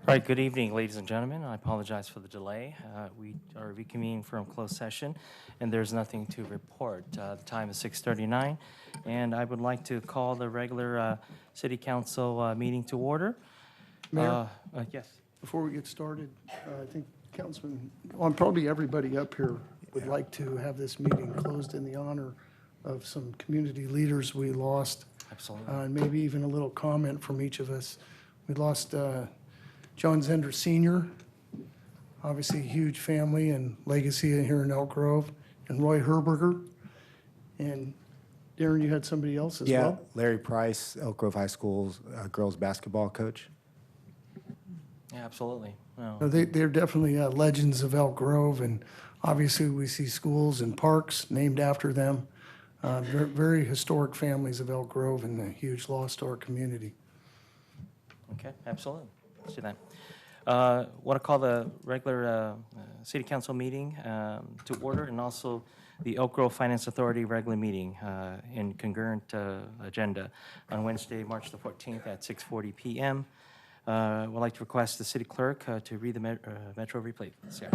All right, good evening, ladies and gentlemen. I apologize for the delay. We are reconvening from closed session, and there's nothing to report. The time is 6:39, and I would like to call the regular City Council meeting to order. Mayor? Yes. Before we get started, I think Councilman, well, probably everybody up here would like to have this meeting closed in the honor of some community leaders we lost. Absolutely. And maybe even a little comment from each of us. We lost John Zender Sr., obviously a huge family and legacy here in Elk Grove, and Roy Herberger. And Darren, you had somebody else as well? Larry Price, Elk Grove High School's girls basketball coach. Yeah, absolutely. Well, No, they're definitely legends of Elk Grove, and obviously we see schools and parks named after them. Very historic families of Elk Grove and a huge loss to our community. okay, absolutely. Let's do that. Want to call the regular City Council meeting to order, and also the Elk Grove Finance Authority regular meeting in concurrent agenda on Wednesday, March the 14th at 6:40 p.m. Would like to request the city clerk to read the Metro replay. Sarah.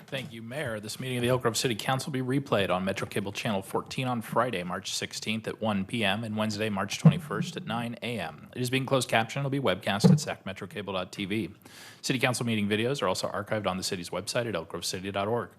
Thank you, Mayor. This meeting of the Elk Grove City Council will be replayed on Metro Cable Channel 14 on Friday, March 16th at 1 p.m. and Wednesday, March 21st at 9 a.m. It is being closed captioned. It will be webcast at sacmetrocable.tv. City Council meeting videos are also archived on the city's website at elkgrovecity.org.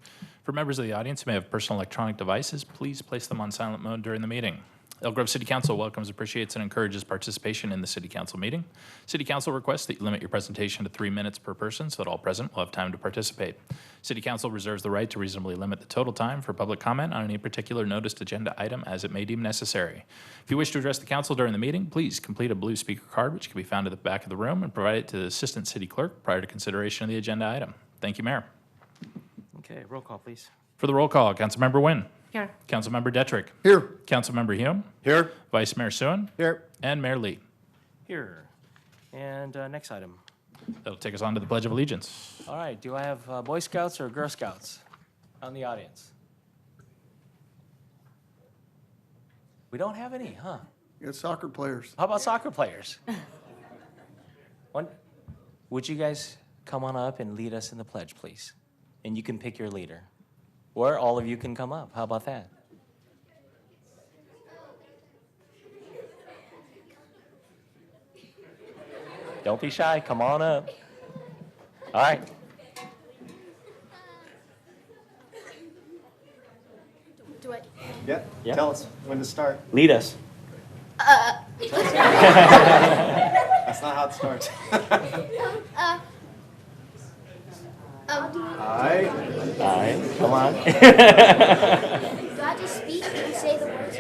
For members of the audience who may have personal electronic devices, please place them on silent mode during the meeting. Elk Grove City Council welcomes, appreciates, and encourages participation in the City Council meeting. City Council requests that you limit your presentation to 3 minutes per person so that all present will have time to participate. City Council reserves the right to reasonably limit the total time for public comment on any particular noticed agenda item as it may deem necessary. If you wish to address the council during the meeting, please complete a blue speaker card, which can be found at the back of the room, and provide it to the Assistant City Clerk prior to consideration of the agenda item. Thank you, Mayor. Okay, roll call, please. For the roll call, Councilmember Wynn. Here. Councilmember Detrick. Here. Councilmember Hume. Here. Vice Mayor Suen. Here. And Mayor Lee. Here. And next item. That'll take us on to the Pledge of Allegiance. All right, do I have Boy Scouts or Girl Scouts out in the audience? We don't have any, huh? You got soccer players. How about soccer players? Would you guys come on up and lead us in the pledge, please? And you can pick your leader. Or all of you can come up. How about that? Don't be shy. Come on up. All right. Do it. Yeah. Yeah. Tell us when to start. Lead us. That's not how it starts. Aye. All right. Come on. Do I just speak and say the words?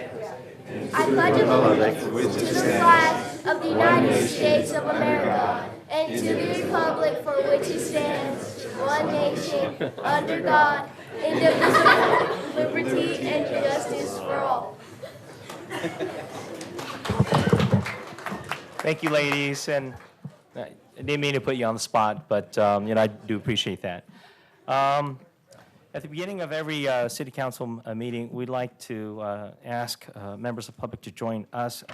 I pledge allegiance to the flag of the United States of America and to the republic for which it stands, one nation, under God, indivisible, with liberty and justice for all. Thank you, ladies. And I didn't mean to put you on the spot, but I do appreciate that. At the beginning of every City Council meeting, we'd like to ask members of the public to join us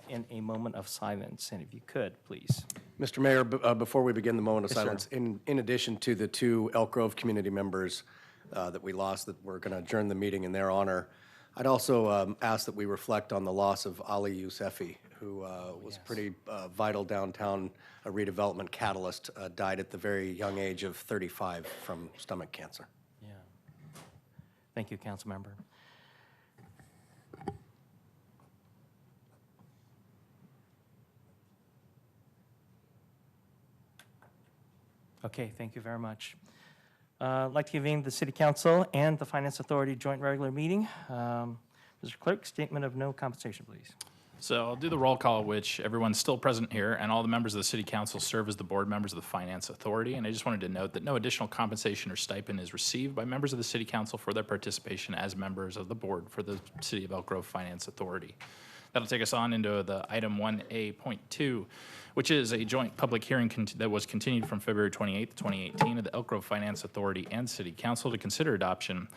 in a moment of silence. And if you could, please. Mr. Mayor, before we begin the moment of Yes, sir. silence, in addition to the 2 Elk Grove community members that we lost, that we're going to adjourn the meeting in their honor, I'd also ask that we reflect on the loss of Ali Yousefi, who was pretty vital downtown, a redevelopment catalyst, died at the very young age of 35 from stomach cancer. Yeah. Thank you, Council Member. Okay, thank you very much. I'd like to convene the City Council and the Finance Authority joint regular meeting. Mr. Clerk, statement of no compensation, please. So I'll do the roll call, which everyone's still present here, and all the members of the City Council serve as the board members of the Finance Authority. And I just wanted to note that no additional compensation or stipend is received by members of the City Council for their participation as members of the board for the City of Elk Grove Finance Authority. That'll take us on into the item 1A.2, which is a joint public hearing that was continued from February 28th, 2018 of the Elk Grove Finance Authority and City Council to consider adoption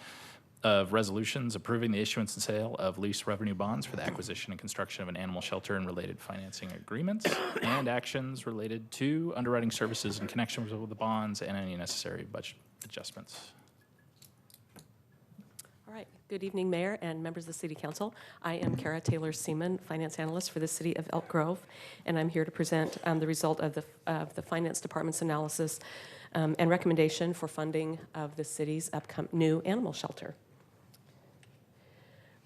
of resolutions approving the issuance and sale of lease revenue bonds for the acquisition and construction of an animal shelter and related financing agreements, and actions related to underwriting services in connection with the bonds and any necessary budget adjustments. All right. Good evening, Mayor and members of the City Council. I am Kara Taylor Seaman, Finance Analyst for the City of Elk Grove, and I'm here to present the result of the Finance Department's analysis and recommendation for funding of the city's upcoming new animal shelter.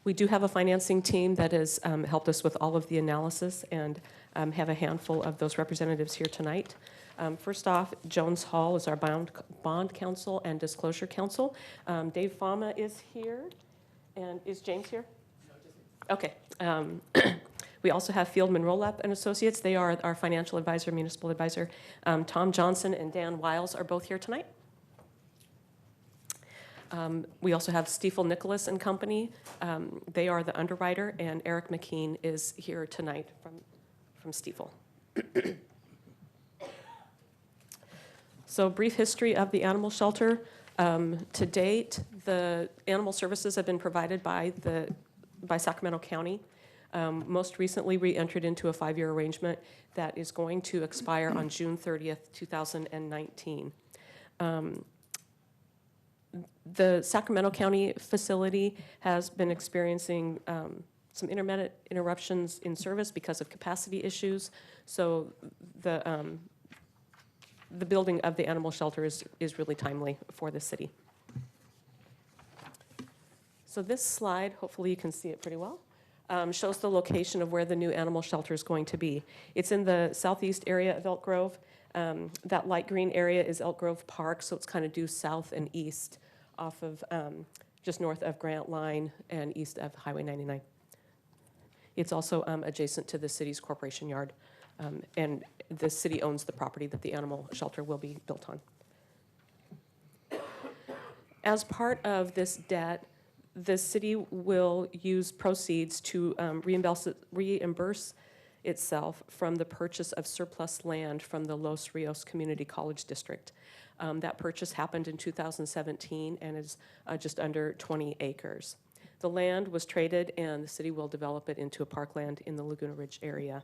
We do have a financing team that has helped us with all of the analysis and have a handful of those representatives here tonight. First off, Jones Hall is our bond counsel and disclosure counsel. Dave Fama is here. And is James here? Okay. We also have Fieldman Roll-Up and Associates. They are our financial advisor, municipal advisor. Tom Johnson and Dan Wiles are both here tonight. We also have Stiefel Nicholas and Company. They are the underwriter, and Eric McKean is here tonight from Stiefel. So brief history of the animal shelter. To date, the animal services have been provided by Sacramento County. Most recently, we entered into a 5-year arrangement that is going to expire on June 30th, 2019. The Sacramento County facility has been experiencing some intermittent interruptions in service because of capacity issues. So the building of the animal shelter is really timely for the city. So this slide, hopefully you can see it pretty well, shows the location of where the new animal shelter is going to be. It's in the southeast area of Elk Grove. That light green area is Elk Grove Park, so it's kind of due south and east off of just north of Grant Line and east of Highway 99. It's also adjacent to the city's corporation yard, and the city owns the property that the animal shelter will be built on. As part of this debt, the city will use proceeds to reimburse itself from the purchase of surplus land from the Los Rios Community College District. That purchase happened in 2017 and is just under 20 acres. The land was traded, and the city will develop it into a parkland in the Laguna Ridge area.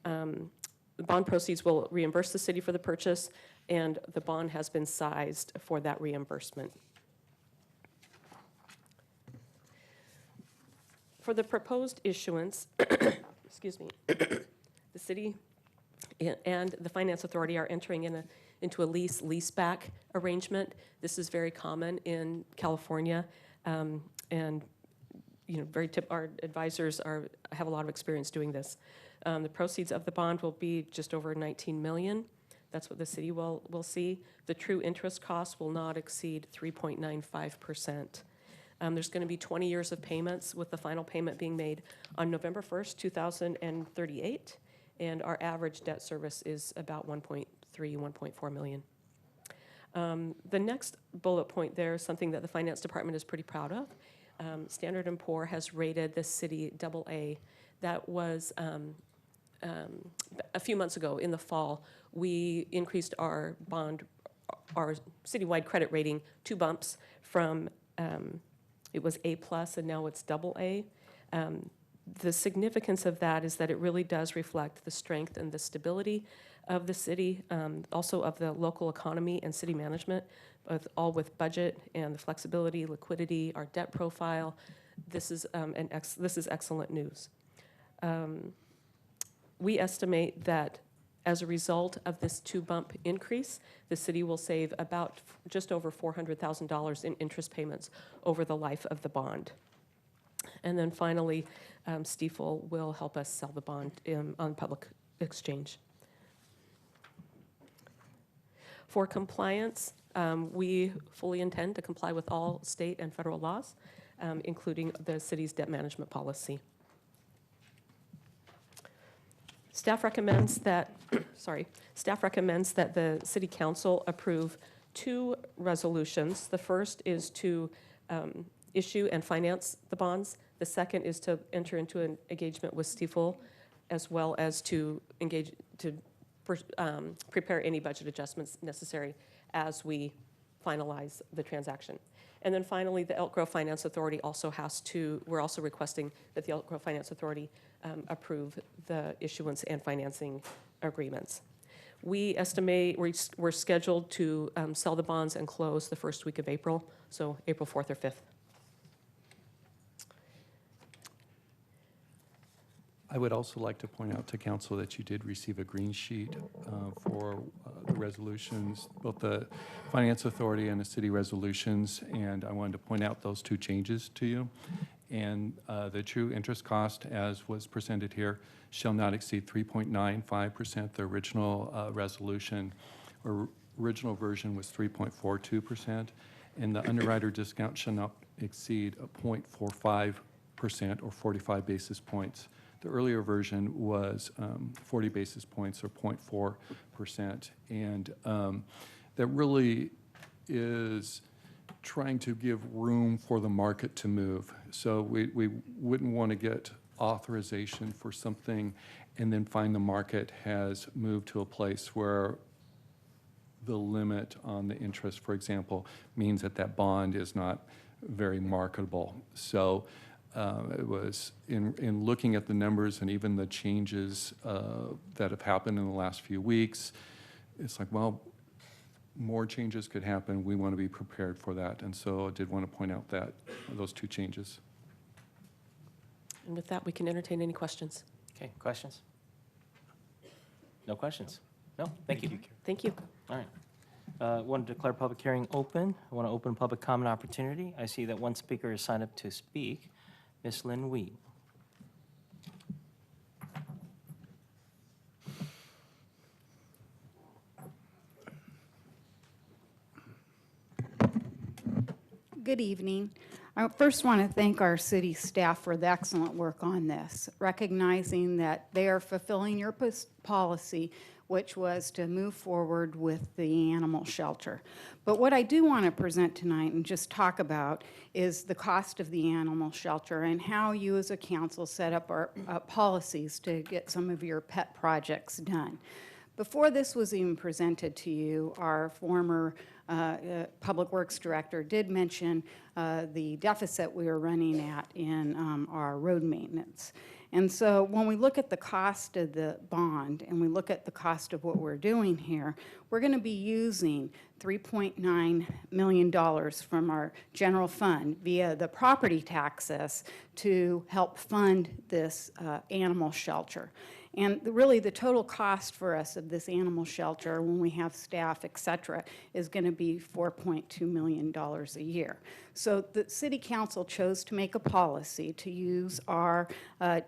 The bond proceeds will reimburse the city for the purchase, and the bond has been sized for that reimbursement. For the proposed issuance, excuse me, the city and the Finance Authority are entering into a leaseback arrangement. This is very common in California, and our advisors have a lot of experience doing this. The proceeds of the bond will be just over $19 million. That's what the city will see. The true interest cost will not exceed 3.95%. There's going to be 20 years of payments, with the final payment being made on November 1st, 2038, and our average debt service is about 1.3, 1.4 million. The next bullet point there is something that the Finance Department is pretty proud of. Standard & Poor has rated the city AA. That was a few months ago in the fall. We increased our citywide credit rating 2 bumps from it was A+, and now it's AA. The significance of that is that it really does reflect the strength and the stability of the city, also of the local economy and city management, all with budget and the flexibility, liquidity, our debt profile. This is excellent news. We estimate that as a result of this 2-bump increase, the city will save about just over $400,000 in interest payments over the life of the bond. And then finally, Stiefel will help us sell the bond on public exchange. For compliance, we fully intend to comply with all state and federal laws, including the city's debt management policy. Staff recommends that the City Council approve 2 resolutions. The first is to issue and finance the bonds. The second is to enter into an engagement with Stiefel, as well as to prepare any budget adjustments necessary as we finalize the transaction. And then finally, the Elk Grove Finance Authority also we're also requesting that the Elk Grove Finance Authority approve the issuance and financing agreements. We estimate we're scheduled to sell the bonds and close the first week of April, so April 4th or 5th. I would also like to point out to council that you did receive a green sheet for the resolutions, both the Finance Authority and the city resolutions, and I wanted to point out those two changes to you. And the true interest cost, as was presented here, shall not exceed 3.95%. The original resolution or original version was 3.42%, and the underwriter discount shall not exceed 0.45% or 45 basis points. The earlier version was 40 basis points or 0.4%. And that really is trying to give room for the market to move. So we wouldn't want to get authorization for something and then find the market has moved to a place where the limit on the interest, for example, means that that bond is not very marketable. So it was in looking at the numbers and even the changes that have happened in the last few weeks, it's like, well, more changes could happen. We want to be prepared for that. And so I did want to point out that those two changes. And with that, we can entertain any questions. Okay, questions? No questions? No? Thank you. Thank you. All right. Want to declare public hearing open. I want to open public comment opportunity. I see that one speaker is signed up to speak. Ms. Lynn Wheat. Good evening. I first want to thank our city staff for the excellent work on this, recognizing that they are fulfilling your policy, which was to move forward with the animal shelter. But what I do want to present tonight and just talk about is the cost of the animal shelter and how you as a council set up our policies to get some of your pet projects done. Before this was even presented to you, our former Public Works Director did mention the deficit we were running at in our road maintenance. And so when we look at the cost of the bond and we look at the cost of what we're doing here, we're going to be using $3.9 million from our general fund via the property taxes to help fund this animal shelter. And really, the total cost for us of this animal shelter, when we have staff, et cetera, is going to be $4.2 million a year. So the City Council chose to make a policy to use our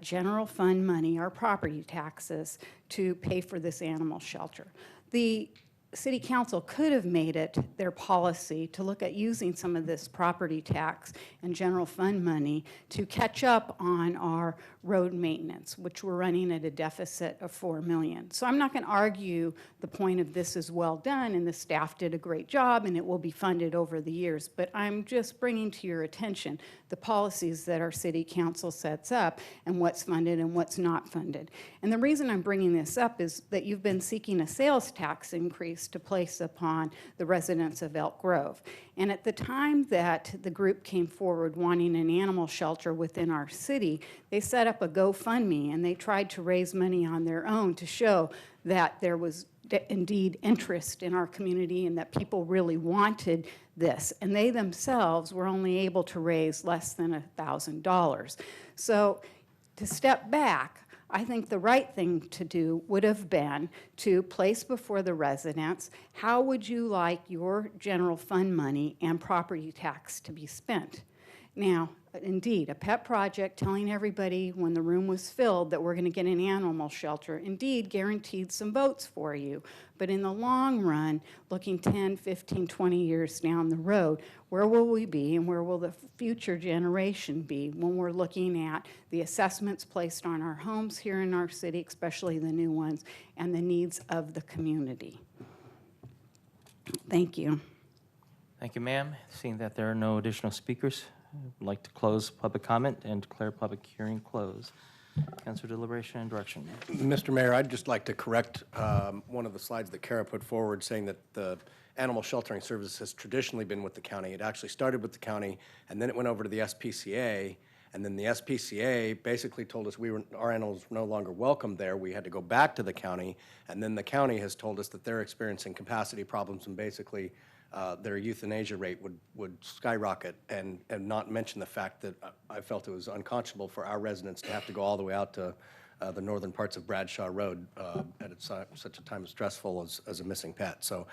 general fund money, our property taxes, to pay for this animal shelter. The City Council could have made it their policy to look at using some of this property tax and general fund money to catch up on our road maintenance, which we're running at a deficit of $4 million. So I'm not going to argue the point of this is well done and the staff did a great job and it will be funded over the years, but I'm just bringing to your attention the policies that our City Council sets up and what's funded and what's not funded. And the reason I'm bringing this up is that you've been seeking a sales tax increase to place upon the residents of Elk Grove. And at the time that the group came forward wanting an animal shelter within our city, they set up a GoFundMe and they tried to raise money on their own to show that there was indeed interest in our community and that people really wanted this. And they themselves were only able to raise less than $1,000. So to step back, I think the right thing to do would have been to place before the residents, how would you like your general fund money and property tax to be spent? Now, indeed, a pet project telling everybody when the room was filled that we're going to get an animal shelter, indeed guaranteed some votes for you. But in the long run, looking 10, 15, 20 years down the road, where will we be and where will the future generation be when we're looking at the assessments placed on our homes here in our city, especially the new ones, and the needs of the community? Thank you. Thank you, ma'am. Seeing that there are no additional speakers, I'd like to close public comment and declare public hearing closed. Council deliberation and direction. Mr. Mayor, I'd just like to correct one of the slides that Kara put forward saying that the animal sheltering service has traditionally been with the county. It actually started with the county, and then it went over to the SPCA, and then the SPCA basically told us our animals were no longer welcome there. We had to go back to the county, and then the county has told us that they're experiencing capacity problems, and basically their euthanasia rate would skyrocket, and not mention the fact that I felt it was unconscionable for our residents to have to go all the way out to the northern parts of Bradshaw Road at such a time as stressful as a missing pet. So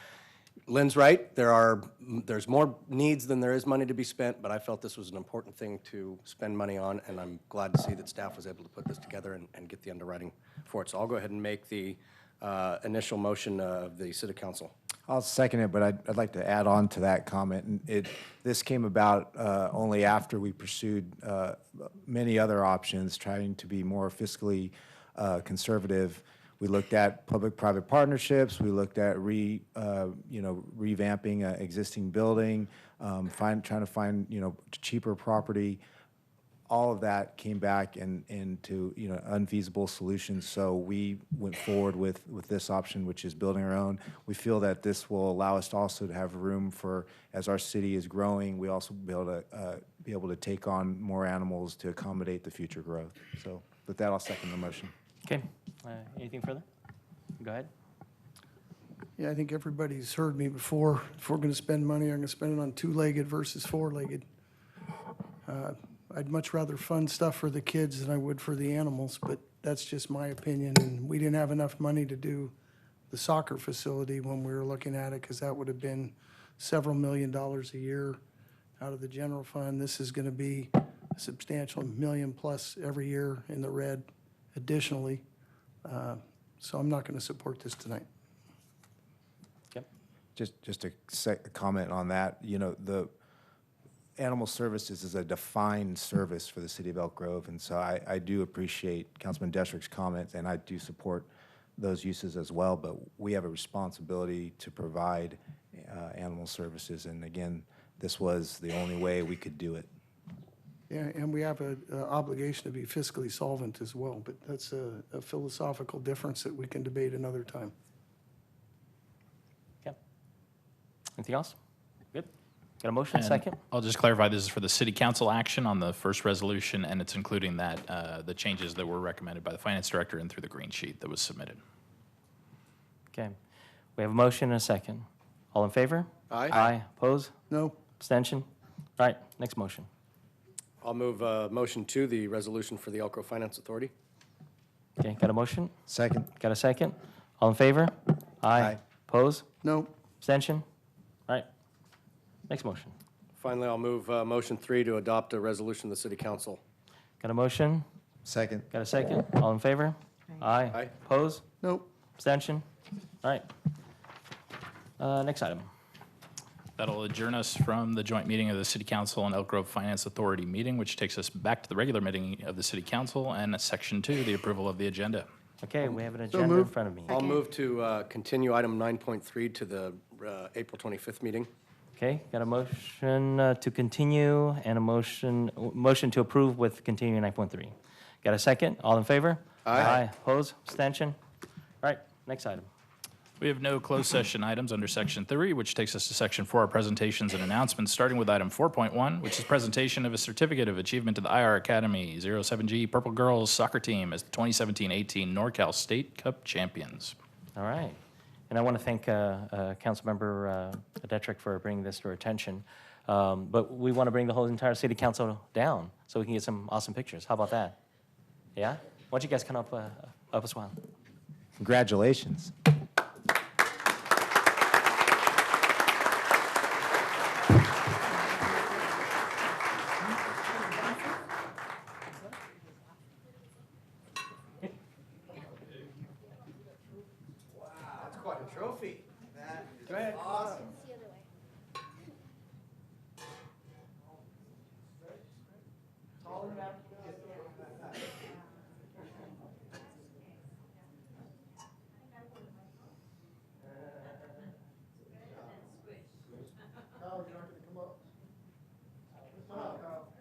Lynn's right, there's more needs than there is money to be spent, but I felt this was an important thing to spend money on, and I'm glad to see that staff was able to put this together and get the underwriting for it. So I'll go ahead and make the initial motion of the City Council. I'll second it, but I'd like to add on to that comment. And this came about only after we pursued many other options, trying to be more fiscally conservative. We looked at public-private partnerships. We looked at revamping an existing building, trying to find cheaper property. All of that came back into unfeasible solutions. So we went forward with this option, which is building our own. We feel that this will allow us to also to have room for, as our city is growing, we also be able to take on more animals to accommodate the future growth. So with that, I'll second the motion. Okay, anything further? Go ahead. Yeah, I think everybody's heard me before. If we're going to spend money, I'm going to spend it on two-legged versus four-legged. I'd much rather fund stuff for the kids than I would for the animals, but that's just my opinion. And we didn't have enough money to do the soccer facility when we were looking at it, because that would have been several $1 million a year out of the general fund. This is going to be a substantial $1 million plus every year in the red additionally. So I'm not going to support this tonight. Okay. Just a comment on that. The animal services is a defined service for the city of Elk Grove, and so I do appreciate Councilman Deschrick's comments, and I do support those uses as well, but we have a responsibility to provide animal services, and again, this was the only way we could do it. Yeah, and we have an obligation to be fiscally solvent as well, but that's a philosophical difference that we can debate another time. Okay. Anything else? Good. Got a motion, And second? I'll just clarify, this is for the City Council action on the first resolution, and it's including the changes that were recommended by the Finance Director and through the green sheet that was submitted. Okay. We have a motion and a second. All in favor? Aye. Aye. Oppose? No? Abstention? All right, next motion. I'll move motion to the resolution for the Elk Grove Finance Authority. Okay, got a motion? Second. Got a second? All in favor? Aye. Oppose? No? Abstention? All right, next motion. Finally, I'll move motion 3 to adopt a resolution of the City Council. Got a motion? Second. Got a second? All in favor? Aye. Aye. Oppose? No? Abstention? All right. Next item. That'll adjourn us from the joint meeting of the City Council and Elk Grove Finance Authority meeting, which takes us back to the regular meeting of the City Council and Section 2, the approval of the agenda. Okay, we have an agenda in moved. front of me. I'll move to continue item 9.3 to the April 25th meeting. Okay, got a motion to continue and a motion to approve with continuing 9.3. Got a second? All in favor? Aye. Oppose? Abstention? All right, next item. We have no closed session items under Section 3, which takes us to Section 4, presentations and announcements, starting with item 4.1, which is presentation of a certificate of achievement to the IR Academy 07G Purple Girls Soccer Team as the 2017-18 NorCal State Cup champions. All right. And I want to thank Councilmember Detrick for bringing this to our attention. But we want to bring the whole entire city council down so we can get some awesome pictures. How about that? Yeah? Why don't you guys come up as well? Congratulations. That's quite a trophy. Go ahead. Awesome. It's the other way.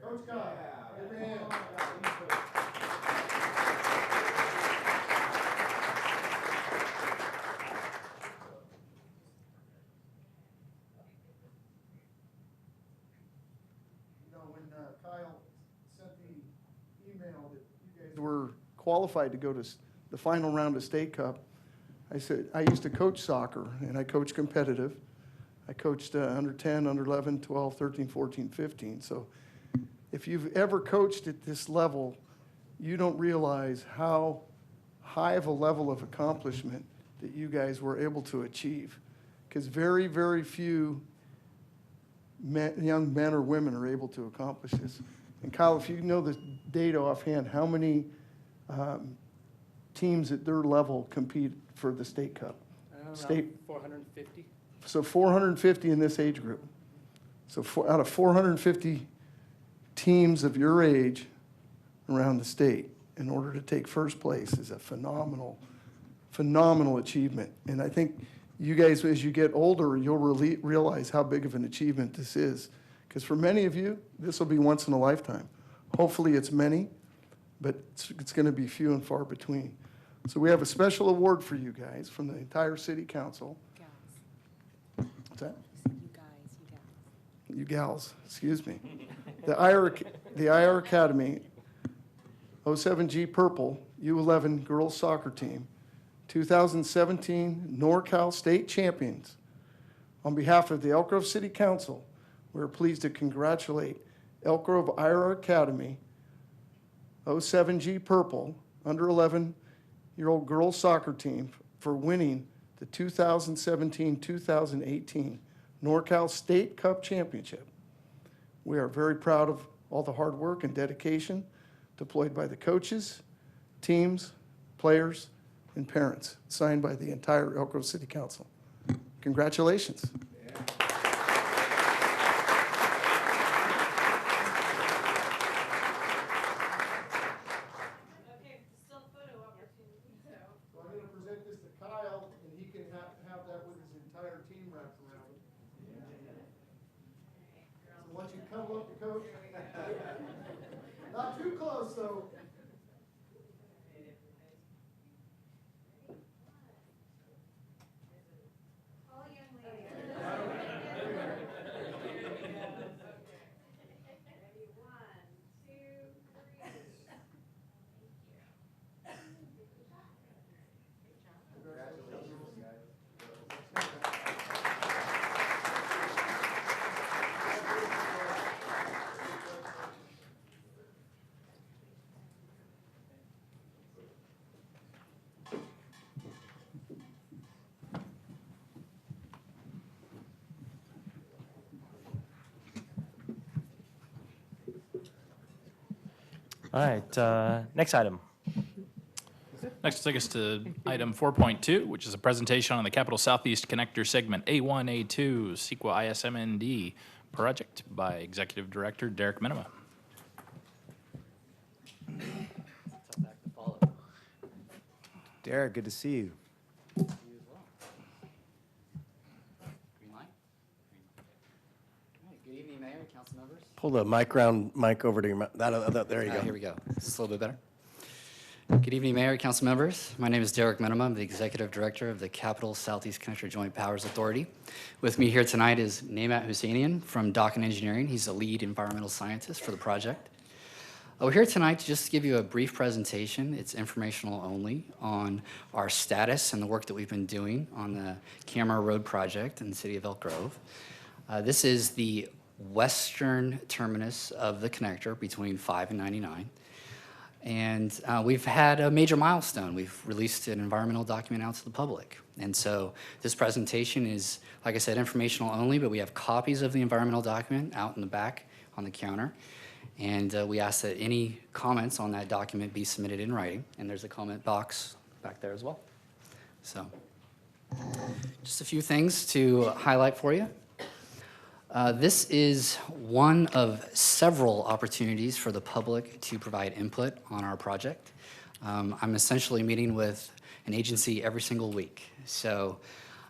Coach Kyle, give me a hand. Kyle sent the email that you guys were qualified to go to the final round of State Cup, I said, I used to coach soccer, and I coach competitive. I coached under 10, under 11, 12, 13, 14, 15. So if you've ever coached at this level, you don't realize how high of a level of accomplishment that you guys were able to achieve. Because very, very few young men or women are able to accomplish this. And Kyle, if you know the data offhand, how many teams at their level compete for the State Cup? State 450. So 450 in this age group. So out of 450 teams of your age around the state, in order to take first place is a phenomenal, phenomenal achievement. And I think you guys, as you get older, you'll realize how big of an achievement this is. Because for many of you, this will be once in a lifetime. Hopefully it's many, but it's going to be few and far between. So we have a special award for you guys from the entire city council. What's that? You gals, excuse me. The IR Academy 07G Purple U11 girls soccer team, 2017 NorCal State Champions. On behalf of the Elk Grove City Council, we're pleased to congratulate Elk Grove IR Academy 07G Purple under 11-year-old girls soccer team for winning the 2017-2018 NorCal State Cup Championship. We are very proud of all the hard work and dedication deployed by the coaches, teams, players, and parents, signed by the entire Elk Grove City Council. Congratulations. Once you come up to coach, not too close though. All right, next item. Next, take us to item 4.2, which is a presentation on the Capital Southeast Connector Segment A1, A2, CEQA ISMND project by Executive Director Derek Minima. Derek, good to see you. Green light? All right, good evening, Mayor, council members. Pull the mic over to your mouth. There you go. Here we go. Is this a little bit better? Good evening, Mayor, council members. My name is Derek Minima. I'm the Executive Director of the Capital Southeast Connector Joint Powers Authority. With me here tonight is Namat Husseinian from Dock and Engineering. He's the lead environmental scientist for the project. We're here tonight to just give you a brief presentation. It's informational only on our status and the work that we've been doing on the Camera Road project in the city of Elk Grove. This is the western terminus of the connector between 5 and 99. And we've had a major milestone. We've released an environmental document out to the public. And so this presentation is, like I said, informational only, but we have copies of the environmental document out in the back on the counter. And we ask that any comments on that document be submitted in writing. And there's a comment box back there as well. So just a few things to highlight for you. This is one of several opportunities for the public to provide input on our project. I'm essentially meeting with an agency every single week. So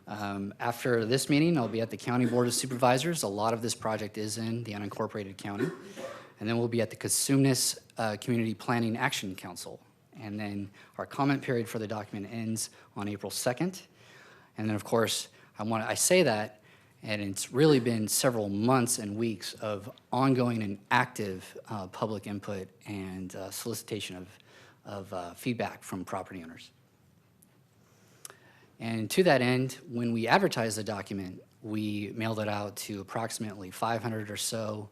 after this meeting, I'll be at the County Board of Supervisors. A lot of this project is in the unincorporated county. And then we'll be at the Cosumnes Community Planning Action Council. And then our comment period for the document ends on April 2nd. And then, of course, I say that, And it's really been several months and weeks of ongoing and active public input and solicitation of feedback from property owners. And to that end, when we advertised the document, we mailed it out to approximately 500 or so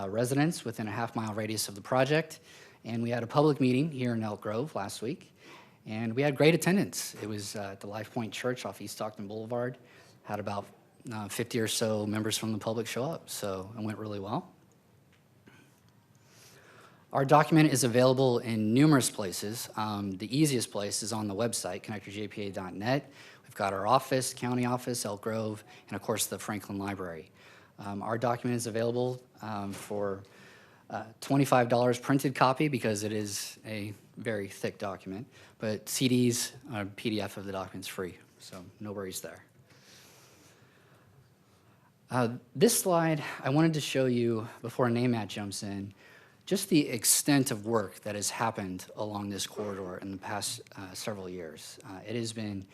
residents within a half-mile radius of the project. And we had a public meeting here in Elk Grove last week, and we had great attendance. It was at the Life Point Church off East Stockton Boulevard. Had about 50 or so members from the public show up, so it went really well. Our document is available in numerous places. The easiest place is on the website, connectorjpa.net. We've got our office, county office, Elk Grove, and of course the Franklin Library. Our document is available for $25 printed copy because it is a very thick document, but CDs, PDF of the document's free, so no worries there. This slide, I wanted to show you, before NAMAT jumps in, just the extent of work that has happened along this corridor in the past several years. It has been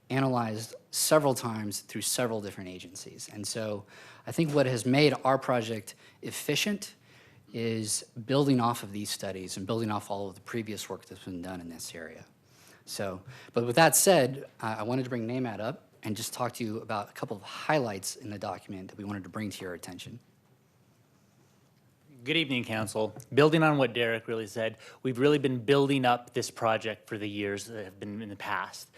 analyzed several times through several different agencies. And so I think what has made our project efficient is building off of these studies and building off all of the previous work that's been done in this area. So, but with that said, I wanted to bring NAMAT up and just talk to you about a couple of highlights in the document that we wanted to bring to your attention. Good evening, Council. Building on what Derek really said, we've really been building up this project for the years that have been in the past.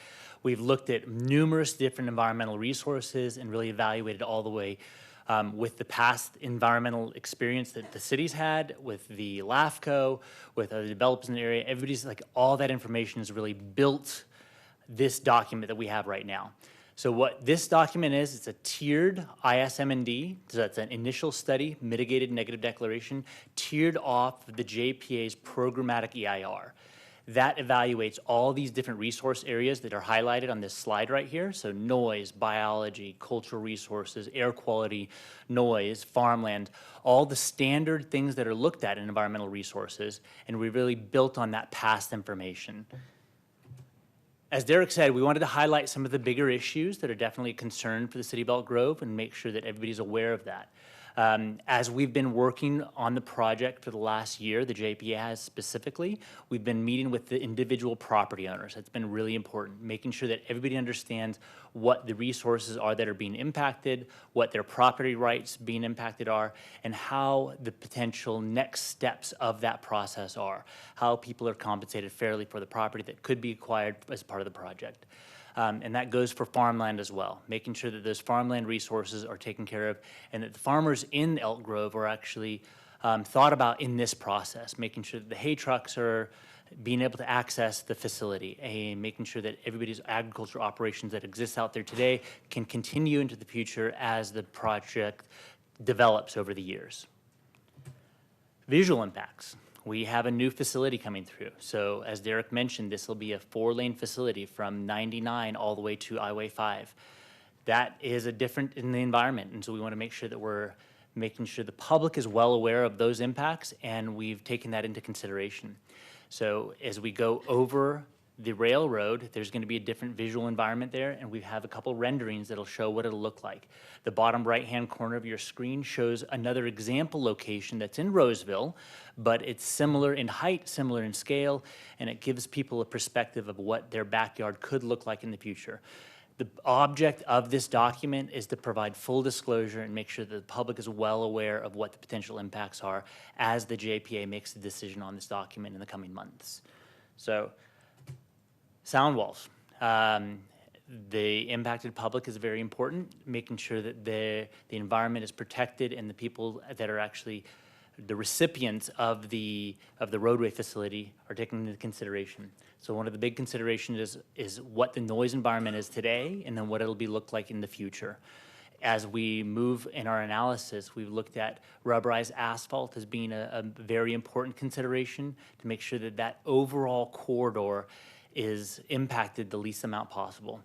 We've looked at numerous different environmental resources and really evaluated all the way with the past environmental experience that the city's had, with the LAFCO, with other developers in the area. Everybody's like, all that information has really built this document that we have right now. So what this document is, it's a tiered ISM&D, so that's an initial study, mitigated negative declaration, tiered off the JPA's programmatic EIR. That evaluates all these different resource areas that are highlighted on this slide right here. So noise, biology, cultural resources, air quality, noise, farmland, all the standard things that are looked at in environmental resources, and we really built on that past information. As Derek said, we wanted to highlight some of the bigger issues that are definitely a concern for the city of Elk Grove and make sure that everybody's aware of that. As we've been working on the project for the last year, the JPA has specifically, we've been meeting with the individual property owners. That's been really important, making sure that everybody understands what the resources are that are being impacted, what their property rights being impacted are, and how the potential next steps of that process are, how people are compensated fairly for the property that could be acquired as part of the project. And that goes for farmland as well, making sure that those farmland resources are taken care of and that the farmers in Elk Grove are actually thought about in this process, making sure that the hay trucks are being able to access the facility and making sure that everybody's agricultural operations that exist out there today can continue into the future as the project develops over the years. Visual impacts. We have a new facility coming through. So as Derek mentioned, this will be a 4-lane facility from 99 all the way to Highway 5. That is a different in the environment, and so we want to make sure that we're making sure the public is well aware of those impacts, and we've taken that into consideration. So as we go over the railroad, there's going to be a different visual environment there, and we have a couple renderings that'll show what it'll look like. The bottom right-hand corner of your screen shows another example location that's in Roseville, but it's similar in height, similar in scale, and it gives people a perspective of what their backyard could look like in the future. The object of this document is to provide full disclosure and make sure that the public is well aware of what the potential impacts are as the JPA makes the decision on this document in the coming months. So, sound walls. The impacted public is very important, making sure that the environment is protected and the people that are actually the recipients of the roadway facility are taken into consideration. So one of the big considerations is what the noise environment is today and then what it'll be look like in the future. As we move in our analysis, we've looked at rubberized asphalt as being a very important consideration to make sure that that overall corridor is impacted the least amount possible.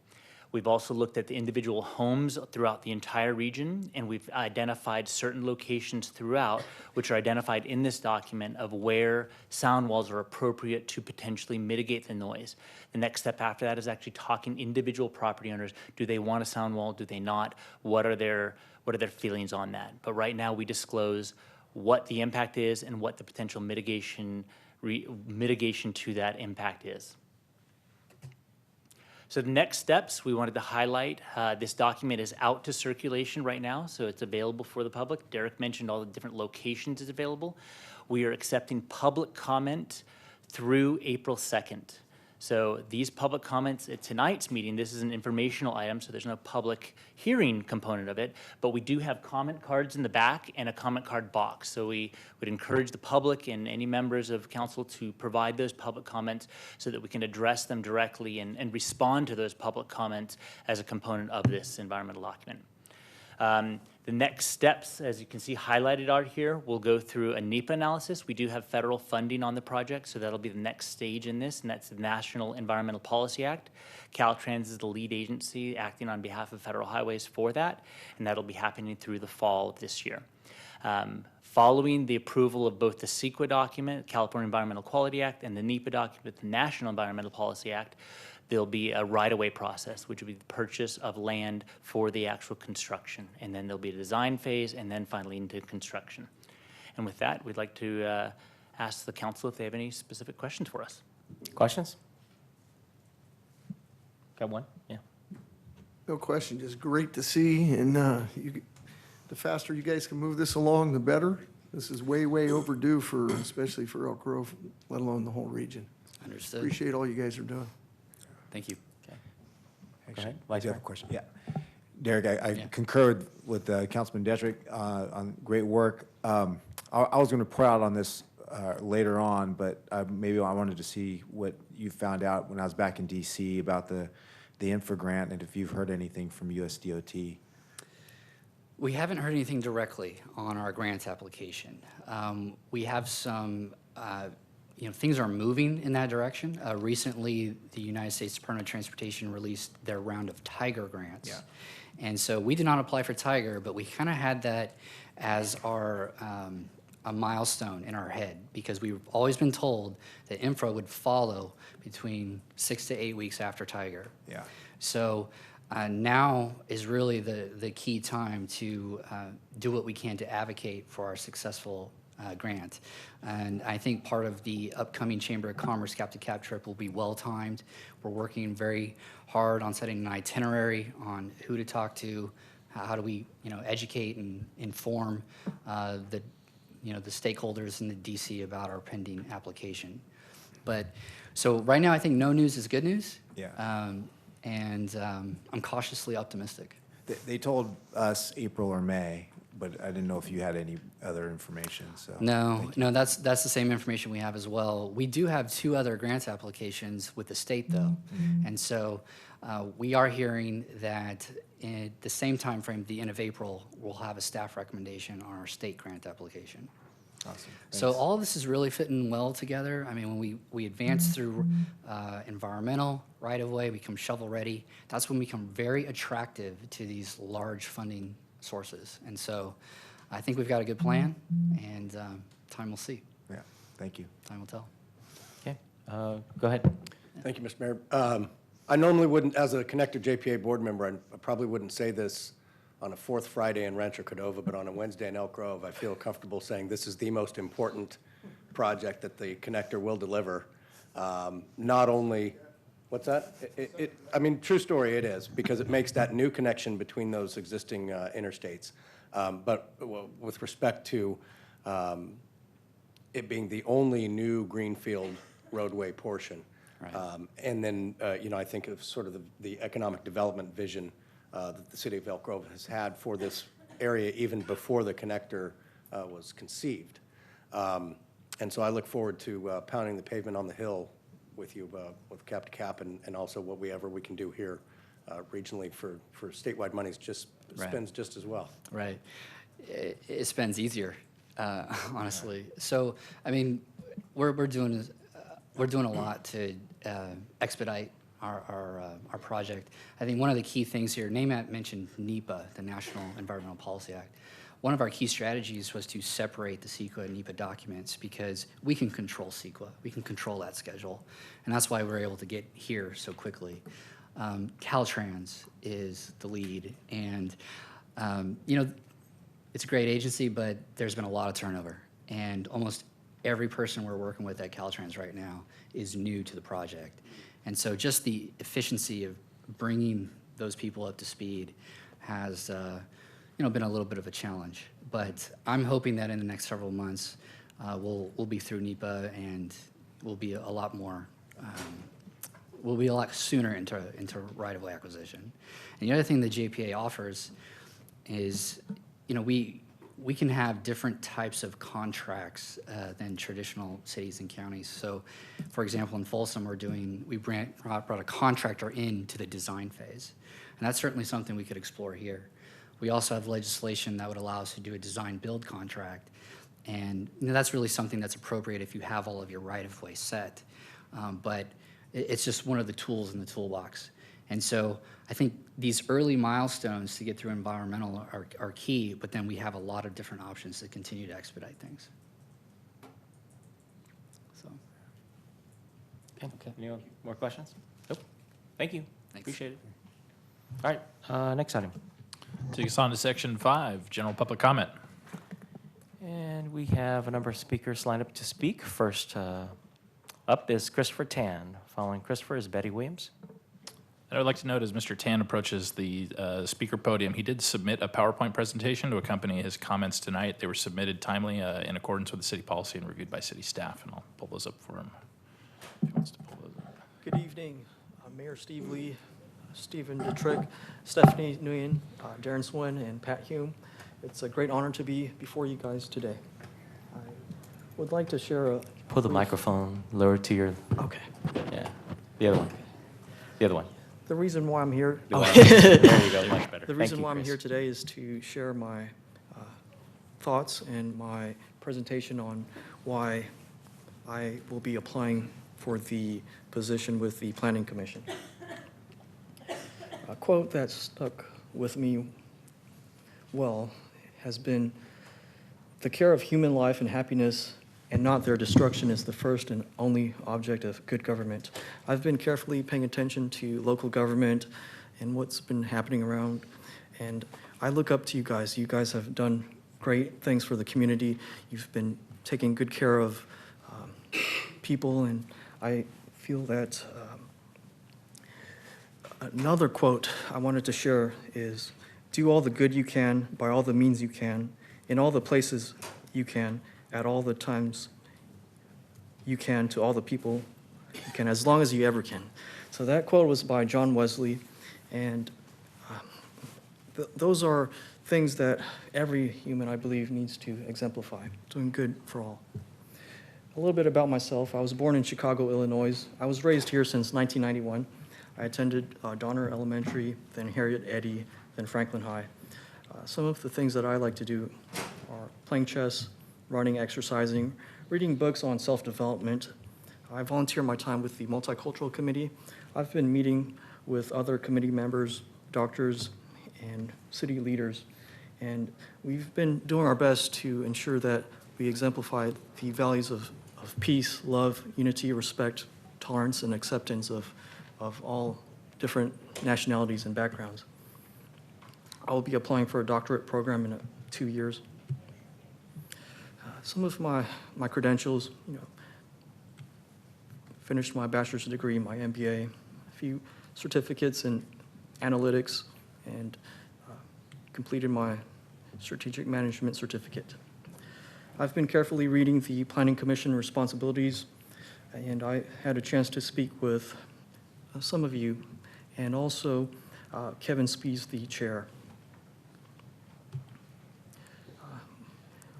We've also looked at the individual homes throughout the entire region, and we've identified certain locations throughout, which are identified in this document, of where sound walls are appropriate to potentially mitigate the noise. The next step after that is actually talking individual property owners. Do they want a sound wall? Do they not? What are their feelings on that? But right now, we disclose what the impact is and what the potential mitigation to that impact is. So the next steps we wanted to highlight, this document is out to circulation right now, so it's available for the public. Derek mentioned all the different locations it's available. We are accepting public comment through April 2nd. So these public comments at tonight's meeting, this is an informational item, so there's no public hearing component of it, but we do have comment cards in the back and a comment card box. So we would encourage the public and any members of council to provide those public comments so that we can address them directly and respond to those public comments as a component of this environmental document. The next steps, as you can see highlighted out here, we'll go through a NEPA analysis. We do have federal funding on the project, so that'll be the next stage in this, and that's the National Environmental Policy Act. Caltrans is the lead agency acting on behalf of Federal Highways for that, and that'll be happening through the fall of this year. Following the approval of both the CEQA document, California Environmental Quality Act, and the NEPA document, the National Environmental Policy Act, there'll be a right-of-way process, which will be the purchase of land for the actual construction. And then there'll be a design phase, and then finally into construction. And with that, we'd like to ask the council if they have any specific questions for us. Questions? Got one? Yeah. No question, just great to see, and the faster you guys can move this along, the better. This is way, way overdue for, especially for Elk Grove, let alone the whole region. Understood. Appreciate all you guys are doing. Thank you. Go ahead. I Vice do have Mayor. a question. Yeah. Derek, I concurred with Councilman Detrick on great work. I was going to pour out on this later on, but maybe I wanted to see what you found out when I was back in D.C. about the infra grant, and if you've heard anything from USDOT. We haven't heard anything directly on our grant application. We have some, things are moving in that direction. Recently, the United States Department of Transportation released their round of Tiger grants. Yeah. And so we did not apply for Tiger, but we kind of had that as our a milestone in our head, because we've always been told that infra would follow between 6 to 8 weeks after Tiger. Yeah. So now is really the key time to do what we can to advocate for our successful grant. And I think part of the upcoming Chamber of Commerce cap-to-cap trip will be well-timed. We're working very hard on setting an itinerary on who to talk to, how do we, educate and inform the stakeholders in the DC about our pending application. But, so right now I think no news is good news. Yeah. I'm cautiously optimistic. They told us April or May, but I didn't know if you had any other information, so. No, that's the same information we have as well. We do have 2 other grant applications with the state, though. And so we are hearing that in the same time frame, the end of April, we'll have a staff recommendation on our state grant application. Awesome. So Thanks. all of this is really fitting well together. I mean, when we advance through environmental right-of-way, become shovel-ready, that's when we become very attractive to these large funding sources. And so I think we've got a good plan, and time will see. Yeah, thank you. Time will tell. Okay, go ahead. Thank you, Mr. Mayor. I normally wouldn't, as a Connector JPA board member, I probably wouldn't say this on a 4th Friday in Rancho Cordova, but on a Wednesday in Elk Grove, I feel comfortable saying this is the most important project that the Connector will deliver. Not only, what's that? True story, it is, because it makes that new connection between those existing interstates. But with respect to it being the only new greenfield roadway portion. Right. And then, I think of sort of the economic development vision that the city of Elk Grove has had for this area even before the connector was conceived. And so I look forward to pounding the pavement on the hill with you with cap to cap, and also whatever we can do here regionally for statewide monies just Right. spends just as well. Right. It spends easier, honestly. So, I mean, we're doing a lot to expedite our project. I think one of the key things here, NAMAT mentioned NEPA, the National Environmental Policy Act. One of our key strategies was to separate the CEQA and NEPA documents because we can control CEQA, we can control that schedule, and that's why we're able to get here so quickly. Caltrans is the lead, and you know, it's a great agency, but there's been a lot of turnover, and almost every person we're working with at Caltrans right now is new to the project. And so just the efficiency of bringing those people up to speed has you know, been a little bit of a challenge. But I'm hoping that in the next several months, we'll be through NEPA and we'll be a lot more, we'll be a lot sooner into right-of-way acquisition. And the other thing the JPA offers is, you know, we can have different types of contracts than traditional cities and counties. So, for example, in Folsom, we brought a contractor into the design phase. And that's certainly something we could explore here. We also have legislation that would allow us to do a design-build contract. And you know, that's really something that's appropriate if you have all of your right-of-way set. But it's just one of the tools in the toolbox. And so I think these early milestones to get through environmental are key, but then we have a lot of different options to continue to expedite things. So. Okay. Any more questions? Nope. Thank you. Thanks. Appreciate it. All right, next item. Take us on to section 5, general public comment. And we have a number of speakers lined up to speak. First up is Christopher Tan. Following Christopher is Betty Williams. And I would like to note as Mr. Tan approaches the speaker podium, he did submit a PowerPoint presentation to accompany his comments tonight. They were submitted timely in accordance with the city policy and reviewed by city staff, and I'll pull those up for him if he wants to pull those up. Good evening, Mayor Steve Lee, Stephen Detrick, Stephanie Nguyen, Darren Swin, and Pat Hume. It's a great honor to be before you guys today. I would like to share a Pull the microphone lower to your, Okay. yeah, the other one. The other one. The reason why I'm here. There you go, much better. The Thank reason you, why I'm Chris. here today is to share my thoughts and my presentation on why I will be applying for the position with the Planning Commission. A quote that stuck with me well has been, "The care of human life and happiness and not their destruction is the first and only object of good government." I've been carefully paying attention to local government and what's been happening around, and I look up to you guys. You guys have done great things for the community. You've been taking good care of people, and I feel that another quote I wanted to share is, "Do all the good you can, by all the means you can, in all the places you can, at all the times you can, to all the people you can, as long as you ever can." So that quote was by John Wesley, and those are things that every human, I believe, needs to exemplify, doing good for all. A little bit about myself. I was born in Chicago, Illinois. I was raised here since 1991. I attended Donner Elementary, then Harriet Eddy, then Franklin High. Some of the things that I like to do are playing chess, running, exercising, reading books on self-development. I volunteer my time with the Multicultural Committee. I've been meeting with other committee members, doctors, and city leaders, and we've been doing our best to ensure that we exemplify the values of peace, love, unity, respect, tolerance, and acceptance of all different nationalities and backgrounds. I will be applying for a doctorate program in 2 years. Some of my credentials, finished my bachelor's degree, my MBA, a few certificates in analytics, and completed my strategic management certificate. I've been carefully reading the Planning Commission responsibilities, and I had a chance to speak with some of you, and also Kevin Spees, the chair.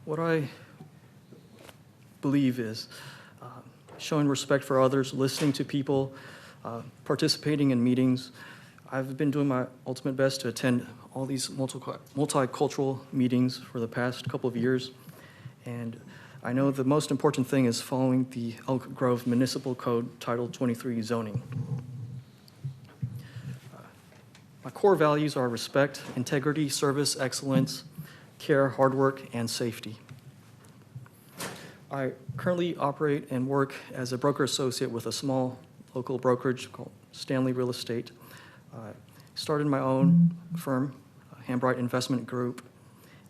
What I believe is showing respect for others, listening to people, participating in meetings. I've been doing my ultimate best to attend all these multicultural meetings for the past couple of years, and I know the most important thing is following the Elk Grove Municipal Code Title 23 zoning. core values are respect, integrity, service, excellence, care, hard work, and safety. I currently operate and work as a broker associate with a small local brokerage called Stanley Real Estate. I started my own firm, Hambright Investment Group,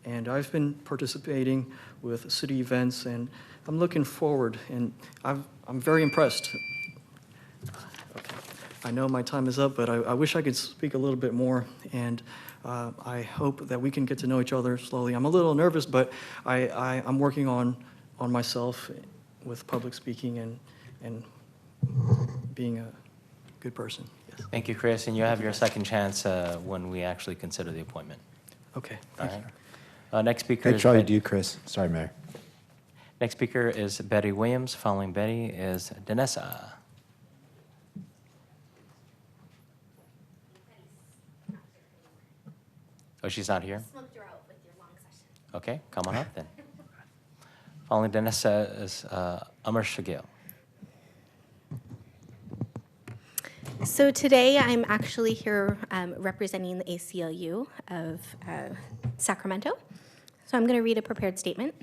and I've been participating with city events, and I'm looking forward, and I'm very impressed. Okay. I know my time is up, but I wish I could speak a little bit more, and I hope that we can get to know each other slowly. I'm a little nervous, but I'm working on myself with public speaking and being a good person. Yes. Thank you, Chris, and you have your second chance when we actually consider the appointment. Okay. All right. Next speaker Hey, is Charlie, Bet- do you, Chris? Sorry, Mayor. Next speaker is Betty Williams. Following Betty is Danessa. Oh, she's not here? Smoked her out with your long session. Okay, come on up then. Following Danessa is Amar Shagil. So today I'm actually here representing the ACLU of Sacramento. So I'm going to read a prepared statement.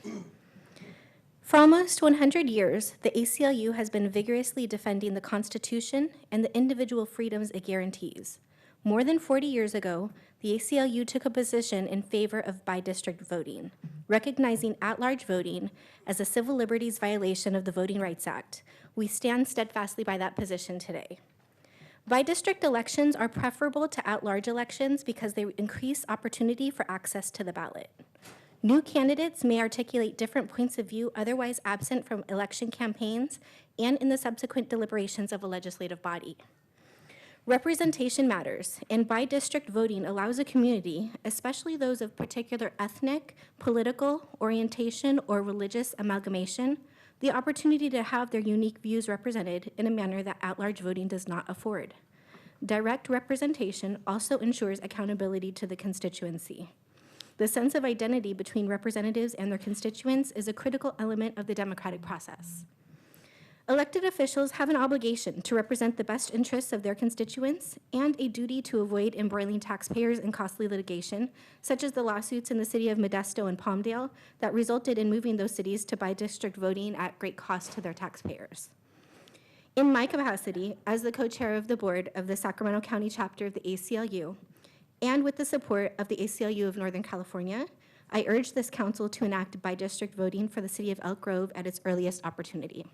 For almost 100 years, the ACLU has been vigorously defending the Constitution and the individual freedoms it guarantees. More than 40 years ago, the ACLU took a position in favor of by-district voting, recognizing at-large voting as a civil liberties violation of the Voting Rights Act. We stand steadfastly by that position today. By-district elections are preferable to at-large elections because they increase opportunity for access to the ballot. New candidates may articulate different points of view otherwise absent from election campaigns and in the subsequent deliberations of a legislative body. Representation matters, and by-district voting allows a community, especially those of particular ethnic, political, orientation, or religious amalgamation, the opportunity to have their unique views represented in a manner that at-large voting does not afford. Direct representation also ensures accountability to the constituency. The sense of identity between representatives and their constituents is a critical element of the democratic process. Elected officials have an obligation to represent the best interests of their constituents and a duty to avoid embroiling taxpayers in costly litigation, such as the lawsuits in the city of Modesto and Palmdale that resulted in moving those cities to by-district voting at great cost to their taxpayers. In my capacity as the co-chair of the board of the Sacramento County chapter of the ACLU, and with the support of the ACLU of Northern California, I urge this council to enact by-district voting for the city of Elk Grove at its earliest opportunity.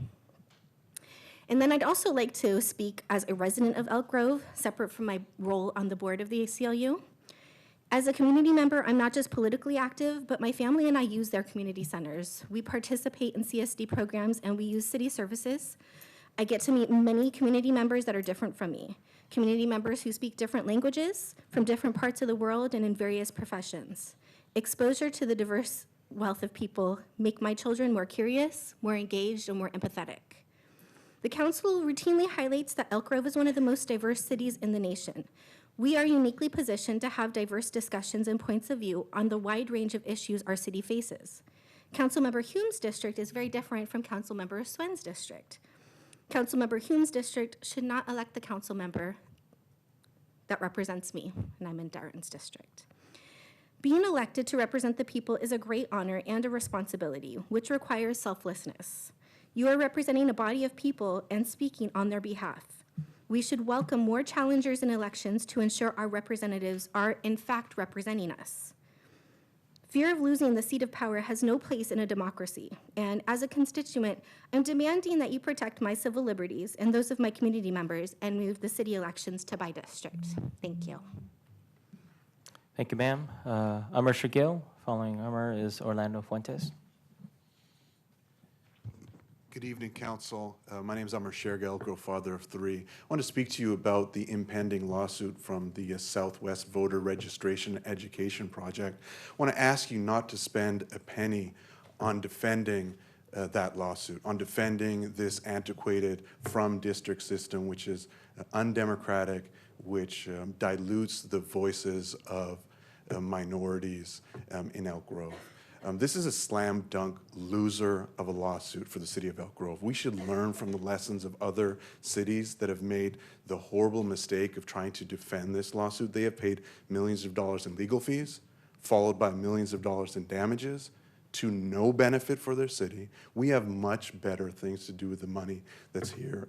And then I'd also like to speak as a resident of Elk Grove, separate from my role on the board of the ACLU. As a community member, I'm not just politically active, but my family and I use their community centers. We participate in CSD programs and we use city services. I get to meet many community members that are different from me. Community members who speak different languages from different parts of the world and in various professions. Exposure to the diverse wealth of people make my children more curious, more engaged, and more empathetic. The council routinely highlights that Elk Grove is one of the most diverse cities in the nation. We are uniquely positioned to have diverse discussions and points of view on the wide range of issues our city faces. Councilmember Hume's district is very different from Councilmember Swen's district. Councilmember Hume's district should not elect the council member that represents me, and I'm in Darton's district. Being elected to represent the people is a great honor and a responsibility, which requires selflessness. You are representing a body of people and speaking on their behalf. We should welcome more challengers in elections to ensure our representatives are, in fact, representing us. Fear of losing the seat of power has no place in a democracy, and as a constituent, I'm demanding that you protect my civil liberties and those of my community members and move the city elections to by district. Thank you. Thank you, ma'am. Amar Shagil. Following Amar is Orlando Fuentes. Good evening, Council. My name is Amar Shergel, Grove father of three. I want to speak to you about the impending lawsuit from the Southwest Voter Registration Education Project. I want to ask you not to spend a penny on defending that lawsuit, on defending this antiquated from-district system, which is undemocratic, which dilutes the voices of minorities in Elk Grove. This is a slam dunk loser of a lawsuit for the city of Elk Grove. We should learn from the lessons of other cities that have made the horrible mistake of trying to defend this lawsuit. They have paid millions of dollars in legal fees, followed by millions of dollars in damages, to no benefit for their city. We have much better things to do with the money that's here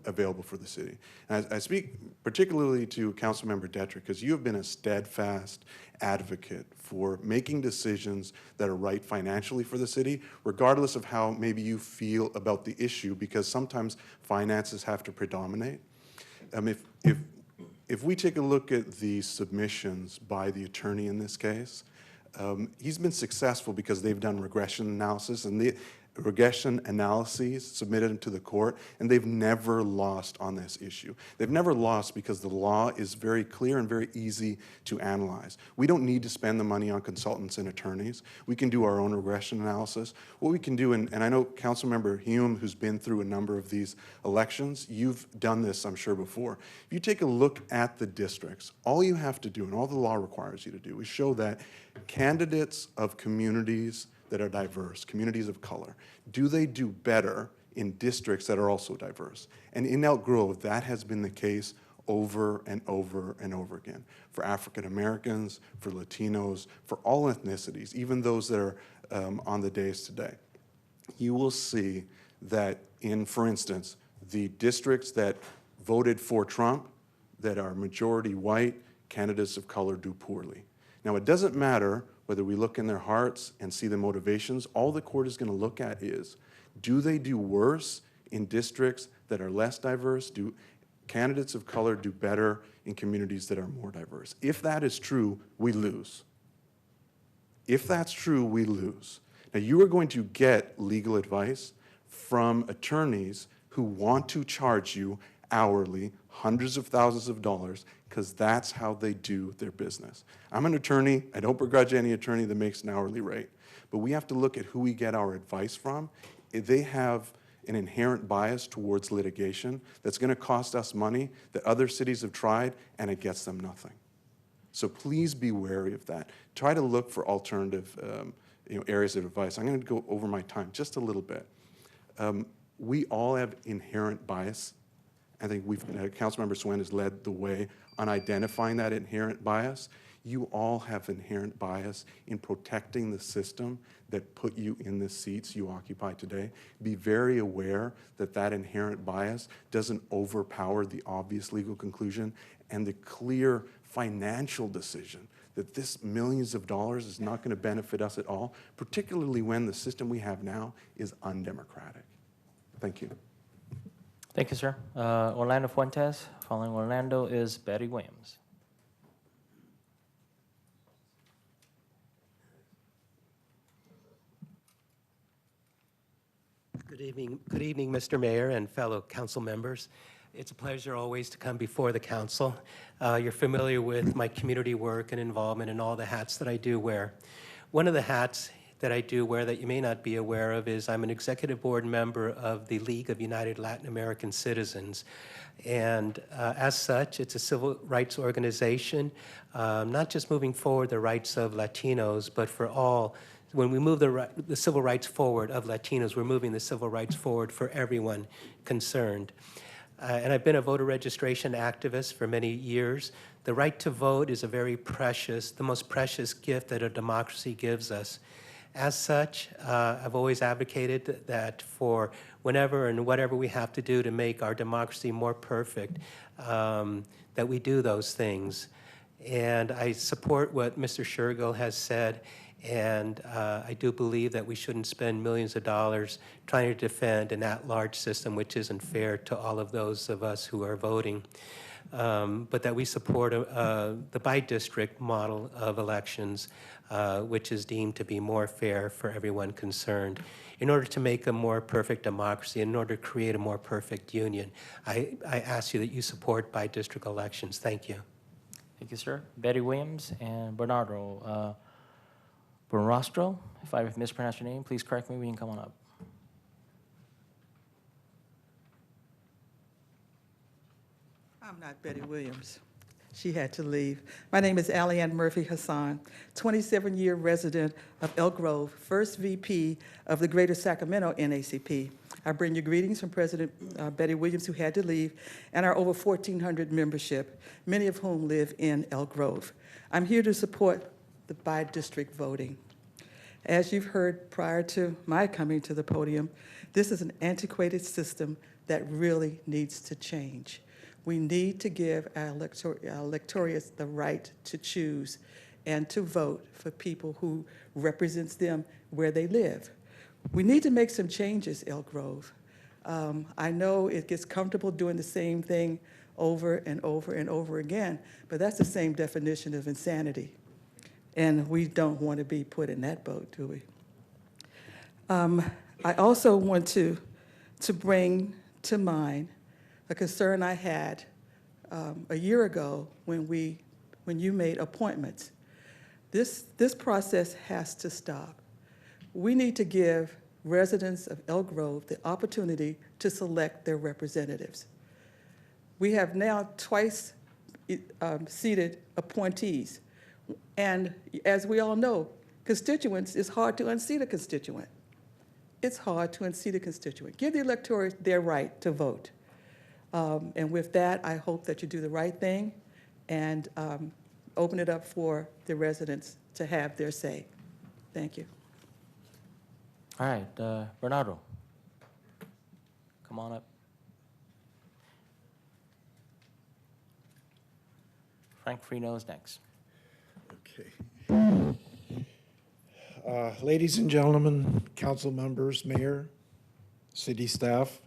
available for the city. And I speak particularly to Councilmember Detrick, because you have been a steadfast advocate for making decisions that are right financially for the city, regardless of how maybe you feel about the issue, because sometimes finances have to predominate. If we take a look at the submissions by the attorney in this case, he's been successful because they've done regression analysis, and the regression analyses submitted to the court, and they've never lost on this issue. They've never lost because the law is very clear and very easy to analyze. We don't need to spend the money on consultants and attorneys. We can do our own regression analysis. What we can do, and I know Councilmember Hume, who's been through a number of these elections, you've done this, I'm sure, before. If you take a look at the districts, all you have to do, and all the law requires you to do, is show that candidates of communities that are diverse, communities of color, do they do better in districts that are also diverse? And in Elk Grove, that has been the case over and over and over again. For African Americans, for Latinos, for all ethnicities, even those that are on the dais today. You will see that in, for instance, the districts that voted for Trump, that are majority white, candidates of color do poorly. Now, it doesn't matter whether we look in their hearts and see the motivations. All the court is going to look at is, do they do worse in districts that are less diverse? Do candidates of color do better in communities that are more diverse? If that is true, we lose. If that's true, we lose. Now, you are going to get legal advice from attorneys who want to charge you hourly hundreds of thousands of dollars, because that's how they do their business. I'm an attorney. I don't begrudge any attorney that makes an hourly rate. But we have to look at who we get our advice from. They have an inherent bias towards litigation that's going to cost us money that other cities have tried, and it gets them nothing. So please be wary of that. Try to look for alternative areas of advice. I'm going to go over my time just a little bit. We all have inherent bias. I think Councilmember Swen has led the way on identifying that inherent bias. You all have inherent bias in protecting the system that put you in the seats you occupy today. Be very aware that that inherent bias doesn't overpower the obvious legal conclusion and the clear financial decision that this millions of dollars is not going to benefit us at all, particularly when the system we have now is undemocratic. Thank you. Thank you, sir. Orlando Fuentes. Following Orlando is Betty Williams. Good evening, Mr. Mayor and fellow council members. It's a pleasure always to come before the council. You're familiar with my community work and involvement and all the hats that I do wear. One of the hats that I do wear that you may not be aware of is I'm an executive board member of the League of United Latin American Citizens. And as such, it's a civil rights organization, not just moving forward the rights of Latinos, but for all. When we move the civil rights forward of Latinos, we're moving the civil rights forward for everyone concerned. And I've been a voter registration activist for many years. The right to vote is a very precious, the most precious gift that a democracy gives us. As such, I've always advocated that for whenever and whatever we have to do to make our democracy more perfect, that we do those things. And I support what Mr. Shergill has said, and I do believe that we shouldn't spend millions of dollars trying to defend an at-large system which isn't fair to all of those of us who are voting. But that we support the by-district model of elections, which is deemed to be more fair for everyone concerned. In order to make a more perfect democracy, in order to create a more perfect union, I ask you that you support by-district elections. Thank you. Thank you, sir. Betty Williams and Bernardo. Bernastro, if I mispronounced your name, please correct me when you come on up. I'm not Betty Williams. she had to leave. My name is Allie-Ann Murphy Hassan, 27-year resident of Elk Grove, first VP of the Greater Sacramento NACP. I bring you greetings from President Betty Williams, who had to leave, and our over 1,400 membership, many of whom live in Elk Grove. I'm here to support the by-district voting. As you've heard prior to my coming to the podium, this is an antiquated system that really needs to change. We need to give our electorates the right to choose and to vote for people who represents them where they live. We need to make some changes, Elk Grove. I know it gets comfortable doing the same thing over and over and over again, but that's the same definition of insanity. And we don't want to be put in that boat, do we? I also want to bring to mind a concern I had a year ago when you made appointments. This process has to stop. We need to give residents of Elk Grove the opportunity to select their representatives. We have now twice seated appointees. And as we all know, constituents, it's hard to unseat a constituent. It's hard to unseat a constituent. Give the electorate their right to vote. And with that, I hope that you do the right thing and open it up for the residents to have their say. Thank you. All right, Bernardo, come on up. Frank Freno is next. Okay. Ladies and gentlemen, council members, mayor, city staff,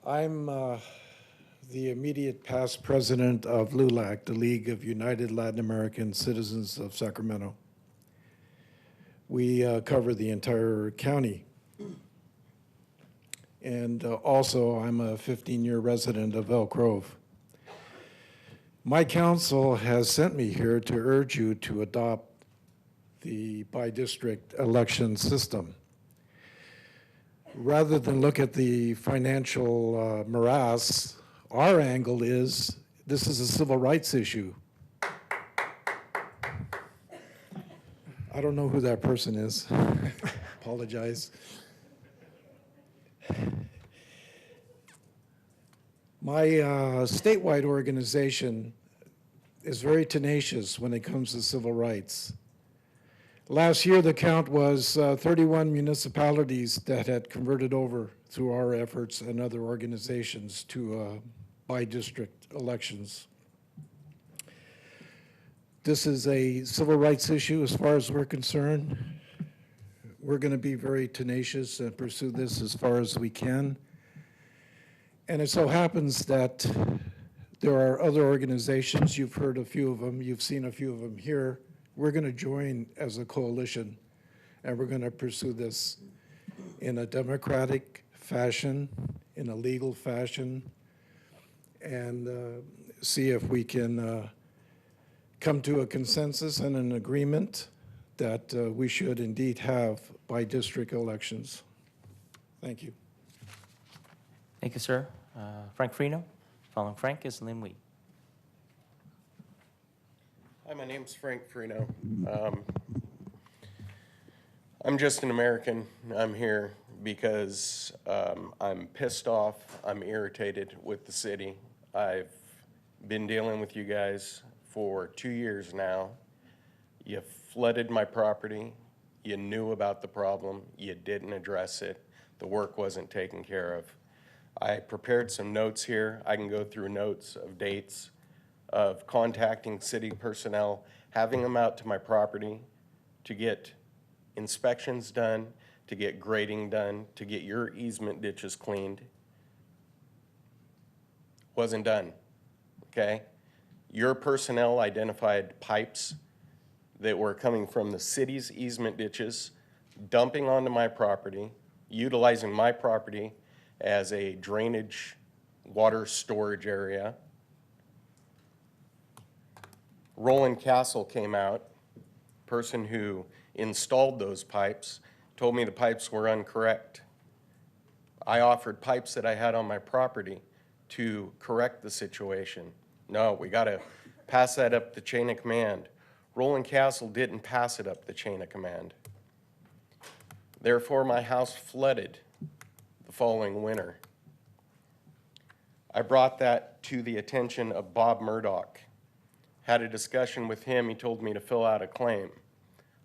I'm the immediate past president of LULAC, the League of United Latin American Citizens of Sacramento. We cover the entire county. And also, I'm a 15-year resident of Elk Grove. My council has sent me here to urge you to adopt the by-district election system. Rather than look at the financial morass, our angle is this is a civil rights issue. I don't know who that person is. Apologize. My statewide organization is very tenacious when it comes to civil rights. Last year, the count was 31 municipalities that had converted over through our efforts and other organizations to by-district elections. This is a civil rights issue as far as we're concerned. We're going to be very tenacious and pursue this as far as we can. And it so happens that there are other organizations, you've heard a few of them, you've seen a few of them here. We're going to join as a coalition, and we're going to pursue this in a democratic fashion, in a legal fashion, and see if we can come to a consensus and an agreement that we should indeed have by-district elections. Thank you. Thank you, sir. Frank Freno. Following Frank is Lynn Wee. Hi, my name's Frank Freno. I'm just an American. I'm here because I'm pissed off. I'm irritated with the city. I've been dealing with you guys for 2 years now. You flooded my property. You knew about the problem. You didn't address it. The work wasn't taken care of. I prepared some notes here. I can go through notes of dates of contacting city personnel, having them out to my property to get inspections done, to get grading done, to get your easement ditches cleaned. Wasn't done, okay? Your personnel identified pipes that were coming from the city's easement ditches, dumping onto my property, utilizing my property as a drainage water storage area. Roland Castle came out, person who installed those pipes, told me the pipes were incorrect. I offered pipes that I had on my property to correct the situation. No, we got to pass that up the chain of command. Roland Castle didn't pass it up the chain of command. Therefore, my house flooded the following winter. I brought that to the attention of Bob Murdoch. Had a discussion with him. He told me to fill out a claim.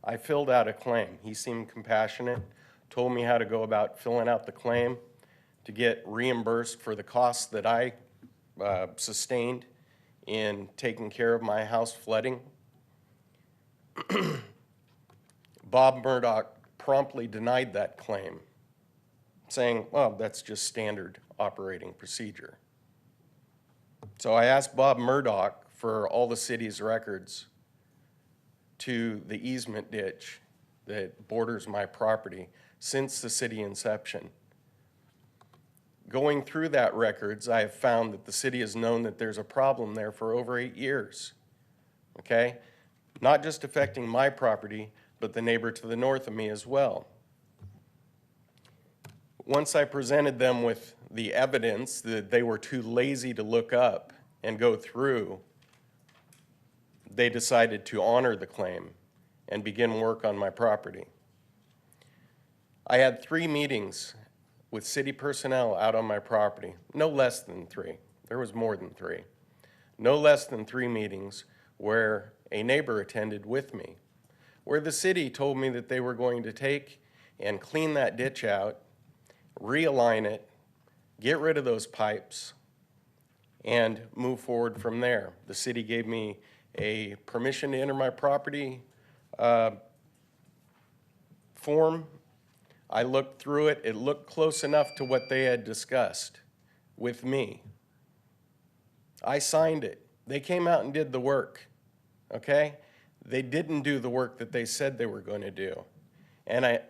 I filled out a claim. He seemed compassionate, told me how to go about filling out the claim to get reimbursed for the costs that I sustained in taking care of my house flooding. Bob Murdoch promptly denied that claim, saying, well, that's just standard operating procedure. So I asked Bob Murdoch for all the city's records to the easement ditch that borders my property since the city inception. Going through that records, I have found that the city has known that there's a problem there for over 8 years, okay? Not just affecting my property, but the neighbor to the north of me as well. Once I presented them with the evidence that they were too lazy to look up and go through, they decided to honor the claim and begin work on my property. I had 3 meetings with city personnel out on my property, no less than 3. There was more than 3. No less than 3 meetings where a neighbor attended with me, where the city told me that they were going to take and clean that ditch out, realign it, get rid of those pipes, and move forward from there. The city gave me a permission to enter my property form. I looked through it. It looked close enough to what they had discussed with me. I signed it. They came out and did the work, okay? They didn't do the work that they said they were going to do. And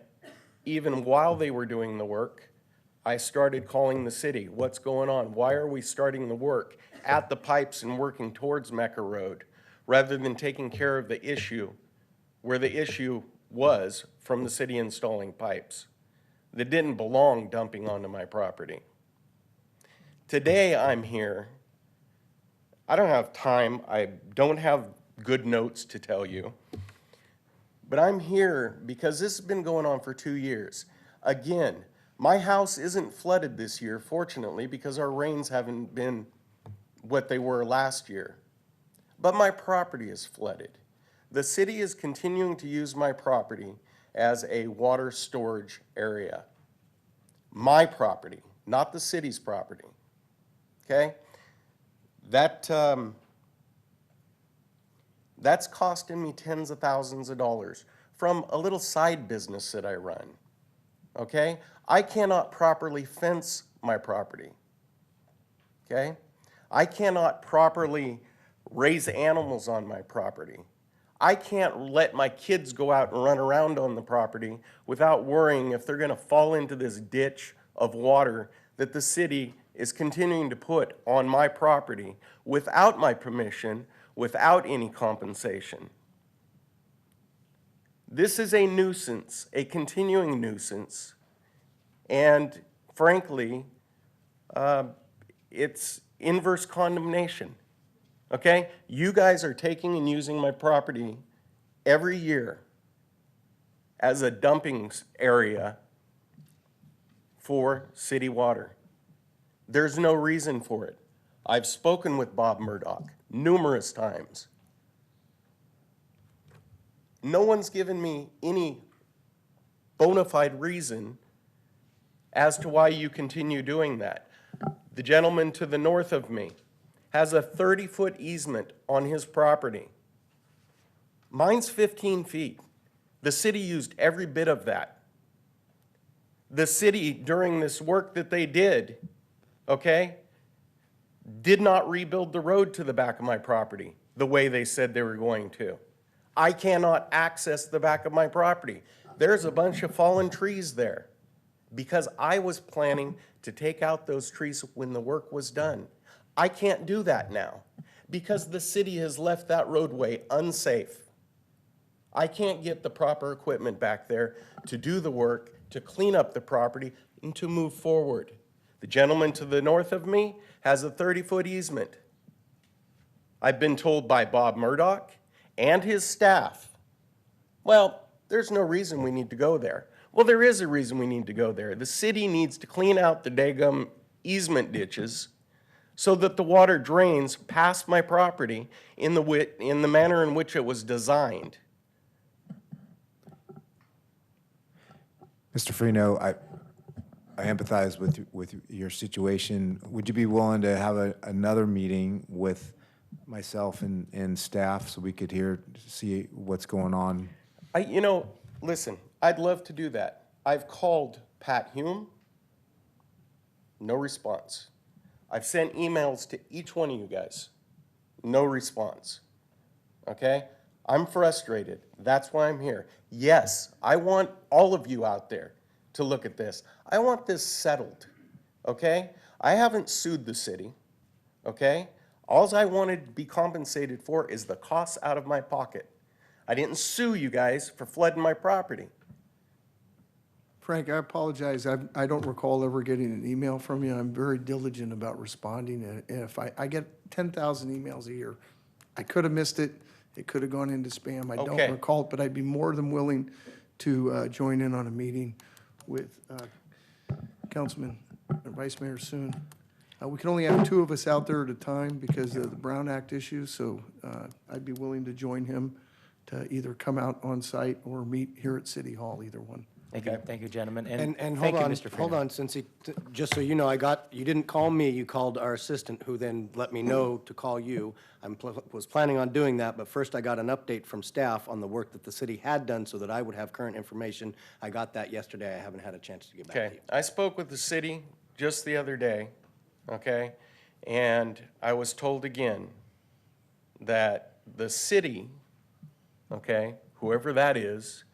even while they were doing the work, I started calling the city. What's going on? Why are we starting the work at the pipes and working towards Mecca Road rather than taking care of the issue where the issue was from the city installing pipes that didn't belong dumping onto my property? Today I'm here. I don't have time. I don't have good notes to tell you. But I'm here because this has been going on for 2 years. Again, my house isn't flooded this year, fortunately, because our rains haven't been what they were last year. But my property is flooded. The city is continuing to use my property as a water storage area. My property, not the city's property, okay? That's costing me tens of thousands of dollars from a little side business that I run, okay? I cannot properly fence my property, okay? I cannot properly raise animals on my property. I can't let my kids go out and run around on the property without worrying if they're gonna fall into this ditch of water that the city is continuing to put on my property without my permission, without any compensation. This is a nuisance, a continuing nuisance, and frankly, it's inverse condemnation, okay? You guys are taking and using my property every year as a dumping area for city water. There's no reason for it. I've spoken with Bob Murdoch numerous times. No one's given me any bona fide reason as to why you continue doing that. The gentleman to the north of me has a 30-foot easement on his property. Mine's 15 feet. The city used every bit of that. The city, during this work that they did, okay, did not rebuild the road to the back of my property the way they said they were going to. I cannot access the back of my property. There's a bunch of fallen trees there because I was planning to take out those trees when the work was done. I can't do that now because the city has left that roadway unsafe. I can't get the proper equipment back there to do the work, to clean up the property, and to move forward. The gentleman to the north of me has a 30-foot easement. I've been told by Bob Murdoch and his staff, well, there's no reason we need to go there. Well, there is a reason we need to go there. The city needs to clean out the daggum easement ditches so that the water drains past my property in the manner in which it was designed. Mr. Freno, I empathize with your situation. Would you be willing to have another meeting with myself and staff so we could see what's going on? Listen, I'd love to do that. I've called Pat Hume, no response. I've sent emails to each one of you guys, no response. Okay? I'm frustrated. That's why I'm here. Yes, I want all of you out there to look at this. I want this settled. Okay? I haven't sued the city. Okay? All I wanted to be compensated for is the costs out of my pocket. I didn't sue you guys for flooding my property. Frank, I apologize. I don't recall ever getting an email from you. I'm very diligent about responding. And if I get 10,000 emails a year, I could have missed it. It could have gone into spam. I don't recall it, but I'd be more than willing to join in on a meeting with Councilman or Vice Mayor Soon. We can only have 2 of us out there at a time because of the Brown Act issues, so I'd be willing to join him to either come out on site or meet here at City Hall, either one. Thank you, gentlemen. And thank hold on, you, Mr. Freno. hold on, since just so you know, you didn't call me, you called our assistant, who then let me know to call you. I was planning on doing that, but first I got an update from staff on the work that the city had done so that I would have current information. I got that yesterday. I haven't had a chance to get back to Okay, you. I spoke with the city just the other day, okay? And I was told again that the city, okay, whoever that is,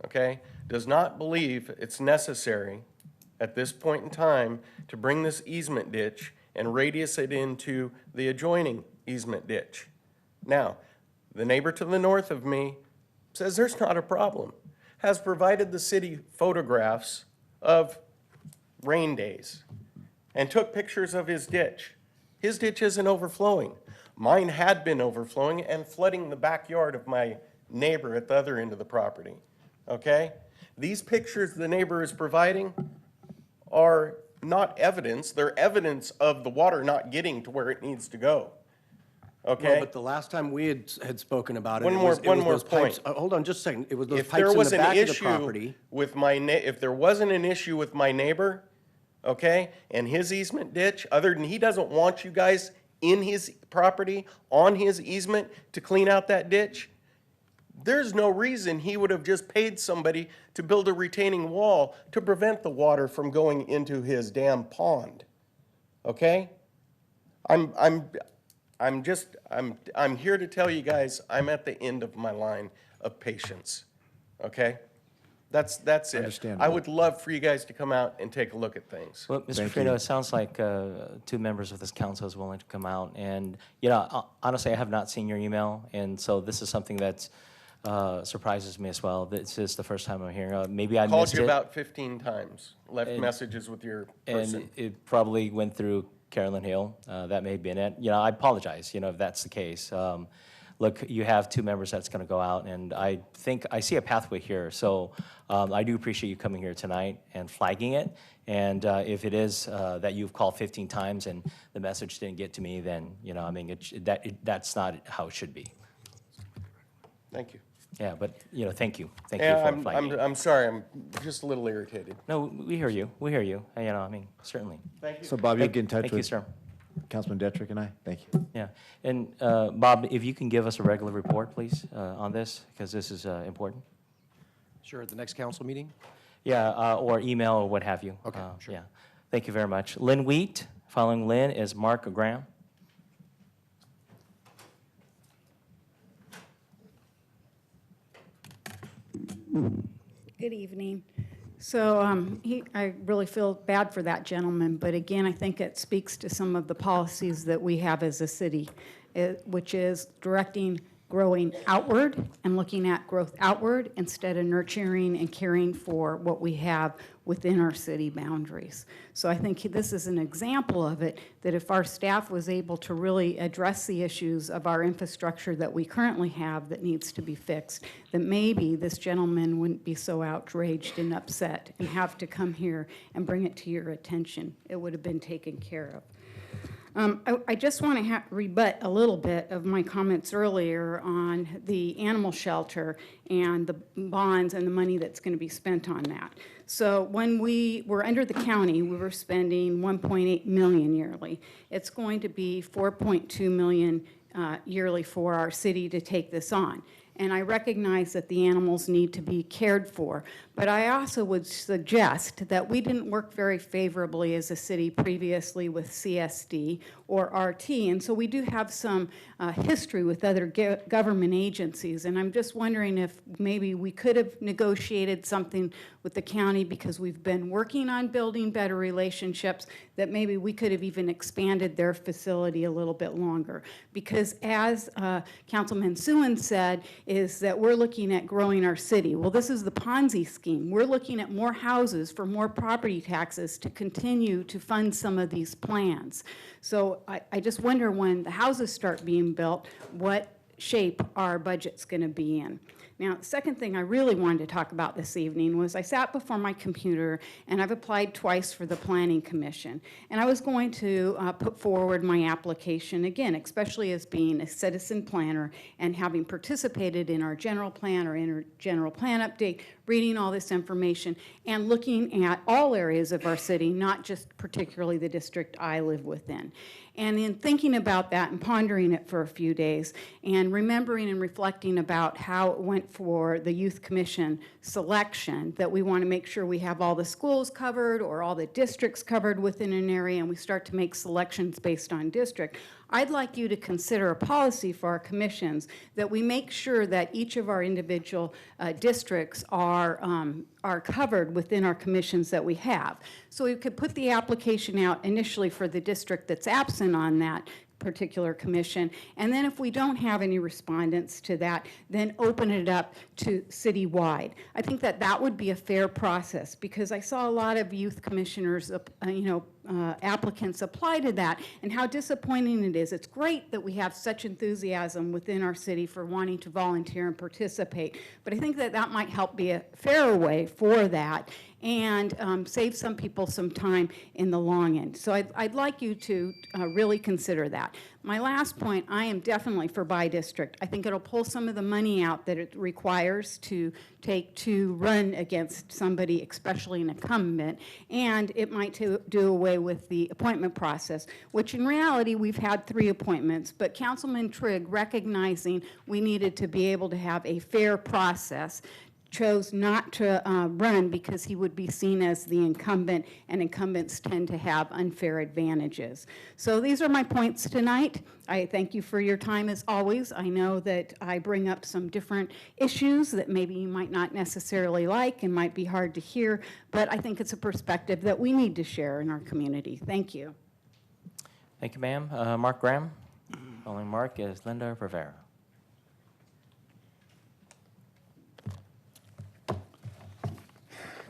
okay, does not believe it's necessary at this point in time to bring this easement ditch and radius it into the adjoining easement ditch. Now, the neighbor to the north of me says there's not a problem, has provided the city photographs of rain days and took pictures of his ditch. His ditch isn't overflowing. Mine had been overflowing and flooding the backyard of my neighbor at the other end of the property, okay? These pictures the neighbor is providing are not evidence. They're evidence of the water not getting to where it needs to go, okay? Well, but the last time we had spoken about it, One it more was those point. pipes. Hold on just a second. It was those If there pipes in was the an back of the issue property. with if there wasn't an issue with my neighbor, okay, and his easement ditch, other than he doesn't want you guys in his property, on his easement, to clean out that ditch, there's no reason he would have just paid somebody to build a retaining wall to prevent the water from going into his damn pond. Okay? I'm here to tell you guys I'm at the end of my line of patience. Okay? That's it. Understandable. I would love for you guys to come out and take a look at things. Well, Mr. Thank Freno, you. it sounds like 2 members of this council is willing to come out. And, honestly, I have not seen your email, and so this is something that surprises me as well. This is the first time I'm hearing. Maybe I Called missed you it. about 15 times, left And- messages with your person. And it probably went through Carolyn Hill. That may have been it. I apologize, if that's the case. Look, you have 2 members that's going to go out, and I think I see a pathway here. So I do appreciate you coming here tonight and flagging it. And if it is that you've called 15 times and the message didn't get to me, then, that's not how it should be. Thank you. Yeah, but, thank you. Thank you Yeah, for flagging it. I'm sorry, I'm just a little irritated. No, we hear you. We hear you. Certainly. Thank you. So Bob, you'll get in touch Thank you, with sir. Councilman Detrick and I? Thank you. Yeah, and Bob, if you can give us a regular report, please, on this, because this is important. Sure, at the next council meeting? Yeah, or email or what have you. Okay, sure. Yeah, thank you very much. Lynn Wheat, following Lynn is Mark Graham. Good evening. So I really feel bad for that gentleman, but again, I think it speaks to some of the policies that we have as a city, which is directing growing outward and looking at growth outward instead of nurturing and caring for what we have within our city boundaries. So I think this is an example of it, that if our staff was able to really address the issues of our infrastructure that we currently have that needs to be fixed, that maybe this gentleman wouldn't be so outraged and upset and have to come here and bring it to your attention. It would have been taken care of. I just want to rebut a little bit of my comments earlier on the animal shelter and the bonds and the money that's going to be spent on that. So when we were under the county, we were spending $1.8 million yearly. It's going to be $4.2 million yearly for our city to take this on. And I recognize that the animals need to be cared for. But I also would suggest that we didn't work very favorably as a city previously with CSD or RT. And so we do have some history with other government agencies. And I'm just wondering if maybe we could have negotiated something with the county, because we've been working on building better relationships, that maybe we could have even expanded their facility a little bit longer. Because as Councilman Suen said, is that we're looking at growing our city. Well, this is the Ponzi scheme. We're looking at more houses for more property taxes to continue to fund some of these plans. So I just wonder, when the houses start being built, what shape our budget's going to be in. Now, the second thing I really wanted to talk about this evening was I sat before my computer, and I've applied twice for the Planning Commission. And I was going to put forward my application again, especially as being a citizen planner and having participated in our general plan or in our general plan update, reading all this information and looking at all areas of our city, not just particularly the district I live within. And in thinking about that and pondering it for a few days and remembering and reflecting about how it went for the Youth Commission selection, that we want to make sure we have all the schools covered or all the districts covered within an area, and we start to make selections based on district, I'd like you to consider a policy for our commissions that we make sure that each of our individual districts are covered within our commissions that we have. So we could put the application out initially for the district that's absent on that particular commission, and then if we don't have any respondents to that, then open it up to citywide. I think that that would be a fair process, because I saw a lot of youth commissioners, applicants apply to that, and how disappointing it is. It's great that we have such enthusiasm within our city for wanting to volunteer and participate, but I think that that might help be a fairer way for that and save some people some time in the long end. So I'd like you to really consider that. My last point, I am definitely for by district. I think it'll pull some of the money out that it requires to take to run against somebody, especially an incumbent, and it might do away with the appointment process, which in reality we've had 3 appointments, but Councilman Trigg, recognizing we needed to be able to have a fair process, chose not to run because he would be seen as the incumbent, and incumbents tend to have unfair advantages. So these are my points tonight. I thank you for your time as always. I know that I bring up some different issues that maybe you might not necessarily like and might be hard to hear, but I think it's a perspective that we need to share in our community. Thank you. Thank you, ma'am. Mark Graham. Following Mark is Linda Rivera.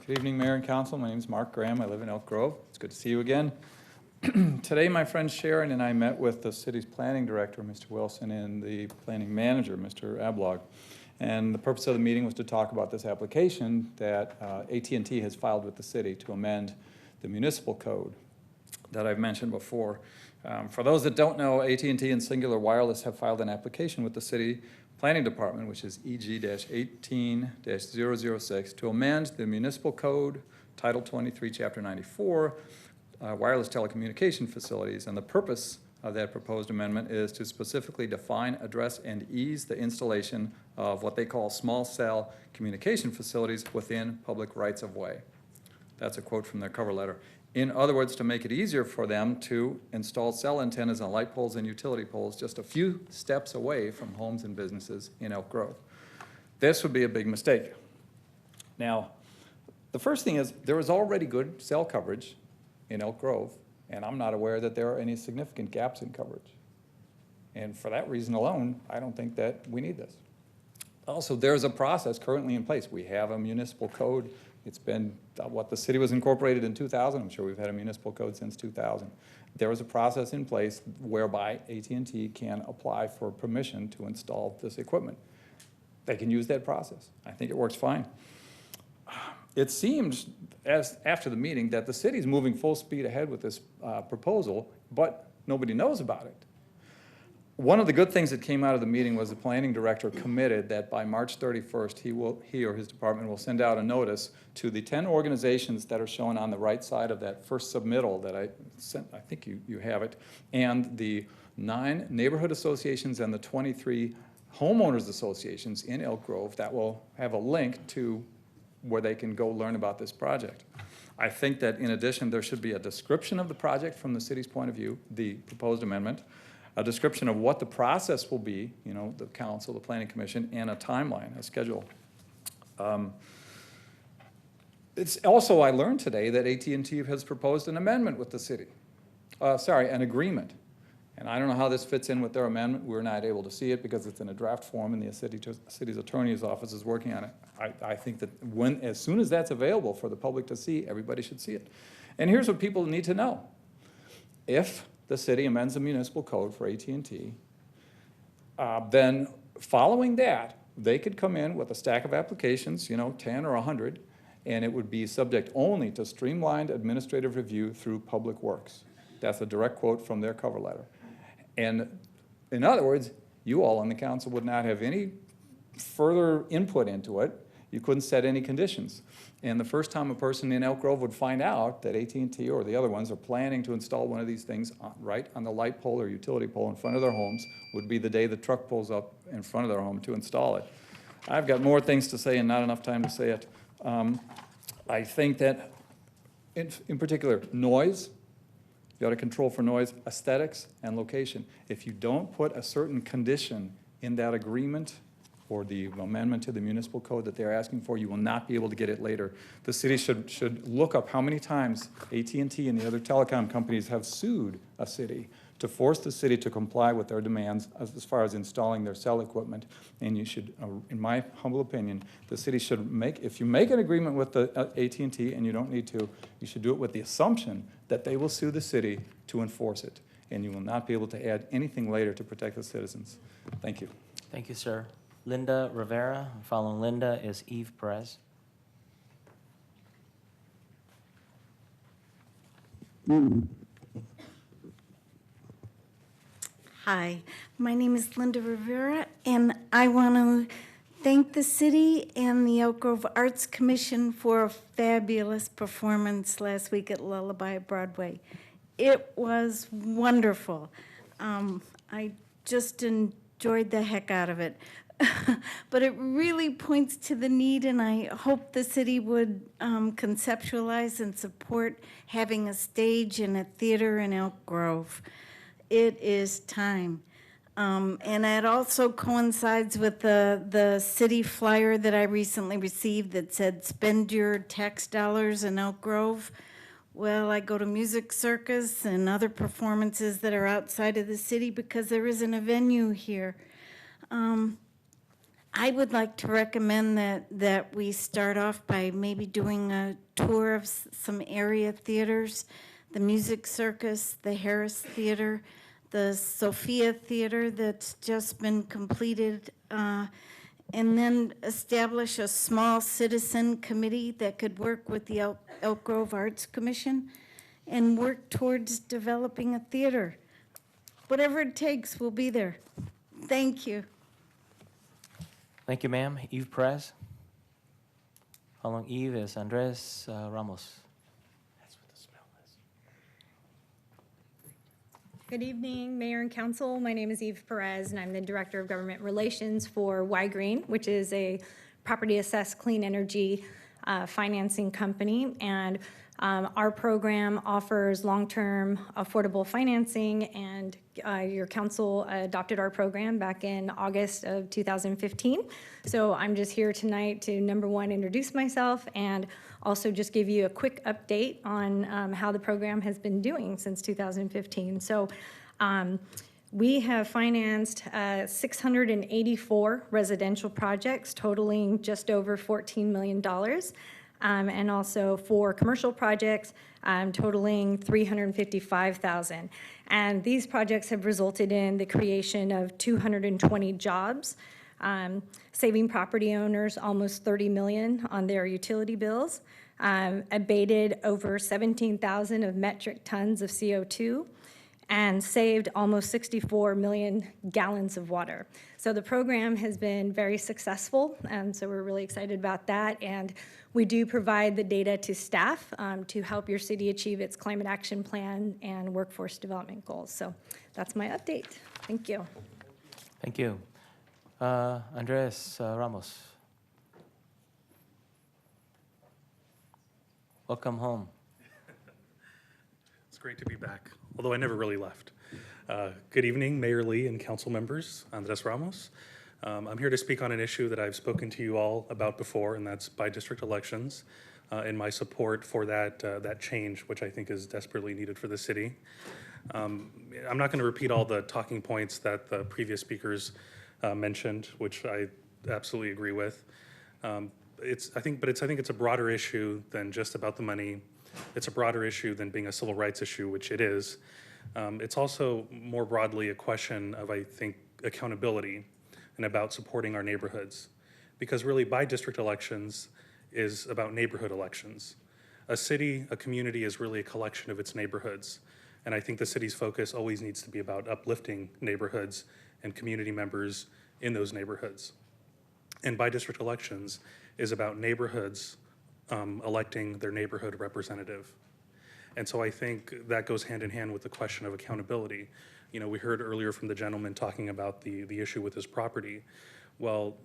Good evening, Mayor and Council. My name is Mark Graham. I live in Elk Grove. It's good to see you again. Today, my friend Sharon and I met with the city's planning director, Mr. Wilson, and the planning manager, Mr. Ablog. And the purpose of the meeting was to talk about this application that AT&T has filed with the city to amend the municipal code that I've mentioned before. For those that don't know, AT&T and Singular Wireless have filed an application with the city Planning Department, which is EG-18-006, to amend the municipal code, Title 23, Chapter 94, wireless telecommunication facilities. And the purpose of that proposed amendment is to specifically define, address, and ease the installation of what they call small cell communication facilities within public rights of way. That's a quote from their cover letter. In other words, to make it easier for them to install cell antennas on light poles and utility poles just a few steps away from homes and businesses in Elk Grove. This would be a big mistake. Now, the first thing is there is already good cell coverage in Elk Grove, and I'm not aware that there are any significant gaps in coverage. And for that reason alone, I don't think that we need this. Also, there's a process currently in place. We have a municipal code. It's been, what, the city was incorporated in 2000. I'm sure we've had a municipal code since 2000. There was a process in place whereby AT&T can apply for permission to install this equipment. They can use that process. I think it works fine. It seems, as after the meeting, that the city's moving full speed ahead with this proposal, but nobody knows about it. One of the good things that came out of the meeting was the planning director committed that by March 31st, he or his department will send out a notice to the 10 organizations that are shown on the right side of that first submittal that I sent. I think you have it, and the 9 neighborhood associations and the 23 homeowners associations in Elk Grove that will have a link to where they can go learn about this project. I think that in addition, there should be a description of the project from the city's point of view, the proposed amendment, a description of what the process will be, you know, the council, the planning commission, and a timeline, a schedule. It's also, I learned today that AT&T has proposed an amendment with the city. An agreement. And I don't know how this fits in with their amendment. We're not able to see it because it's in a draft form and the city's attorney's office is working on it. I think that as soon as that's available for the public to see, everybody should see it. And here's what people need to know. If the city amends the municipal code for AT&T, then following that, they could come in with a stack of applications, 10 or 100, and it would be subject only to streamlined administrative review through Public Works. That's a direct quote from their cover letter. And in other words, you all on the council would not have any further input into it. You couldn't set any conditions. And the first time a person in Elk Grove would find out that AT&T or the other ones are planning to install one of these things right on the light pole or utility pole in front of their homes would be the day the truck pulls up in front of their home to install it. I've got more things to say and not enough time to say it. I think that, in particular, noise, you ought to control for noise, aesthetics, and location. If you don't put a certain condition in that agreement or the amendment to the municipal code that they're asking for, you will not be able to get it later. The city should look up how many times AT&T and the other telecom companies have sued a city to force the city to comply with their demands as far as installing their cell equipment. And you should, in my humble opinion, the city should make, if you make an agreement with the AT&T and you don't need to, you should do it with the assumption that they will sue the city to enforce it. And you will not be able to add anything later to protect the citizens. Thank you. Thank you, sir. Linda Rivera. Following Linda is Eve Perez. Hi, my name is Linda Rivera, and I want to thank the city and the Elk Grove Arts Commission for a fabulous performance last week at Lullaby Broadway. It was wonderful. I just enjoyed the heck out of it. But it really points to the need, and I hope the city would conceptualize and support having a stage and a theater in Elk Grove. It is time. And it also coincides with the city flyer that I recently received that said, spend your tax dollars in Elk Grove. Well, I go to Music Circus and other performances that are outside of the city because there isn't a venue here. I would like to recommend that we start off by maybe doing a tour of some area theaters, the Music Circus, the Harris Theater, the Sophia Theater that's just been completed, and then establish a small citizen committee that could work with the Elk Grove Arts Commission and work towards developing a theater. Whatever it takes, we'll be there. Thank you. Thank you, ma'am. Eve Perez. Following Eve is Andres Ramos. Good evening, Mayor and Council. My name is Eve Perez, and I'm the Director of Government Relations for Y-Green, which is a property-assessed clean energy financing company. And our program offers long-term affordable financing, and your council adopted our program back in August of 2015. So I'm just here tonight to, number one, introduce myself and also just give you a quick update on how the program has been doing since 2015. So We have financed 684 residential projects totaling just over $14 million, and also 4 commercial projects totaling $355,000. And these projects have resulted in the creation of 220 jobs, saving property owners almost $30 million on their utility bills, abated over 17,000 of metric tons of CO2, and saved almost 64 million gallons of water. So the program has been very successful, so we're really excited about that. And we do provide the data to staff to help your city achieve its climate action plan and workforce development goals. So that's my update. Thank you. Thank you. Andres Ramos. Welcome home. It's great to be back, although I never really left. Good evening, Mayor Lee and council members. Andres Ramos. I'm here to speak on an issue that I've spoken to you all about before, and that's by-district elections and my support for that change, which I think is desperately needed for the city. I'm not going to repeat all the talking points that the previous speakers mentioned, which I absolutely agree with. I think it's a broader issue than just about the money. It's a broader issue than being a civil rights issue, which it is. It's also more broadly a question of, I think, accountability and about supporting our neighborhoods. Because really, by-district elections is about neighborhood elections. A city, a community is really a collection of its neighborhoods. And I think the city's focus always needs to be about uplifting neighborhoods and community members in those neighborhoods. And by-district elections is about neighborhoods electing their neighborhood representative. And so I think that goes hand in hand with the question of accountability. You know, we heard earlier from the gentleman talking about the issue with his property. Well,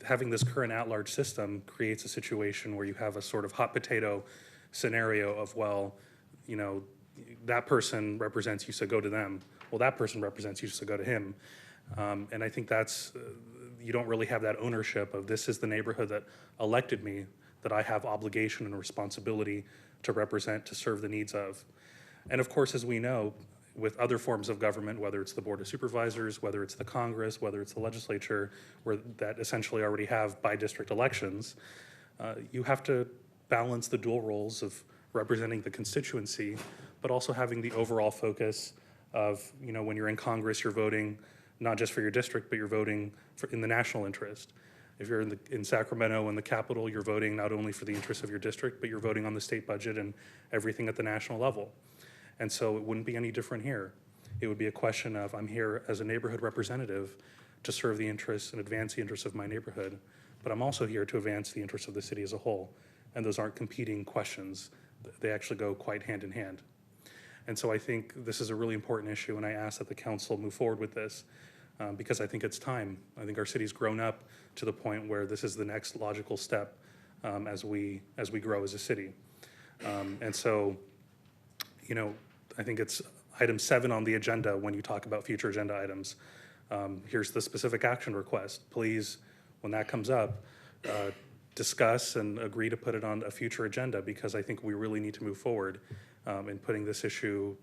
having this current at-large system creates a situation where you have a sort of hot potato scenario of, well, you know, that person represents you, so go to them. Well, that person represents you, so go to him. And I think that's, you don't really have that ownership of, this is the neighborhood that elected me, that I have obligation and responsibility to represent, to serve the needs of. And of course, as we know, with other forms of government, whether it's the Board of Supervisors, whether it's the Congress, whether it's the legislature, where that essentially already have by-district elections, you have to balance the dual roles of representing the constituency, but also having the overall focus of, you know, when you're in Congress, you're voting not just for your district, but you're voting in the national interest. If you're in Sacramento, in the capital, you're voting not only for the interests of your district, but you're voting on the state budget and everything at the national level. And so it wouldn't be any different here. It would be a question of, I'm here as a neighborhood representative to serve the interests and advance the interests of my neighborhood, but I'm also here to advance the interests of the city as a whole. And those aren't competing questions. They actually go quite hand in hand. And so I think this is a really important issue, and I ask that the council move forward with this because I think it's time. I think our city's grown up to the point where this is the next logical step as we grow as a city. And so, you know, I think it's item 7 on the agenda when you talk about future agenda items. Here's the specific action request. Please, when that comes up, discuss and agree to put it on a future agenda, because I think we really need to move forward in putting this issue,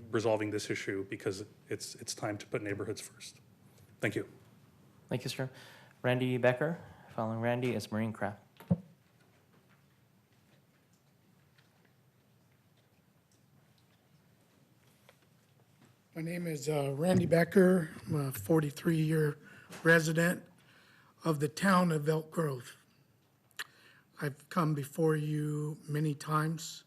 resolving this issue, because it's time to put neighborhoods first. Thank you. Thank you, sir. Randy Becker. Following Randy is Marine Craft. My name is Randy Becker. I'm a 43-year resident of the town of Elk Grove. I've come before you many times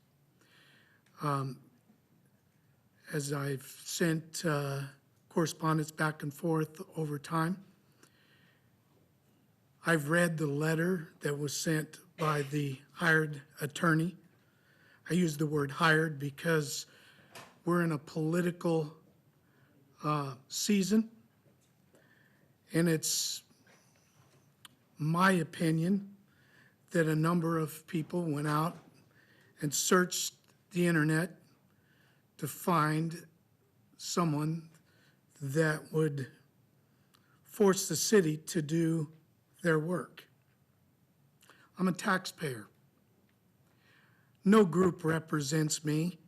as I've sent correspondence back and forth over time. I've read the letter that was sent by the hired attorney. I use the word hired because we're in a political season, and it's my opinion that a number of people went out and searched the internet to find someone that would force the city to do their work. I'm a taxpayer. No group represents me,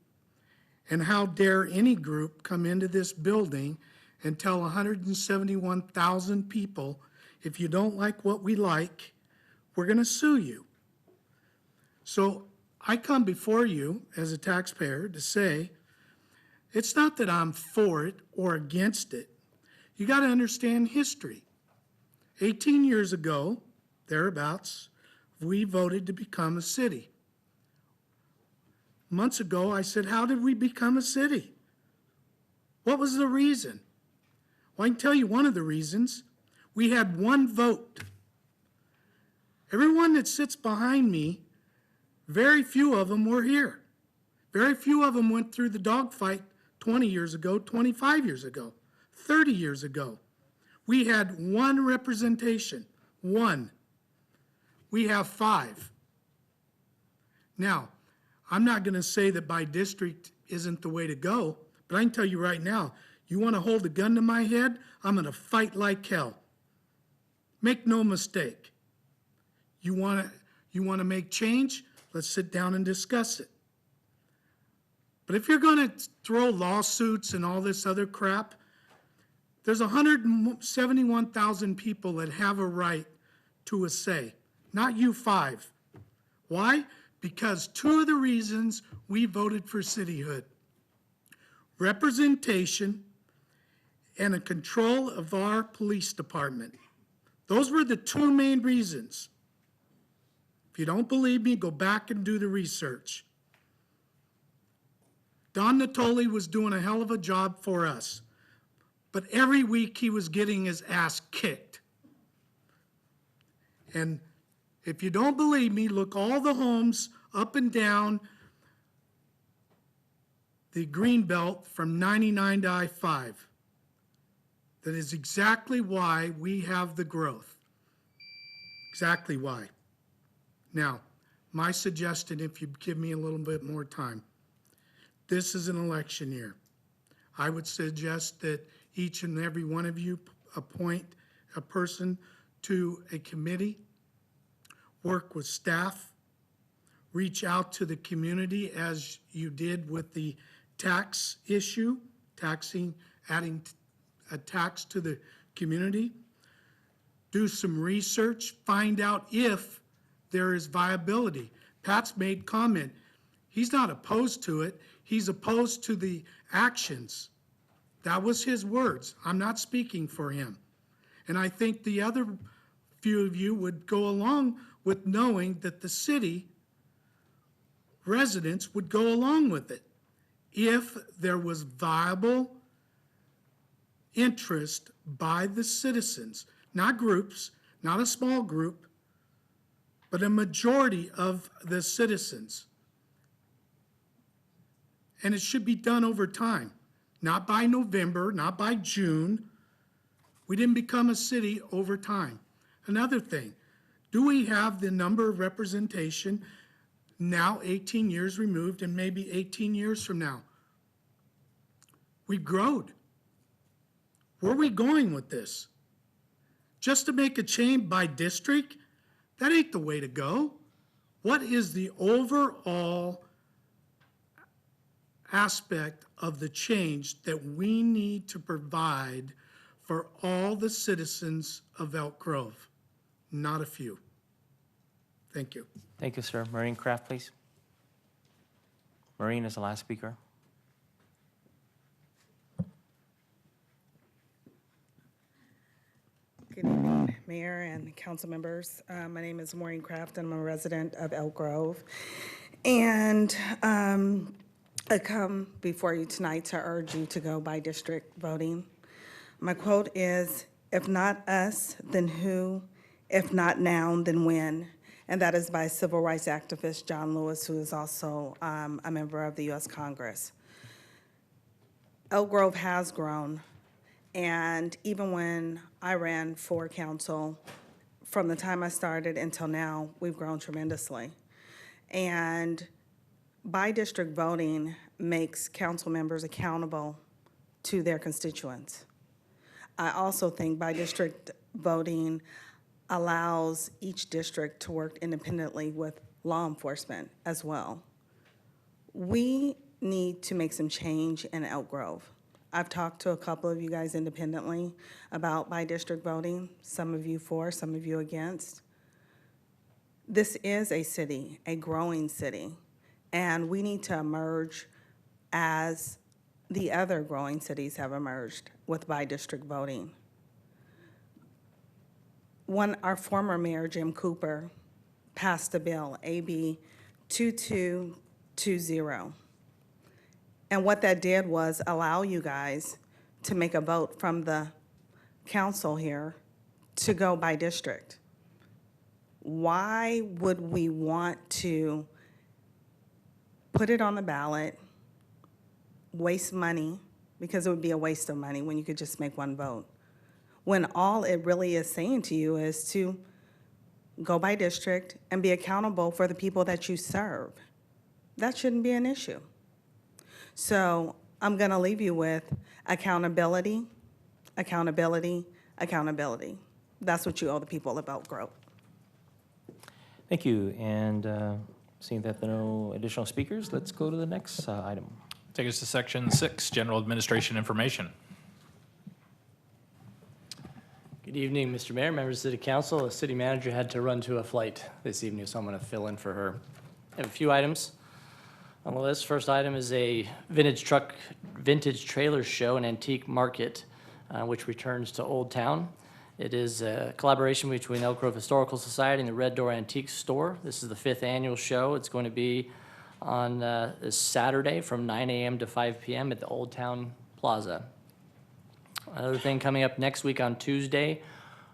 And how dare any group come into this building and tell 171,000 people, if you don't like what we like, we're going to sue you. So I come before you as a taxpayer to say, it's not that I'm for it or against it. You got to understand history. 18 years ago, thereabouts, we voted to become a city. Months ago, I said, how did we become a city? What was the reason? Well, I can tell you one of the reasons. We had one vote. Everyone that sits behind me, very few of them were here. Very few of them went through the dogfight 20 years ago, 25 years ago, 30 years ago. We had one representation, one. We have 5. Now, I'm not going to say that by district isn't the way to go, but I can tell you right now, you want to hold a gun to my head, I'm going to fight like hell. Make no mistake. You want to make change? Let's sit down and discuss it. But if you're going to throw lawsuits and all this other crap, there's 171,000 people that have a right to a say, not you 5. Why? Because 2 of the reasons we voted for cityhood, representation and a control of our police department. Those were the 2 main reasons. If you don't believe me, go back and do the research. Don Natoli was doing a hell of a job for us, but every week he was getting his ass kicked. And if you don't believe me, look all the homes up and down the green belt from 99 to I-5. That is exactly why we have the growth. Exactly why. Now, my suggestion, if you give me a little bit more time, this is an election year. I would suggest that each and every one of you appoint a person to a committee, work with staff, reach out to the community as you did with the tax issue, adding a tax to the community. Do some research, find out if there is viability. Pat's made comment. He's not opposed to it. He's opposed to the actions. That was his words. I'm not speaking for him. And I think the other few of you would go along with knowing that the city residents would go along with it if there was viable interest by the citizens, not groups, not a small group, but a majority of the citizens. And it should be done over time, not by November, not by June. We didn't become a city over time. Another thing, do we have the number of representation now 18 years removed and maybe 18 years from now? We've grown. Where are we going with this? Just to make a change by district? That ain't the way to go. What is the overall aspect of the change that we need to provide for all the citizens of Elk Grove? Not a few. Thank you. Thank you, sir. Maureen Kraft, please. Maureen is the last speaker. Good evening, Mayor and council members. My name is Maureen Kraft, and I'm a resident of Elk Grove. And I come before you tonight to urge you to go by district voting. My quote is, "If not us, then who? If not now, then when?" And that is by civil rights activist John Lewis, who is also a member of the U.S. Congress. Elk Grove has grown. And even when I ran for council, from the time I started until now, we've grown tremendously. And by-district voting makes council members accountable to their constituents. I also think by-district voting allows each district to work independently with law enforcement as well. We need to make some change in Elk Grove. I've talked to a couple of you guys independently about by-district voting, some of you for, some of you against. This is a city, a growing city, and we need to emerge as the other growing cities have emerged with by-district voting. Our former mayor, Jim Cooper, passed a bill, AB 2220. And what that did was allow you guys to make a vote from the council here to go by district. Why would we want to put it on the ballot, waste money, because it would be a waste of money when you could just make one vote, when all it really is saying to you is to go by district and be accountable for the people that you serve? That shouldn't be an issue. So I'm going to leave you with accountability, accountability, accountability. That's what you owe the people of Elk Grove. Thank you. And seeing that there are no additional speakers, let's go to the next item. Take us to Section 6, General Administration Information. Good evening, Mr. Mayor, members of the City Council. The city manager had to run to a flight this evening, so I'm going to fill in for her. I have a few items on the list. First item is a vintage trailer show and antique market, which returns to Old Town. It is a collaboration between Elk Grove Historical Society and the Red Door Antique Store. This is the 5th annual show. It's going to be on this Saturday from 9 a.m. to 5 p.m. at the Old Town Plaza. Another thing coming up next week on Tuesday,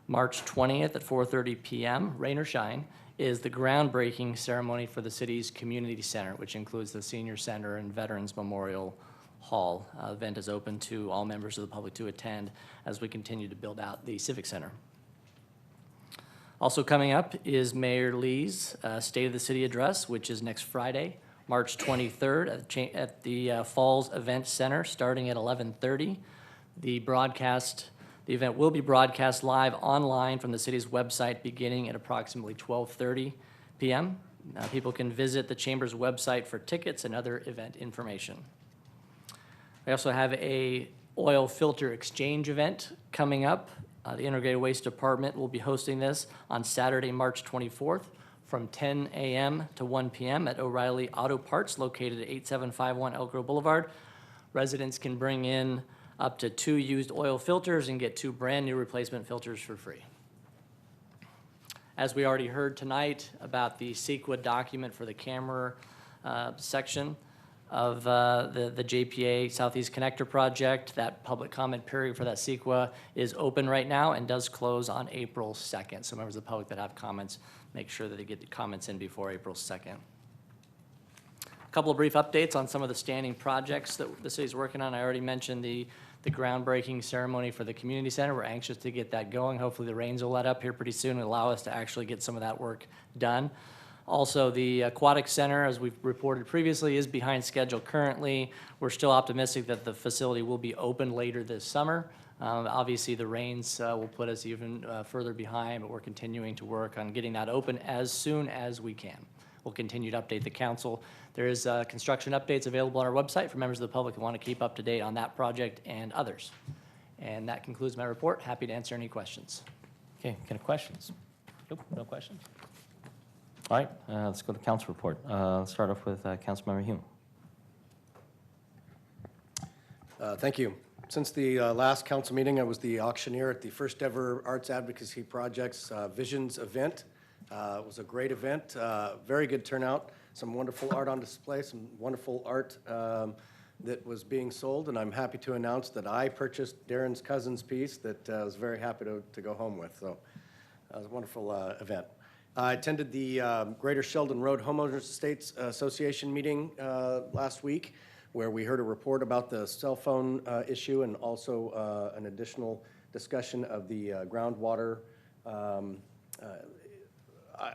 March 20th at 4:30 p.m., rain or shine, is the groundbreaking ceremony for the city's community center, which includes the senior center and Veterans Memorial Hall. The event is open to all members of the public to attend as we continue to build out the Civic Center. Also coming up is Mayor Lee's State of the City address, which is next Friday, March 23rd at the Falls Event Center, starting at 11:30. The event will be broadcast live online from the city's website beginning at approximately 12:30 p.m. People can visit the Chamber's website for tickets and other event information. We also have a oil filter exchange event coming up. The Integrated Waste Department will be hosting this on Saturday, March 24th from 10 a.m. to 1 p.m. at O'Reilly Auto Parts located at 8751 Elk Grove Boulevard. Residents can bring in up to 2 used oil filters and get 2 brand new replacement filters for free. As we already heard tonight about the CEQA document for the camera section of the JPA Southeast Connector Project, that public comment period for that CEQA is open right now and does close on April 2nd. So members of the public that have comments, make sure that they get the comments in before April 2nd. A couple of brief updates on some of the standing projects that the city's working on. I already mentioned the groundbreaking ceremony for the community center. We're anxious to get that going. Hopefully the rains will let up here pretty soon and allow us to actually get some of that work done. Also, the aquatic center, as we've reported previously, is behind schedule currently. We're still optimistic that the facility will be open later this summer. Obviously, the rains will put us even further behind, but we're continuing to work on getting that open as soon as we can. We'll continue to update the council. There is construction updates available on our website for members of the public who want to keep up to date on that project and others. And that concludes my report. Happy to answer any questions. Okay, any questions? Nope, no questions. All right, let's go to council report. Let's start off with Councilmember Hume. Thank you. Since the last council meeting, I was the auctioneer at the first ever Arts Advocacy Project's Visions event. It was a great event, very good turnout, some wonderful art on display, some wonderful art that was being sold, and I'm happy to announce that I purchased Darren's cousin's piece that I was very happy to go home with. So it was a wonderful event. I attended the Greater Sheldon Road Homeowners Estates Association meeting last week, where we heard a report about the cell phone issue and also an additional discussion of the groundwater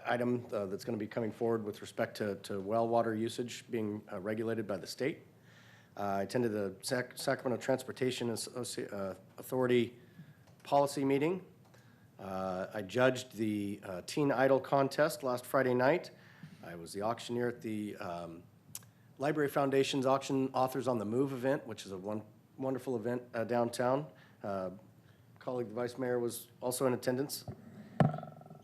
item that's going to be coming forward with respect to well water usage being regulated by the state. I attended the Sacramento Transportation Authority policy meeting. I judged the Teen Idol contest last Friday night. I was the auctioneer at the Library Foundation's auction Authors on the Move event, which is a wonderful event downtown. Colleague the Vice Mayor was also in attendance.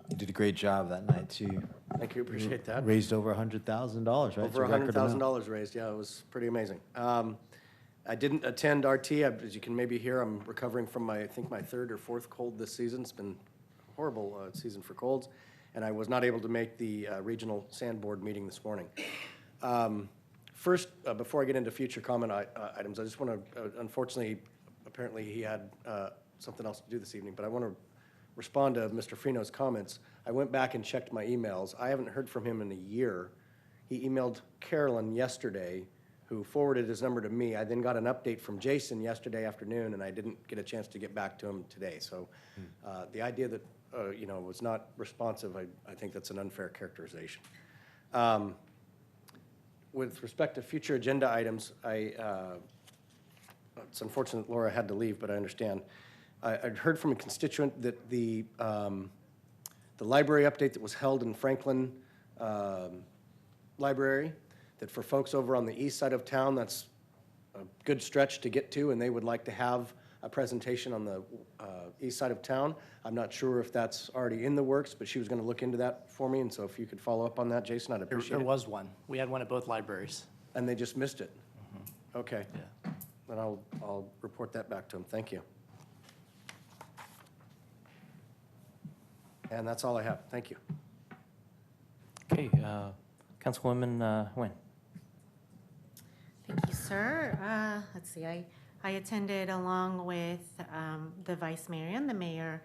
You did a great job that night, too. Thank you, appreciate that. Raised over $100,000, right? It's Over a record amount. $100,000 raised, yeah, it was pretty amazing. I didn't attend RT, as you can maybe hear, I'm recovering from I think my third or fourth cold this season. It's been a horrible season for colds, and I was not able to make the regional sand board meeting this morning. First, before I get into future comment items, I just want to, unfortunately, apparently he had something else to do this evening, but I want to respond to Mr. Freno's comments. I went back and checked my emails. I haven't heard from him in a year. He emailed Carolyn yesterday, who forwarded his number to me. I then got an update from Jason yesterday afternoon, and I didn't get a chance to get back to him today. So the idea that, was not responsive, I think that's an unfair characterization. With respect to future agenda items, it's unfortunate Laura had to leave, but I understand. I'd heard from a constituent that the library update that was held in Franklin Library, that for folks over on the east side of town, that's a good stretch to get to, and they would like to have a presentation on the east side of town. I'm not sure if that's already in the works, but she was going to look into that for me, and so if you could follow up on that, Jason, I'd appreciate it. There was one. We had one at both libraries. And they just missed it? Okay. Yeah. Then I'll report that back to them. Thank you. And that's all I have. Thank you. Okay, Councilwoman Nguyen. Thank you, sir. Let's see, I attended along with the Vice Mayor and the Mayor,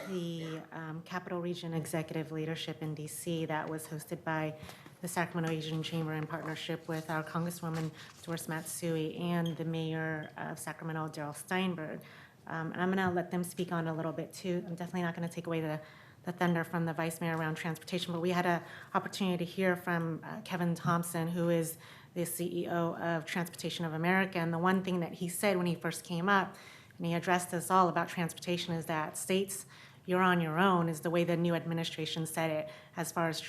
the Capital Region Executive Leadership in DC that was hosted by the Sacramento Asian Chamber in partnership with our Congresswoman Doris Matsui and the Mayor of Sacramento, Darrell Steinberg. And I'm gonna let them speak on a little bit too. I'm definitely not gonna take away the thunder from the Vice Mayor around transportation, but we had an opportunity to hear from Kevin Thompson, who is the CEO of Transportation of America. And the one thing that he said when he first came up, and he addressed us all about transportation, is that states, you're on your own, is the way the new administration said it as far as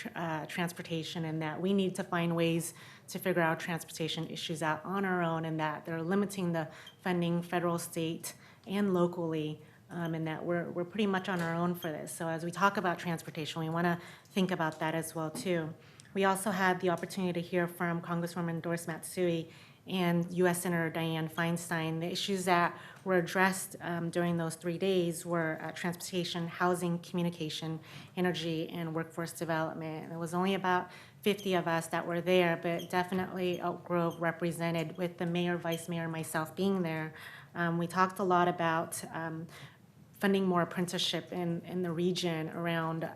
transportation, and that we need to find ways to figure out transportation issues out on our own, and that they're limiting the funding federal, state, and locally, and that we're pretty much on our own for this. So as we talk about transportation, we want to think about that as well too. We also had the opportunity to hear from Congresswoman Doris Matsui and U.S. Senator Dianne Feinstein. The issues that were addressed during those 3 days were transportation, housing, communication, energy, and workforce development. And it was only about 50 of us that were there, but definitely Elk Grove represented, with the mayor, vice mayor, and myself being there. We talked a lot about funding more apprenticeship in the region around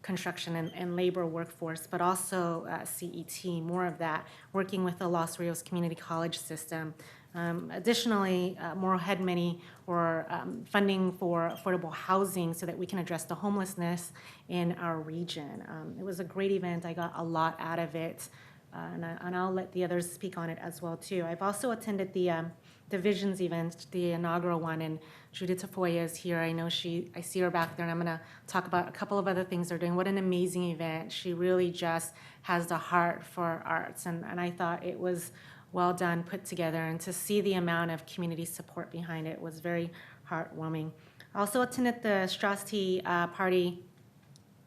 construction and labor workforce, but also CET, more of that, working with the Los Rios Community College system. Additionally, more head money or funding for affordable housing so that we can address the homelessness in our region. It was a great event. I got a lot out of it, and I'll let the others speak on it as well too. I've also attended the Visions event, the inaugural one, and Judith Tafoya is here. I see her back there, and I'm gonna talk about a couple of other things they're doing. What an amazing event. She really just has the heart for arts, and I thought it was well done, put together, and to see the amount of community support behind it was very heartwarming. I also attended the Strauss Tea Party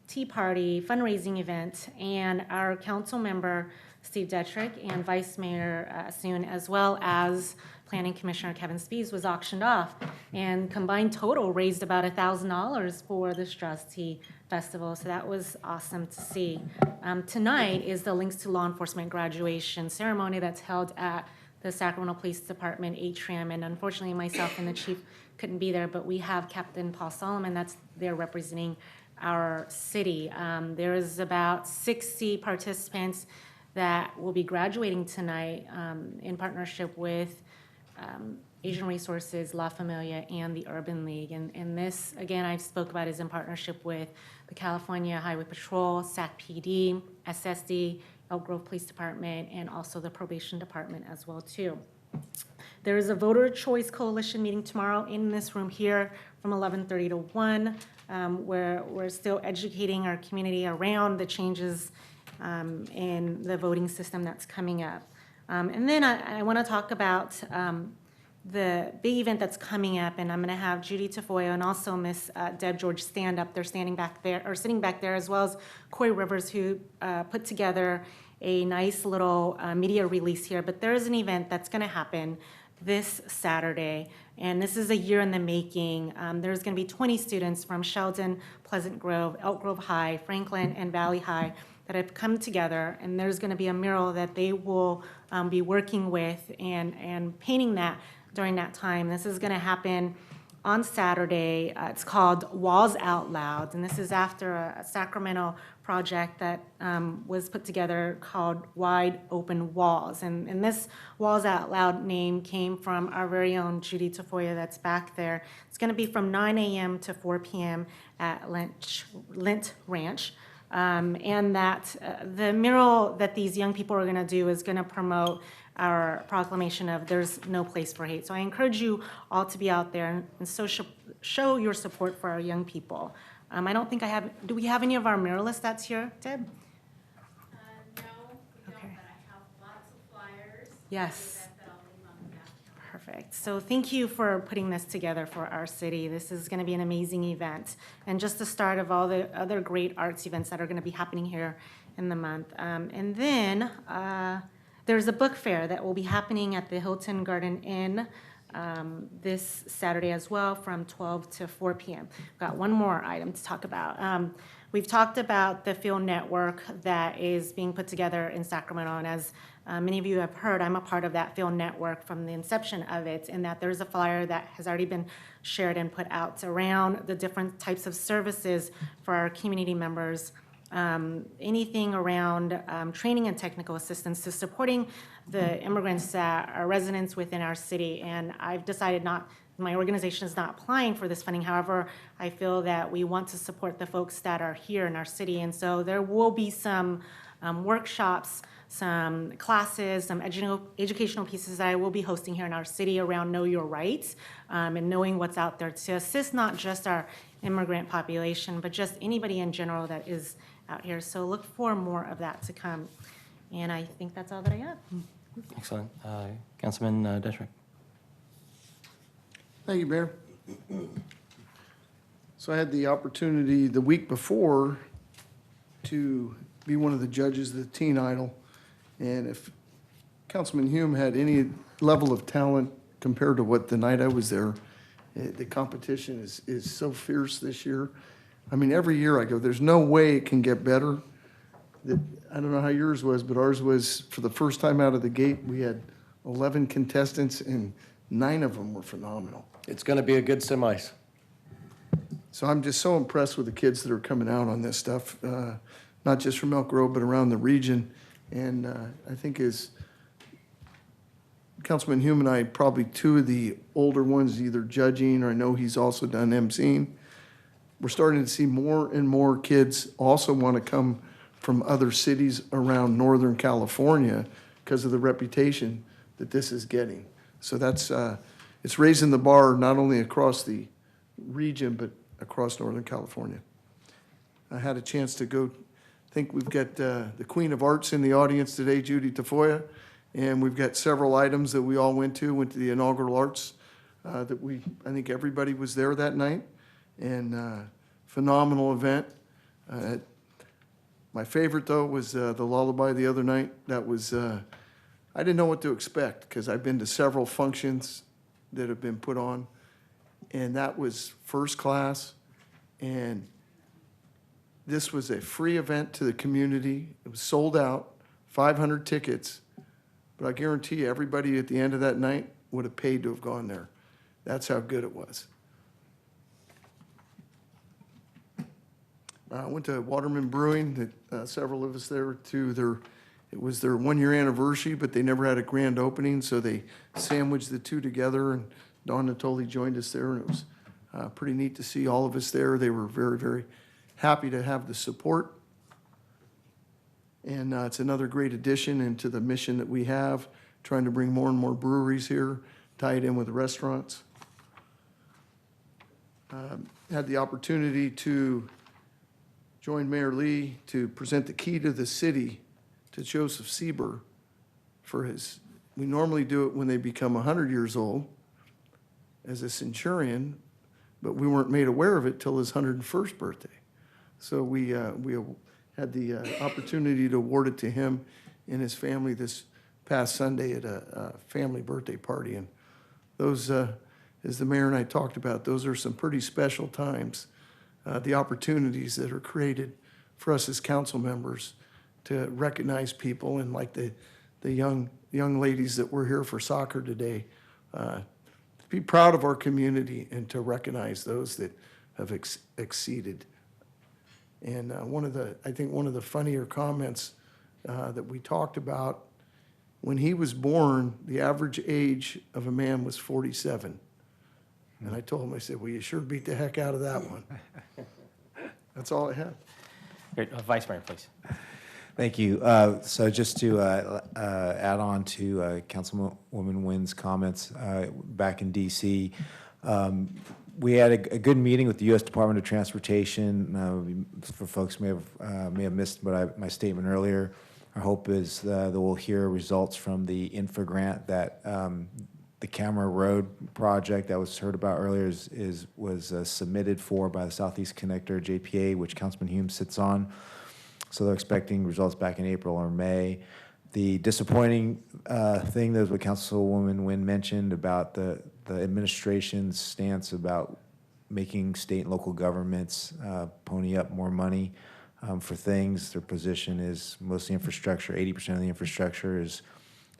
fundraising event, and our council member, Steve Detrick, and Vice Mayor Soon, as well as Planning Commissioner Kevin Spees, was auctioned off, and combined total raised about $1,000 for the Strauss Tea Festival, so that was awesome to see. Tonight is the Links to Law Enforcement graduation ceremony that's held at the Sacramento Police Department atrium, and unfortunately myself and the chief couldn't be there, but we have Captain Paul Solomon that's there representing our city. There is about 60 participants that will be graduating tonight in partnership with Asian Resources, La Familia, and the Urban League. And this, again, I spoke about, is in partnership with the California Highway Patrol, SAC PD, SSD, Elk Grove Police Department, and also the Probation Department as well, too. There is a Voter Choice Coalition meeting tomorrow in this room here from 11:30 to 1, where we're still educating our community around the changes in the voting system that's coming up. And then I want to talk about the big event that's coming up, and I'm going to have Judy Tafoya and also Miss Deb George stand up. They're standing back there, or sitting back there, as well as Corey Rivers, who put together a nice little media release here. But there is an event that's going to happen this Saturday, and this is a year in the making. There's going to be 20 students from Sheldon, Pleasant Grove, Elk Grove High, Franklin, and Valley High that have come together, and there's going to be a mural that they will be working with and painting that during that time. This is going to happen on Saturday. It's called Walls Out Loud, and this is after a Sacramento project that was put together called Wide Open Walls. And this Walls Out Loud name came from our very own Judy Tafoya that's back there. It's going to be from 9 a.m. to 4 p.m. at Lint Ranch. And that the mural that these young people are going to do is going to promote our proclamation of there's no place for hate. So I encourage you all to be out there and show your support for our young people. I don't think I have, do we have any of our muralists that's here, Deb? No, we don't, but I have lots of flyers. Yes. That I'll leave on the back. Perfect. So thank you for putting this together for our city. This is going to be an amazing event, and just the start of all the other great arts events that are going to be happening here in the month. And then there's a book fair that will be happening at the Hilton Garden Inn this Saturday as well, from 12 to 4 p.m. Got one more item to talk about. We've talked about the field network that is being put together in Sacramento, and as many of you have heard, I'm a part of that field network from the inception of it, in that there's a flyer that has already been shared and put out around the different types of services for our community members. Anything around training and technical assistance to supporting the immigrants that are residents within our city. And I've decided my organization is not applying for this funding. However, I feel that we want to support the folks that are here in our city. And so there will be some workshops, some classes, some educational pieces that I will be hosting here in our city around Know Your Rights and knowing what's out there to assist not just our immigrant population, but just anybody in general that is out here. So look for more of that to come. And I think that's all that I have. Excellent. Councilman Detrick. Thank you, Mayor. So I had the opportunity the week before to be one of the judges of the Teen Idol. And if Councilman Hume had any level of talent compared to what the night I was there, the competition is so fierce this year. I mean, every year I go, there's no way it can get better. I don't know how yours was, but ours was, for the first time out of the gate, we had 11 contestants, and 9 of them were phenomenal. It's going to be a good semis. So I'm just so impressed with the kids that are coming out on this stuff, not just from Elk Grove, but around the region. And I think as Councilman Hume and I, probably 2 of the older ones, either judging, or I know he's also done emceeing. We're starting to see more and more kids also want to come from other cities around Northern California because of the reputation that this is getting. So that's, it's raising the bar not only across the region, but across Northern California. I had a chance to go, I think we've got the Queen of Arts in the audience today, Judy Tafoya, and we've got several items that we all went to the inaugural arts I think everybody was there that night, and phenomenal event. My favorite, though, was the lullaby the other night. That was, I didn't know what to expect because I've been to several functions that have been put on, and that was first class. And this was a free event to the community. It was sold out, 500 tickets, but I guarantee you everybody at the end of that night would have paid to have gone there. That's how good it was. I went to Waterman Brewing, several of us there to it was their 1-year anniversary, but they never had a grand opening, so they sandwiched the two together, and Don Natoli joined us there, and it was pretty neat to see all of us there. They were very, very happy to have the support. And it's another great addition into the mission that we have, trying to bring more and more breweries here, tie it in with restaurants. Had the opportunity to join Mayor Lee to present the key to the city to Joseph Sieber for his, we normally do it when they become 100 years old as a centurion, but we weren't made aware of it till his 101st birthday. So we had the opportunity to award it to him and his family this past Sunday at a family birthday party. And those, as the mayor and I talked about, those are some pretty special times, the opportunities that are created for us as council members to recognize people, and like the young ladies that were here for soccer today, to be proud of our community and to recognize those that have exceeded. And I think one of the funnier comments that we talked about, when he was born, the average age of a man was 47. And I told him, I said, well, you sure beat the heck out of that one. That's all I had. Great. Vice Mayor, please. Thank you. So just to add on to Councilwoman Nguyen's comments, back in DC, we had a good meeting with the U.S. Department of Transportation. For folks may have missed my statement earlier, our hope is that we'll hear results from the infra grant that the Camera Road project that was heard about earlier was submitted for by the Southeast Connector JPA, which Councilman Hume sits on. So they're expecting results back in April or May. The disappointing thing that what Councilwoman Nguyen mentioned about the administration's stance about making state and local governments pony up more money for things. Their position is mostly infrastructure. 80% of the infrastructure is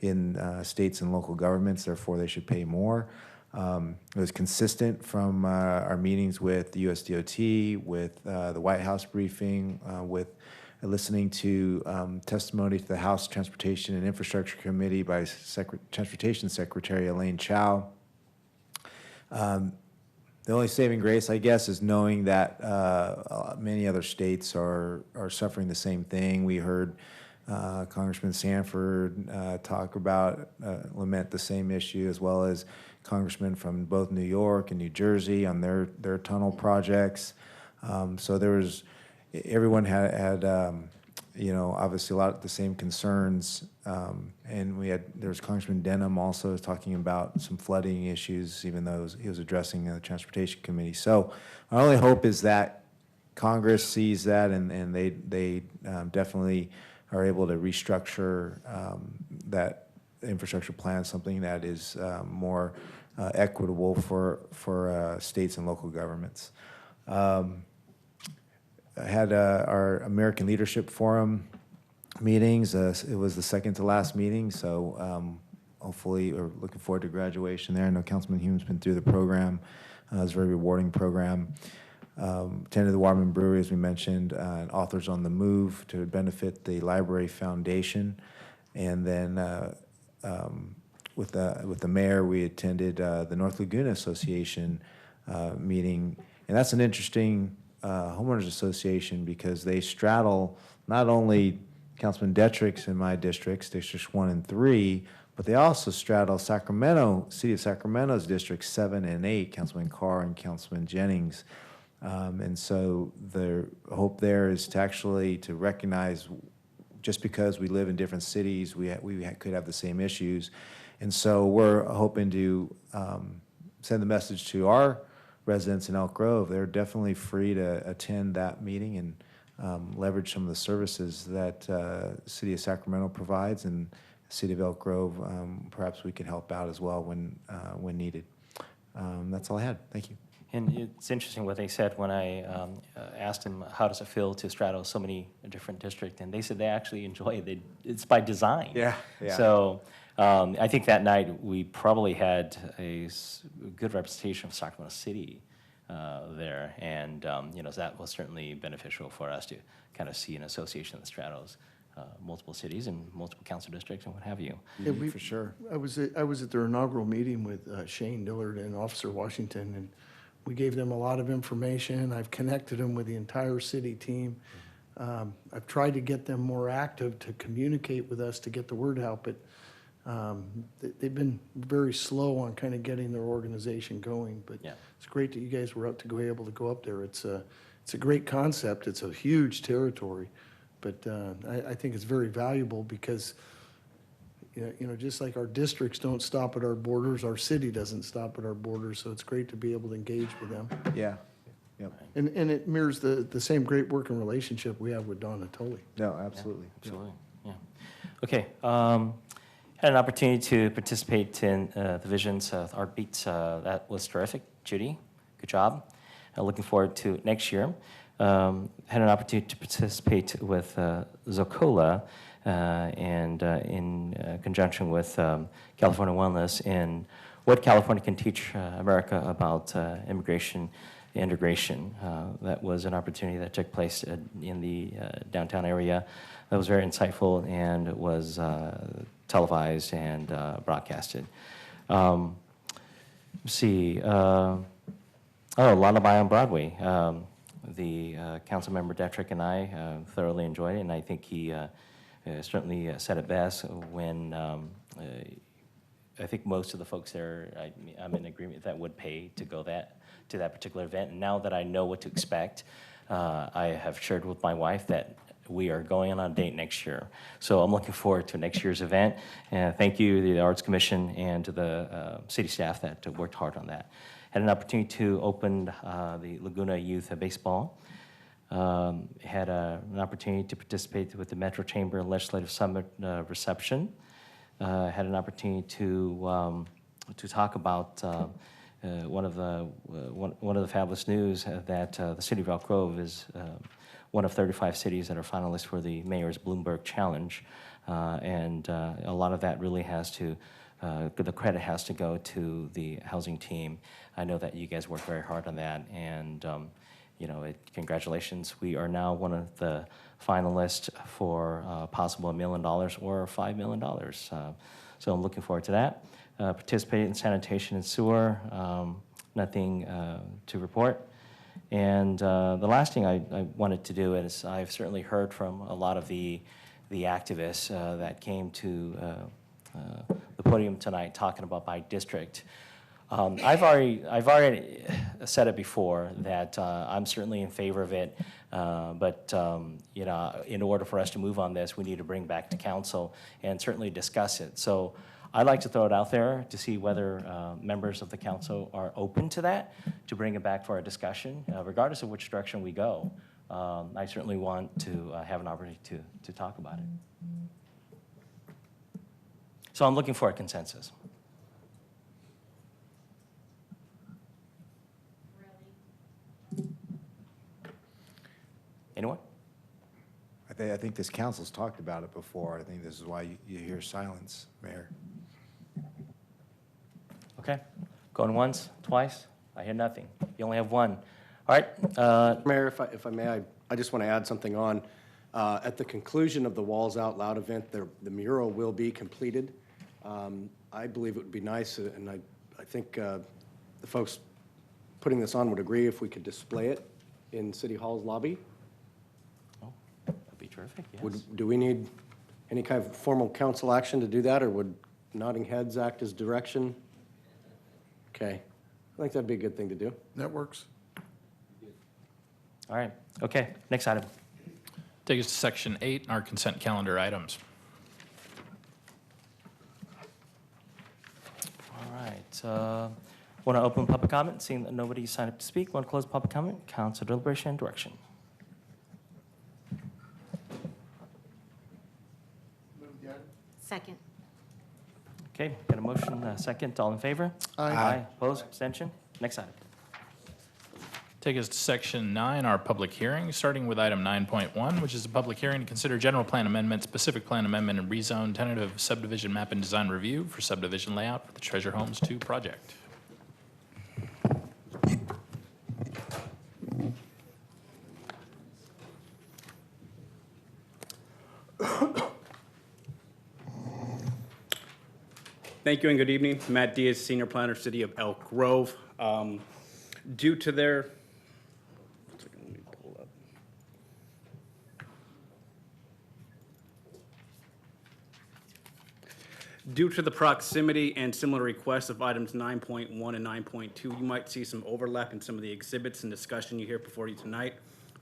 in states and local governments, therefore they should pay more. It was consistent from our meetings with the USDOT, with the White House briefing, with listening to testimony to the House Transportation and Infrastructure Committee by Transportation Secretary Elaine Chao. The only saving grace, I guess, is knowing that many other states are suffering the same thing. We heard Congressman Sanford talk about, lament the same issue, as well as congressmen from both New York and New Jersey on their tunnel projects. So there was, everyone had obviously a lot of the same concerns. And there was Congressman Denham also talking about some flooding issues, even though he was addressing the Transportation Committee. So our only hope is that Congress sees that and they definitely are able to restructure that infrastructure plan, something that is more equitable for states and local governments. I had our American Leadership Forum meetings. It was the second to last meeting, so hopefully we're looking forward to graduation there. I know Councilman Hume's been through the program. It was a very rewarding program. Attended the Waterman Brewery, as we mentioned, and Authors on the Move to benefit the Library Foundation. And then with the mayor, we attended the North Laguna Association meeting. And that's an interesting homeowners association because they straddle not only Councilman Detrick's in my districts, Districts 1 and 3, but they also straddle Sacramento, City of Sacramento's Districts 7 and 8, Councilman Carr and Councilman Jennings. And so the hope there is to recognize just because we live in different cities, we could have the same issues. And so we're hoping to send the message to our residents in Elk Grove. They're definitely free to attend that meeting and leverage some of the services that City of Sacramento provides, and City of Elk Grove, perhaps we can help out as well when needed. That's all I had. Thank you. And it's interesting what they said when I asked them, how does it feel to straddle so many different districts? And they said they actually enjoy it. It's by design. Yeah. So I think that night we probably had a good representation of Sacramento City there. And, so that was certainly beneficial for us to kind of see an association that straddles multiple cities and multiple council districts and what have you. Yeah, For sure. I was at their inaugural meeting with Shane Dillard and Officer Washington, and we gave them a lot of information. I've connected them with the entire city team. I've tried to get them more active to communicate with us to get the word out, but they've been very slow on kind of getting their organization going. But yeah, it's great that you guys were able to go up there. It's a great concept. It's a huge territory, but I think it's very valuable because just like our districts don't stop at our borders, our city doesn't stop at our borders, so it's great to be able to engage with them. Yeah. Yep. And it mirrors the same great working relationship we have with Don Natoli. No, absolutely. Absolutely, yeah. Okay, had an opportunity to participate in the Visions Art Beats. That was terrific. Judy, good job. Looking forward to next year. Had an opportunity to participate with Zocola and in conjunction with California Wellness in what California can teach America about immigration integration. That was an opportunity that took place in the downtown area. That was very insightful and it was televised and broadcasted. Let's see. Lullaby on Broadway. The council member Detrick and I thoroughly enjoyed it, and I think he certainly said it best when I think most of the folks there, I'm in agreement that would pay to go to that particular event. And now that I know what to expect, I have shared with my wife that we are going on a date next year. So I'm looking forward to next year's event. And thank you to the Arts Commission and to the city staff that worked hard on that. Had an opportunity to open the Laguna Youth Baseball. Had an opportunity to participate with the Metro Chamber Legislative Summit reception. Had an opportunity to talk about one of the fabulous news that the city of Elk Grove is one of 35 cities that are finalists for the Mayor's Bloomberg Challenge, and a lot of that really has to. The credit has to go to the housing team. I know that you guys worked very hard on that, and congratulations. We are now one of the finalists for possible $1 million or $5 million. So I'm looking forward to that. Participated in sanitation and sewer, nothing to report. And the last thing I wanted to do is I've certainly heard from a lot of the activists that came to the podium tonight talking about by district. I've already said it before that I'm certainly in favor of it, but in order for us to move on this, we need to bring back to council and certainly discuss it. So I'd like to throw it out there to see whether members of the council are open to that, to bring it back for a discussion, regardless of which direction we go. I certainly want to have an opportunity to talk about it. So I'm looking for a consensus. Anyone? I think this council's talked about it before. I think this is why you hear silence, Mayor. Okay, going once, twice, I hear nothing. You only have one. All right. Mayor, if I may, I just want to add something on. At the conclusion of the Walls Out Loud event, the mural will be completed. I believe it would be nice, and I think the folks putting this on would agree if we could display it in City Hall's lobby. Oh, that'd be terrific, yes. Do we need any kind of formal council action to do that, or would nodding heads act as direction? Okay, I think that'd be a good thing to do. That works. All right, okay, next item. Take us to section 8, our consent calendar items. All right, want to open public comment? Seeing that nobody signed up to speak, want to close public comment? Council deliberation and direction. Second. Okay, got a motion, second, all in favor? Aye. Opposed, abstention? Next item. Take us to section 9, our public hearing, starting with item 9.1, which is a public hearing to consider general plan amendment, specific plan amendment, and rezone tentative subdivision map and design review for subdivision layout for the Treasure Homes 2 project. Thank you and good evening. Matt Diaz, Senior Planner, City of Elk Grove. Due to their, let me pull up. Due to the proximity and similar requests of items 9.1 and 9.2, you might see some overlap in some of the exhibits and discussion you hear before you tonight.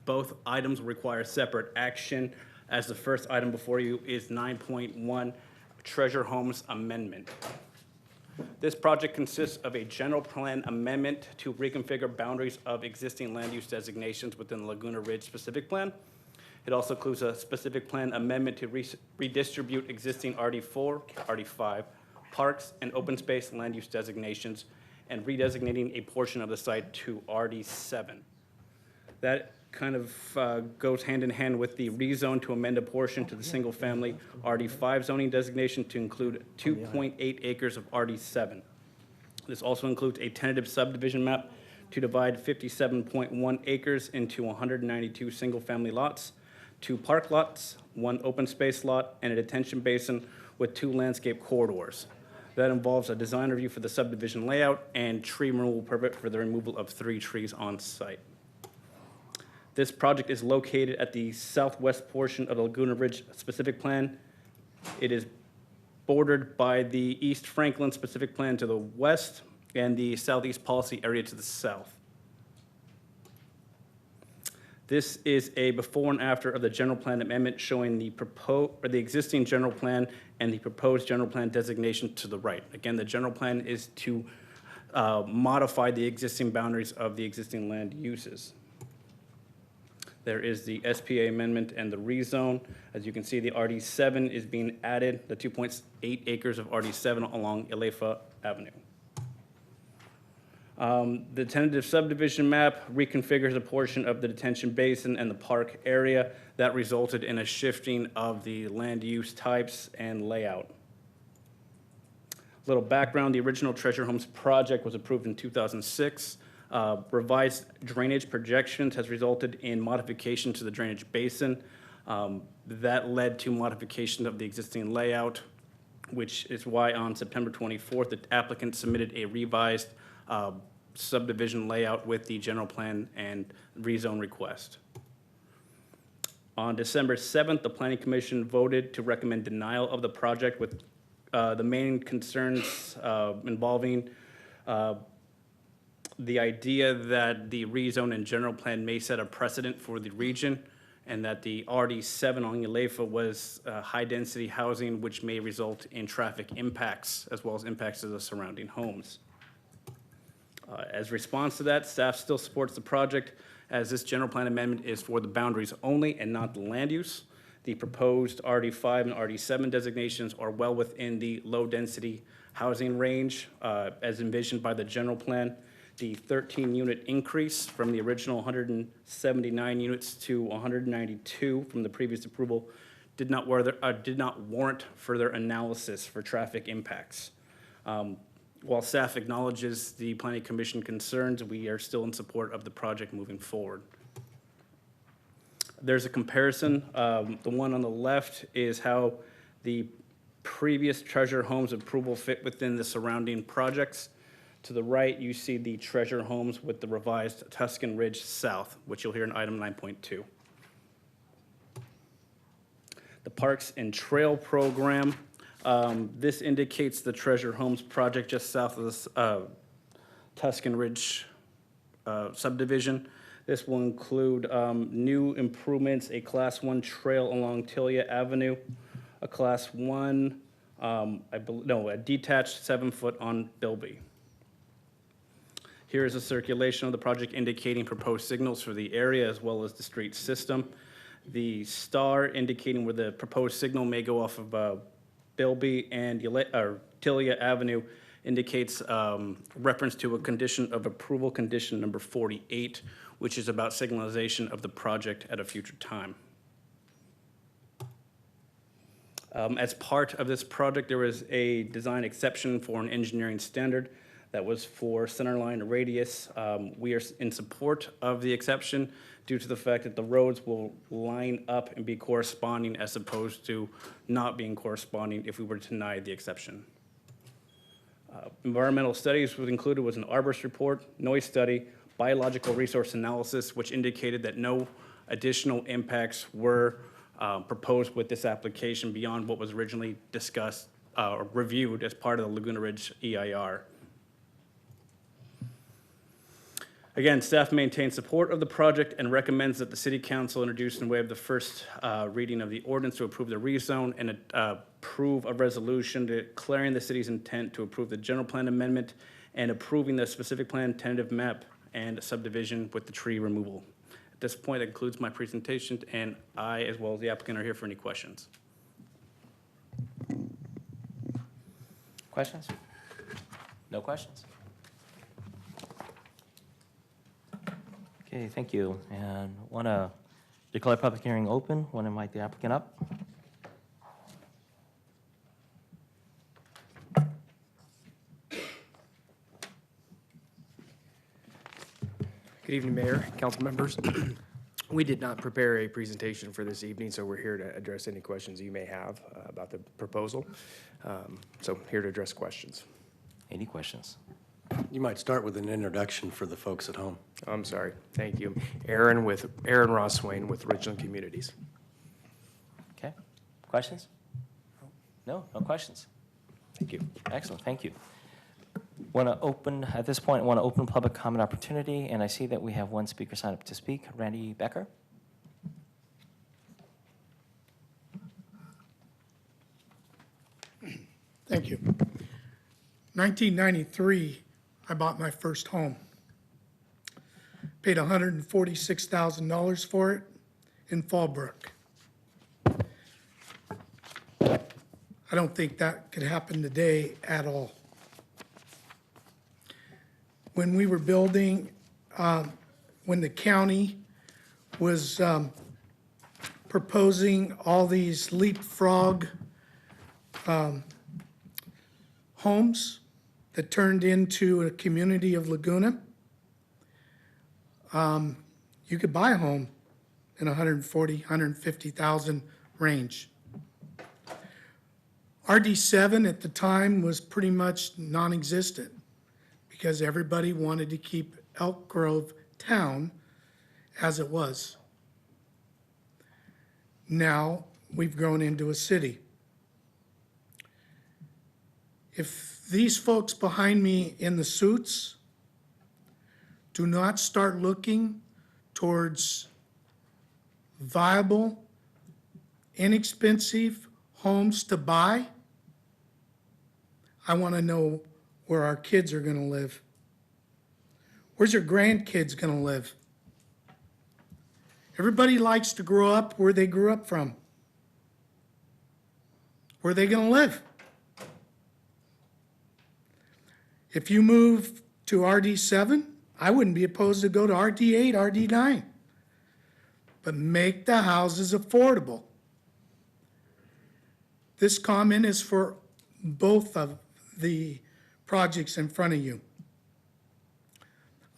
Both items require separate action, as the first item before you is 9.1, Treasure Homes Amendment. This project consists of a general plan amendment to reconfigure boundaries of existing land use designations within the Laguna Ridge specific plan. It also includes a specific plan amendment to redistribute existing RD4, RD5, parks and open space land use designations and redesignating a portion of the site to RD7. That kind of goes hand in hand with the rezone to amend a portion to the single-family RD5 zoning designation to include 2.8 acres of RD7. This also includes a tentative subdivision map to divide 57.1 acres into 192 single-family lots, 2 park lots, 1 open space lot, and a detention basin with 2 landscape corridors. That involves a design review for the subdivision layout and tree removal permit for the removal of 3 trees on site. This project is located at the southwest portion of the Laguna Ridge specific plan. It is bordered by the East Franklin specific plan to the west and the southeast policy area to the south. This is a before and after of the general plan amendment showing the existing general plan and the proposed general plan designation to the right. Again, the general plan is to modify the existing boundaries of the existing land uses. There is the SPA amendment and the rezone. As you can see, the RD7 is being added, the 2.8 acres of RD7 along Alefa Avenue. The tentative subdivision map reconfigures a portion of the detention basin and the park area. That resulted in a shifting of the land use types and layout. Little background, the original Treasure Homes project was approved in 2006. Revised drainage projections has resulted in modification to the drainage basin. That led to modification of the existing layout, which is why on September 24th, the applicant submitted a revised subdivision layout with the general plan and rezone request. On December 7th, the Planning Commission voted to recommend denial of the project with the main concerns involving the idea that the rezone and general plan may set a precedent for the region and that the RD7 on Alefa was high-density housing, which may result in traffic impacts as well as impacts to the surrounding homes. As response to that, staff still supports the project as this general plan amendment is for the boundaries only and not the land use. The proposed RD5 and RD7 designations are well within the low-density housing range as envisioned by the general plan. The 13-unit increase from the original 179 units to 192 from the previous approval did not warrant further analysis for traffic impacts. While staff acknowledges the Planning Commission concerns, we are still in support of the project moving forward. There's a comparison. The one on the left is how the previous Treasure Homes approval fit within the surrounding projects. To the right, you see the Treasure Homes with the revised Tuscan Ridge South, which you'll hear in item 9.2. The Parks and Trail Program. This indicates the Treasure Homes project just south of the Tuscan Ridge subdivision. This will include new improvements, a Class 1 trail along Tilia Avenue, a Class 1, a detached 7-foot on Bilby. Here is a circulation of the project indicating proposed signals for the area as well as the street system. The star indicating where the proposed signal may go off of Bilby and Tilia Avenue indicates reference to a condition of approval, condition number 48, which is about signalization of the project at a future time. As part of this project, there was a design exception for an engineering standard that was for centerline radius. We are in support of the exception due to the fact that the roads will line up and be corresponding as opposed to not being corresponding if we were to deny the exception. Environmental studies was included was an arborist report, noise study, biological resource analysis, which indicated that no additional impacts were proposed with this application beyond what was originally discussed or reviewed as part of the Laguna Ridge EIR. Again, staff maintains support of the project and recommends that the city council introduce and waive the first reading of the ordinance to approve the rezone and approve a resolution declaring the city's intent to approve the general plan amendment and approving the specific plan tentative map and subdivision with the tree removal. At this point, that concludes my presentation, and I, as well as the applicant, are here for any questions. Questions? No questions? Okay, thank you. And want to declare public hearing open. Want to invite the applicant up. Good evening, Mayor, council members. We did not prepare a presentation for this evening, so we're here to address any questions you may have about the proposal. So here to address questions. Any questions? You might start with an introduction for the folks at home. I'm sorry. Thank you. Aaron Rosswain with Richland Communities. Okay. Questions? No questions. Thank you. Excellent, thank you. Want to open, at this point, want to open public comment opportunity, and I see that we have one speaker signed up to speak, Randy Becker. Thank you. 1993, I bought my first home. Paid $146,000 for it in Fallbrook. I don't think that could happen today at all. When we were building, when the county was proposing all these leapfrog homes that turned into a community of Laguna, you could buy a home in 140, 150,000 range. RD7 at the time was pretty much non-existent because everybody wanted to keep Elk Grove town as it was. Now we've grown into a city. If these folks behind me in the suits do not start looking towards viable, inexpensive homes to buy, I want to know where our kids are going to live. Where's your grandkids going to live? Everybody likes to grow up where they grew up from. Where are they going to live? If you move to RD7, I wouldn't be opposed to go to RD8, RD9. But make the houses affordable. This comment is for both of the projects in front of you.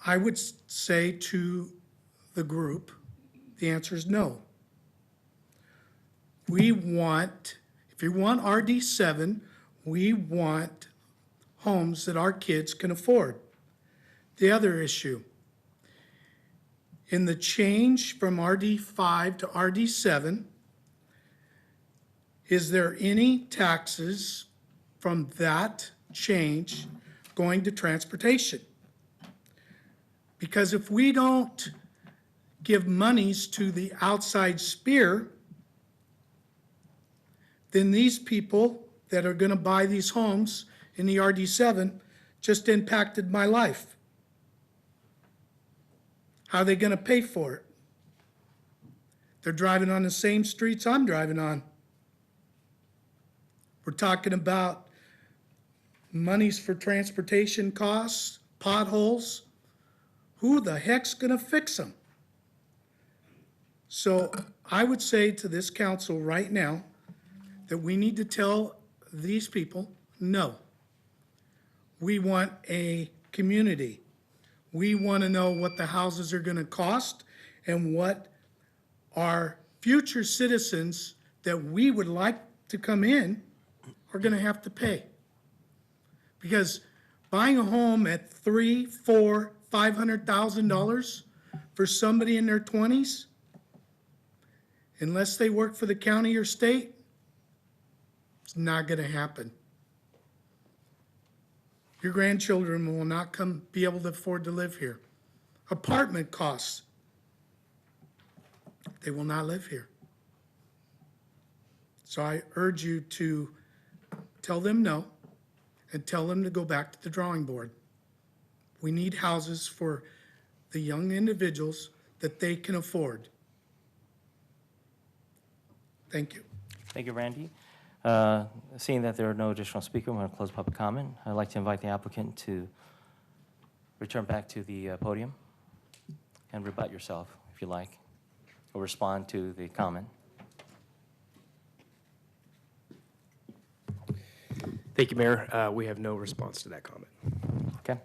I would say to the group, the answer is no. We want, if you want RD7, we want homes that our kids can afford. The other issue, in the change from RD5 to RD7, is there any taxes from that change going to transportation? Because if we don't give monies to the outside sphere, then these people that are going to buy these homes in the RD7 just impacted my life. How are they going to pay for it? They're driving on the same streets I'm driving on. We're talking about monies for transportation costs, potholes. Who the heck's going to fix them? So I would say to this council right now that we need to tell these people, no. We want a community. We want to know what the houses are going to cost and what our future citizens that we would like to come in are going to have to pay. Because buying a home at $300,000, $400,000, $500,000 for somebody in their 20s, unless they work for the county or state, it's not going to happen. Your grandchildren will not be able to afford to live here. apartment costs. They will not live here. So I urge you to tell them no and tell them to go back to the drawing board. We need houses for the young individuals that they can afford. Thank you. Thank you, Randy. Seeing that there are no additional speakers, I'm going to close public comment. I'd like to invite the applicant to return back to the podium and rebut yourself, if you like, or respond to the comment. Thank you, Mayor. We have no response to that comment. Okay.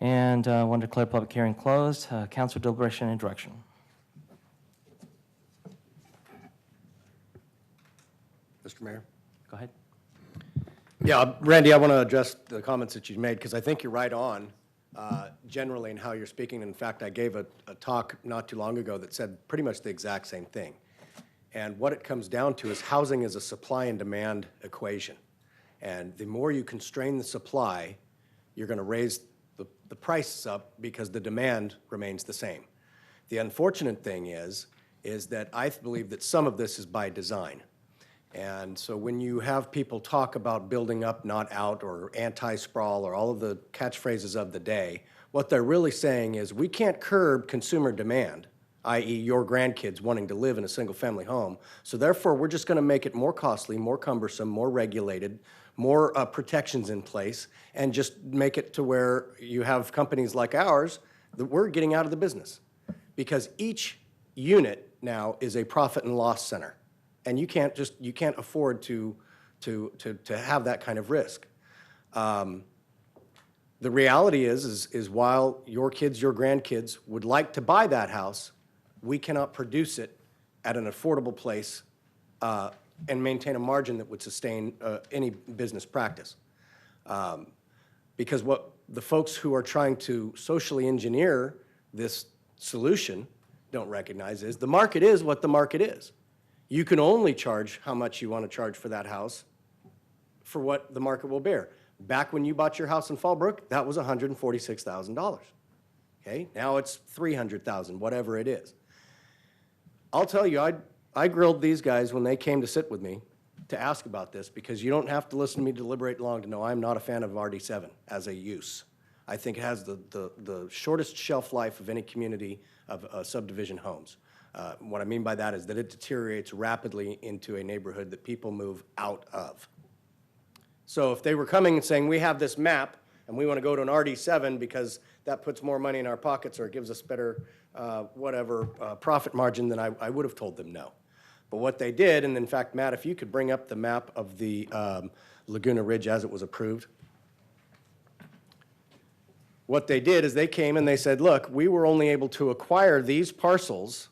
And I want to declare public hearing closed. Council deliberation and direction. Mr. Mayor? Go ahead. Yeah, Randy, I want to address the comments that you made, because I think you're right on generally in how you're speaking. In fact, I gave a talk not too long ago that said pretty much the exact same thing. And what it comes down to is housing is a supply and demand equation. And the more you constrain the supply, you're going to raise the prices up because the demand remains the same. The unfortunate thing is that I believe that some of this is by design. And so when you have people talk about building up, not out, or anti-sprawl, or all of the catchphrases of the day, what they're really saying is we can't curb consumer demand, i.e. your grandkids wanting to live in a single-family home, so therefore we're just going to make it more costly, more cumbersome, more regulated, more protections in place, and just make it to where you have companies like ours that we're getting out of the business. Because each unit now is a profit and loss center. And you can't afford to have that kind of risk. The reality is while your kids, your grandkids would like to buy that house, we cannot produce it at an affordable place and maintain a margin that would sustain any business practice. Because what the folks who are trying to socially engineer this solution don't recognize is the market is what the market is. You can only charge how much you want to charge for that house for what the market will bear. Back when you bought your house in Fallbrook, that was $146,000. Okay, now it's $300,000, whatever it is. I'll tell you, I grilled these guys when they came to sit with me to ask about this, because you don't have to listen to me deliberate long to know I'm not a fan of RD7 as a use. I think it has the shortest shelf life of any community of subdivision homes. What I mean by that is that it deteriorates rapidly into a neighborhood that people move out of. So if they were coming and saying, we have this map and we want to go to an RD7 because that puts more money in our pockets or it gives us better profit margin, then I would have told them no. But what they did, and in fact, Matt, if you could bring up the map of the Laguna Ridge as it was approved. What they did is they came and they said, look, we were only able to acquire these parcels.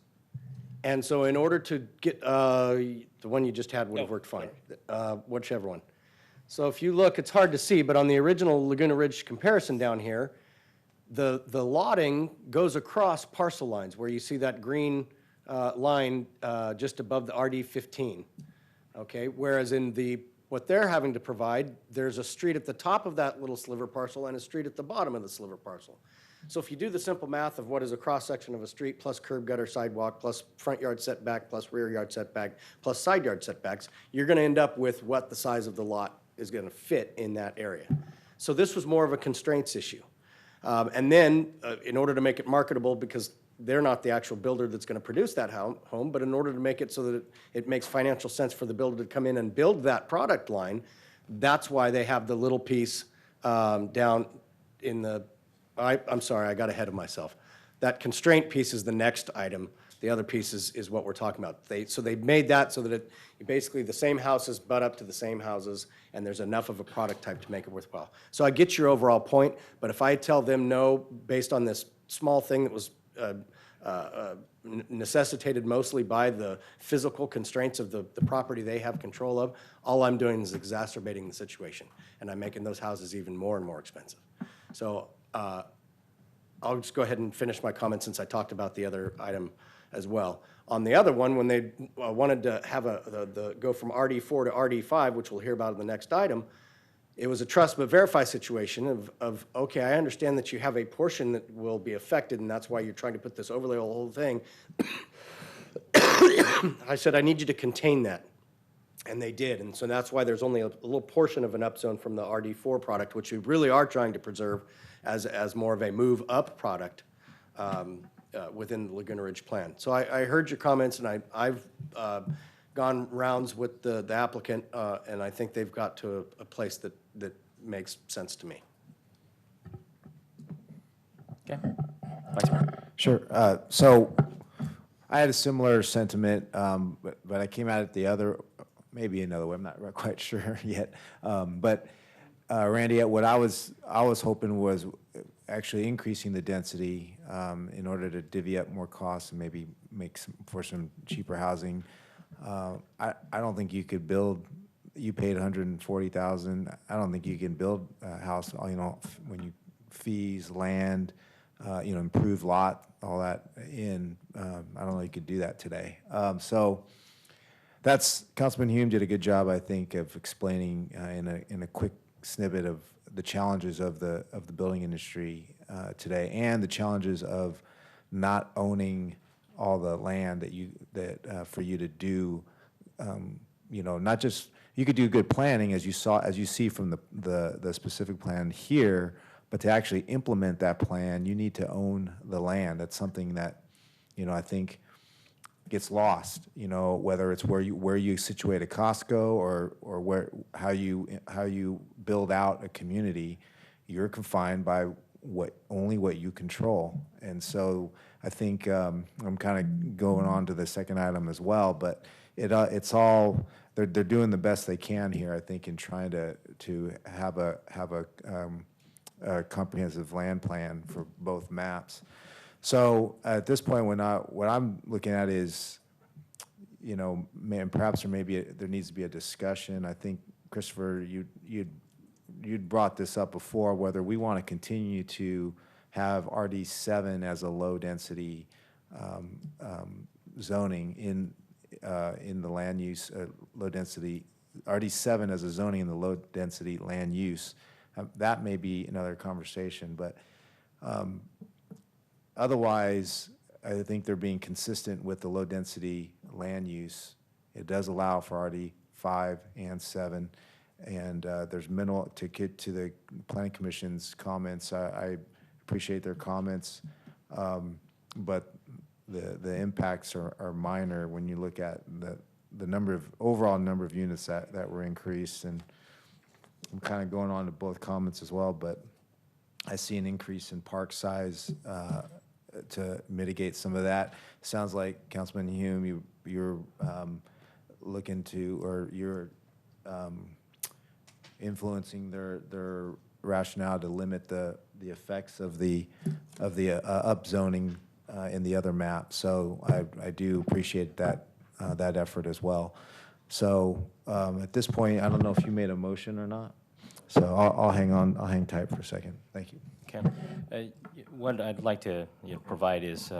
And so in order to get, the one you just had would have worked fine, whichever one. So if you look, it's hard to see, but on the original Laguna Ridge comparison down here, the lotting goes across parcel lines where you see that green line just above the RD15, okay? Whereas in what they're having to provide, there's a street at the top of that little sliver parcel and a street at the bottom of the sliver parcel. So if you do the simple math of what is a cross-section of a street plus curb, gutter, sidewalk, plus front yard setback, plus rear yard setback, plus side yard setbacks, you're going to end up with what the size of the lot is going to fit in that area. So this was more of a constraints issue. And then in order to make it marketable, because they're not the actual builder that's going to produce that home, but in order to make it so that it makes financial sense for the builder to come in and build that product line, that's why they have the little piece down in the, I'm sorry, I got ahead of myself. That constraint piece is the next item. The other piece is what we're talking about. So they made that so that basically the same houses butt up to the same houses, and there's enough of a product type to make it worthwhile. So I get your overall point, but if I tell them no based on this small thing that was necessitated mostly by the physical constraints of the property they have control of, all I'm doing is exacerbating the situation, and I'm making those houses even more and more expensive. So I'll just go ahead and finish my comment since I talked about the other item as well. On the other one, when they wanted to have go from RD4 to RD5, which we'll hear about in the next item, it was a trust but verify situation of, okay, I understand that you have a portion that will be affected, and that's why you're trying to put this overlay on the whole thing. I said, I need you to contain that. And they did, and so that's why there's only a little portion of an upzone from the RD4 product, which we really are trying to preserve as more of a move-up product within the Laguna Ridge plan. So I heard your comments, and I've gone rounds with the applicant, and I think they've got to a place that makes sense to me. Okay. Vice Mayor. Sure. So I had a similar sentiment, but I came at it the other, maybe another way. I'm not quite sure yet. But Randy, what I was hoping was actually increasing the density in order to divvy up more costs and maybe make for some cheaper housing. I don't think you could build. You paid $140,000. I don't think you can build a house. When you fees, land, improved lot, all that in. I don't know you could do that today. So that's Councilman Hume did a good job, I think, of explaining in a quick snippet of the challenges of the building industry today and the challenges of not owning all the land that for you to do. Not just you could do good planning as you see from the specific plan here, but to actually implement that plan, you need to own the land. That's something that, I think gets lost, whether it's where you situate a Costco or how you build out a community, you're confined by only what you control. And so I think I'm kind of going on to the second item as well, but it's all they're doing the best they can here, I think, in trying to have a comprehensive land plan for both maps. So at this point, what I'm looking at is, perhaps there needs to be a discussion. I think, Christopher, you'd brought this up before, whether we want to continue to have RD7 as a low-density zoning in the land use, low-density, RD7 as a zoning in the low-density land use. That may be another conversation, but otherwise, I think they're being consistent with the low-density land use. It does allow for RD5 and 7, and there's minimal, to get to the Planning Commission's comments, I appreciate their comments, but the impacts are minor when you look at the overall number of units that were increased. And I'm kind of going on to both comments as well, but I see an increase in park size to mitigate some of that. Sounds like, Councilman Hume, you're looking to, or you're influencing their rationale to limit the effects of the upzoning in the other map. So I do appreciate that effort as well. So at this point, I don't know if you made a motion or not. So I'll hang tight for a second. Thank you. Okay. What I'd like to provide is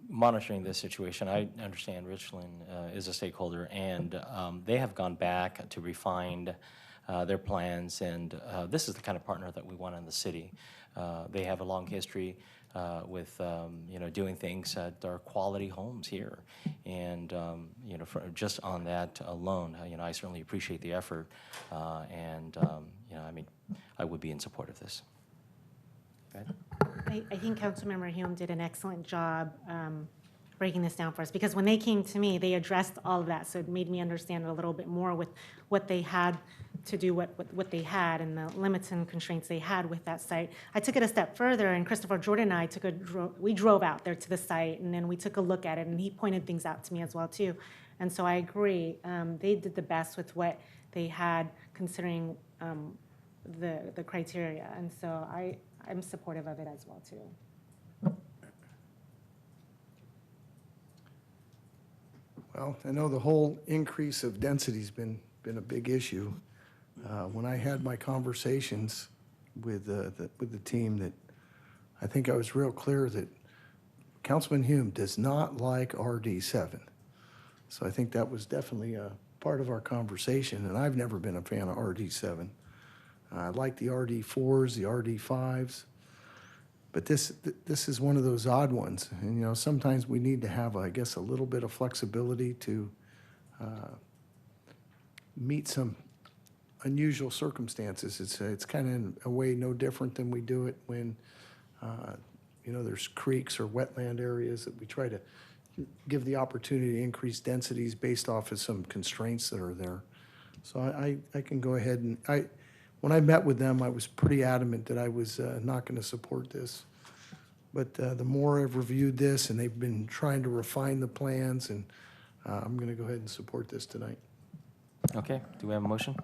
monitoring this situation. I understand Richland is a stakeholder, and they have gone back to refine their plans, and this is the kind of partner that we want in the city. They have a long history with doing things that are quality homes here, and just on that alone, I certainly appreciate the effort, and I would be in support of this. Go ahead. I think Councilmember Hume did an excellent job breaking this down for us, because when they came to me, they addressed all of that, so it made me understand a little bit more with what they had to do, what they had, and the limits and constraints they had with that site. I took it a step further, and Christopher Jordan and I we drove out there to the site, and then we took a look at it, and he pointed things out to me as well too. And so I agree, they did the best with what they had, considering the criteria, and so I'm supportive of it as well too. Well, I know the whole increase of density's been a big issue. When I had my conversations with the team, that I think I was real clear that Councilman Hume does not like RD7. So I think that was definitely a part of our conversation, and I've never been a fan of RD7. I like the RD4s, the RD5s. But this is one of those odd ones. And, you know, sometimes we need to have, I guess, a little bit of flexibility to meet some unusual circumstances. It's kind of in a way no different than we do it when, you know, there's creeks or wetland areas that we try to give the opportunity to increase densities based off of some constraints that are there. So I can go ahead and, when I met with them, I was pretty adamant that I was not going to support this. But the more I've reviewed this, and they've been trying to refine the plans, and I'm going to go ahead and support this tonight. Okay, do we have a motion?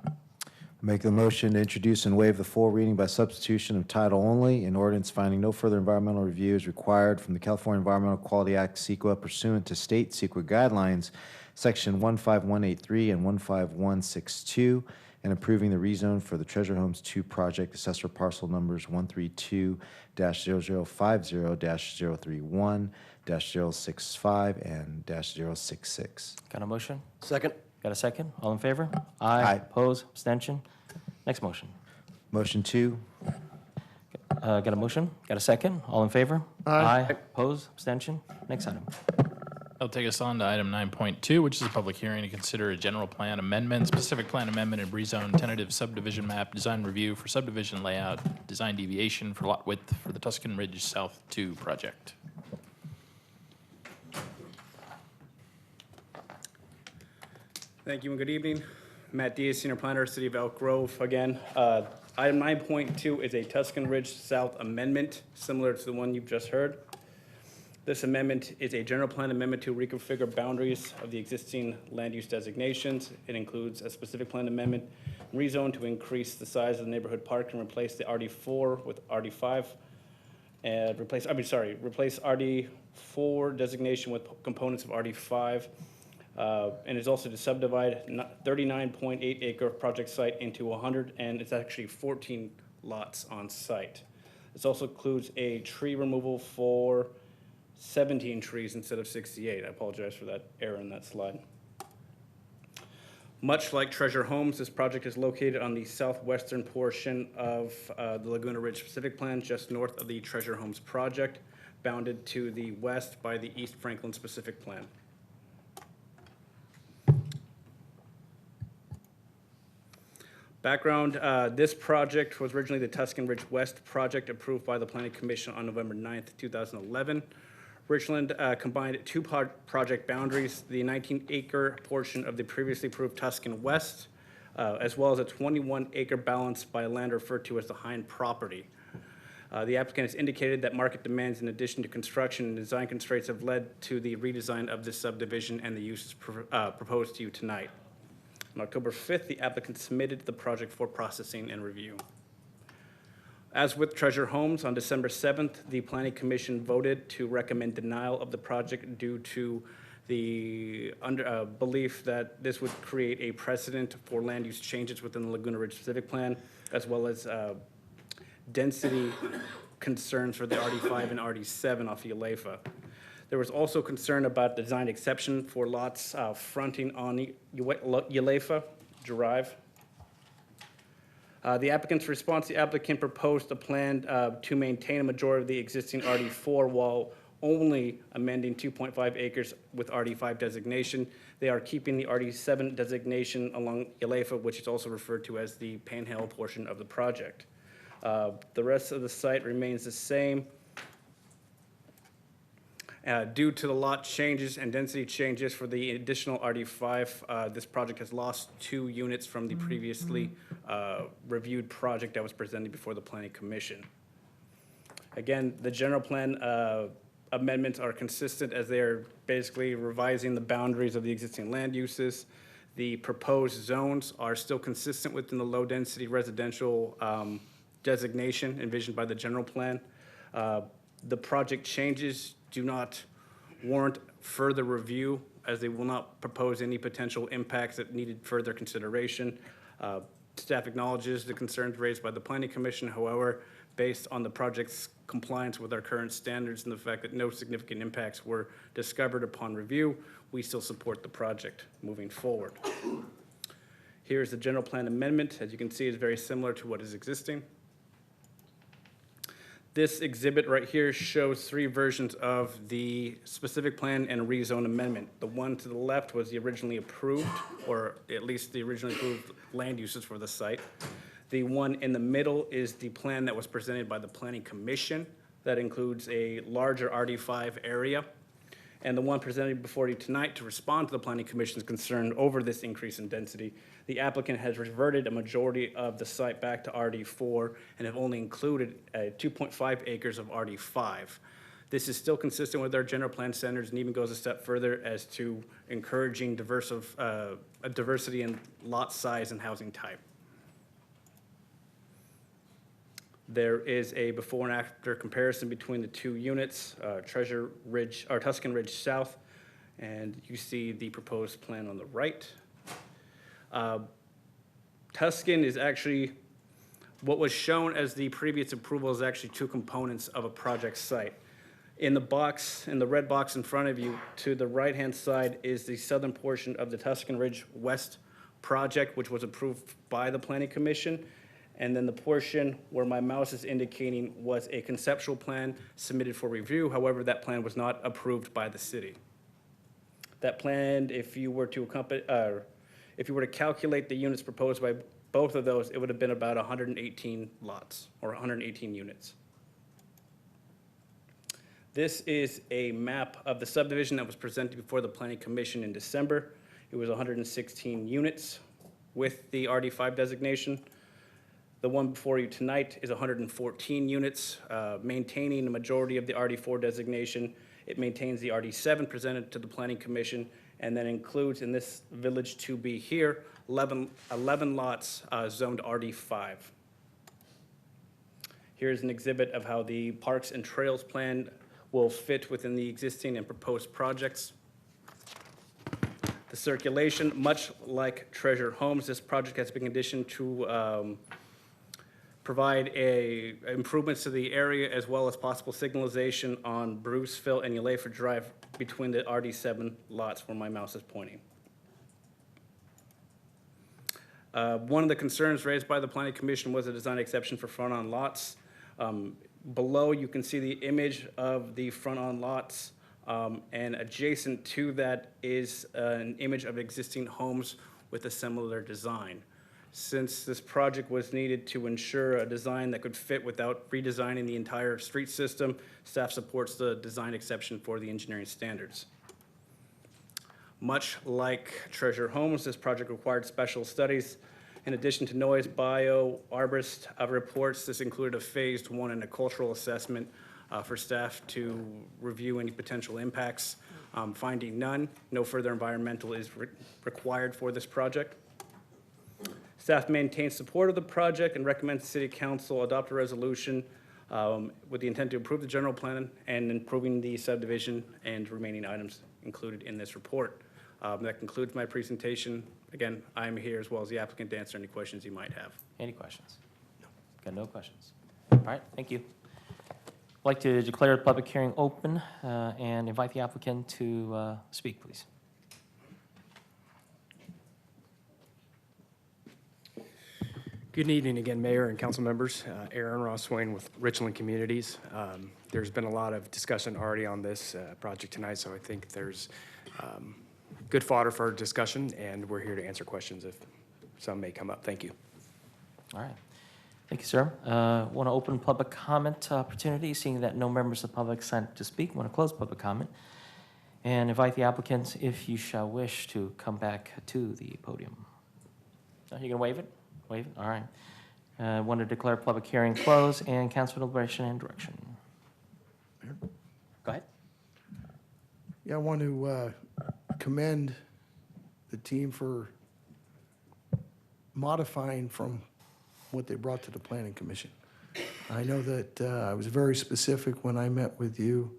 Make the motion to introduce and waive the full reading by substitution of title only, an ordinance finding no further environmental review is required from the California Environmental Quality Act, CEQA, pursuant to state CEQA guidelines, section 15183 and 15162, and approving the rezone for the Treasure Homes 2 project, assessor parcel numbers 132-0050-031-065 and -066. Got a motion? Second. Got a second? All in favor? Aye. Oppose? Abstention? Next motion. Motion 2. Got a motion? Got a second? All in favor? Aye. Oppose? Abstention? Next item. That'll take us on to item 9.2, which is a public hearing to consider a general plan amendment, specific plan amendment and rezone tentative subdivision map, design review for subdivision layout, design deviation for lot width for the Tuscan Ridge South 2 project. Thank you and good evening. Matt Diaz, Senior Planner, City of Elk Grove again. Item 9.2 is a Tuscan Ridge South amendment, similar to the one you've just heard. This amendment is a general plan amendment to reconfigure boundaries of the existing land use designations. It includes a specific plan amendment, rezone to increase the size of the neighborhood park and replace the RD4 with RD5, and replace RD4 designation with components of RD5. And it's also to subdivide 39.8 acre project site into 100, and it's actually 14 lots on site. This also includes a tree removal for 17 trees instead of 68. I apologize for that error in that slide. Much like Treasure Homes, this project is located on the southwestern portion of the Laguna Ridge Specific Plan, just north of the Treasure Homes project, bounded to the west by the East Franklin Specific Plan. Background, this project was originally the Tuscan Ridge West project approved by the Planning Commission on November 9th, 2011. Richland combined two project boundaries, the 19-acre portion of the previously approved Tuscan West, as well as a 21-acre balance by a land referred to as the Hine property. The applicant has indicated that market demands in addition to construction and design constraints have led to the redesign of this subdivision and the uses proposed to you tonight. On October 5th, the applicant submitted the project for processing and review. As with Treasure Homes, on December 7th, the Planning Commission voted to recommend denial of the project due to the belief that this would create a precedent for land use changes within the Laguna Ridge Specific Plan, as well as density concerns for the RD5 and RD7 off Yalefa. There was also concern about the design exception for lots fronting on Yalefa Drive. The applicant's response, the applicant proposed a plan to maintain a majority of the existing RD4 while only amending 2.5 acres with RD5 designation. They are keeping the RD7 designation along Yalefa, which is also referred to as the Panhandle portion of the project. The rest of the site remains the same. Due to the lot changes and density changes for the additional RD5, this project has lost 2 units from the previously reviewed project that was presented before the Planning Commission. Again, the general plan amendments are consistent as they are basically revising the boundaries of the existing land uses. The proposed zones are still consistent within the low-density residential designation envisioned by the general plan. The project changes do not warrant further review, as they will not propose any potential impacts that needed further consideration. Staff acknowledges the concerns raised by the Planning Commission. However, based on the project's compliance with our current standards and the fact that no significant impacts were discovered upon review, we still support the project moving forward. Here's the general plan amendment. As you can see, it's very similar to what is existing. This exhibit right here shows 3 versions of the specific plan and rezone amendment. The one to the left was the originally approved, or at least the originally approved land uses for the site. The one in the middle is the plan that was presented by the Planning Commission. That includes a larger RD5 area. And the one presented before you tonight to respond to the Planning Commission's concern over this increase in density, the applicant has reverted a majority of the site back to RD4 and have only included 2.5 acres of RD5. This is still consistent with our general plan standards and even goes a step further as to encouraging diversity in lot size and housing type. There is a before and after comparison between the 2 units, Treasure Ridge, or Tuscan Ridge South, and you see the proposed plan on the right. Tuscan is actually, what was shown as the previous approval is actually 2 components of a project site. In the box, in the red box in front of you, to the right-hand side is the southern portion of the Tuscan Ridge West project, which was approved by the Planning Commission. And then the portion where my mouse is indicating was a conceptual plan submitted for review. However, that plan was not approved by the city. That plan, if you were to calculate the units proposed by both of those, it would have been about 118 lots or 118 units. This is a map of the subdivision that was presented before the Planning Commission in December. It was 116 units with the RD5 designation. The one before you tonight is 114 units, maintaining the majority of the RD4 designation. It maintains the RD7 presented to the Planning Commission, and then includes in this Village 2B here, 11 lots zoned RD5. Here's an exhibit of how the Parks and Trails plan will fit within the existing and proposed projects. The circulation, much like Treasure Homes, this project has been conditioned to provide improvements to the area as well as possible signalization on Bruceville and Ulefa Drive between the RD7 lots where my mouse is pointing. One of the concerns raised by the Planning Commission was a design exception for front-on lots. Below, you can see the image of the front-on lots, and adjacent to that is an image of existing homes with a similar design. Since this project was needed to ensure a design that could fit without redesigning the entire street system, staff supports the design exception for the engineering standards. Much like Treasure Homes, this project required special studies. In addition to noise, bio, arborist reports, this included a phased 1 and a cultural assessment for staff to review any potential impacts. Finding none, no further environmental is required for this project. Staff maintains support of the project and recommends the City Council adopt a resolution with the intent to approve the general plan and improving the subdivision and remaining items included in this report. That concludes my presentation. Again, I'm here as well as the applicant to answer any questions you might have. Any questions? No. Got no questions. All right, thank you. I'd like to declare the public hearing open and invite the applicant to speak, please. Good evening again, Mayor and council members. Aaron Ross Swain with Richland Communities. There's been a lot of discussion already on this project tonight, so I think there's good fodder for discussion, and we're here to answer questions if some may come up. Thank you. All right. Thank you, sir. Want to open public comment opportunity, seeing that no members of the public signed up to speak. Want to close public comment and invite the applicant, if you shall wish, to come back to the podium. Are you going to waive it? Waive it? All right. Want to declare public hearing closed and council deliberation and direction. Go ahead. Yeah, I want to commend the team for modifying from what they brought to the Planning Commission. I know that I was very specific when I met with you,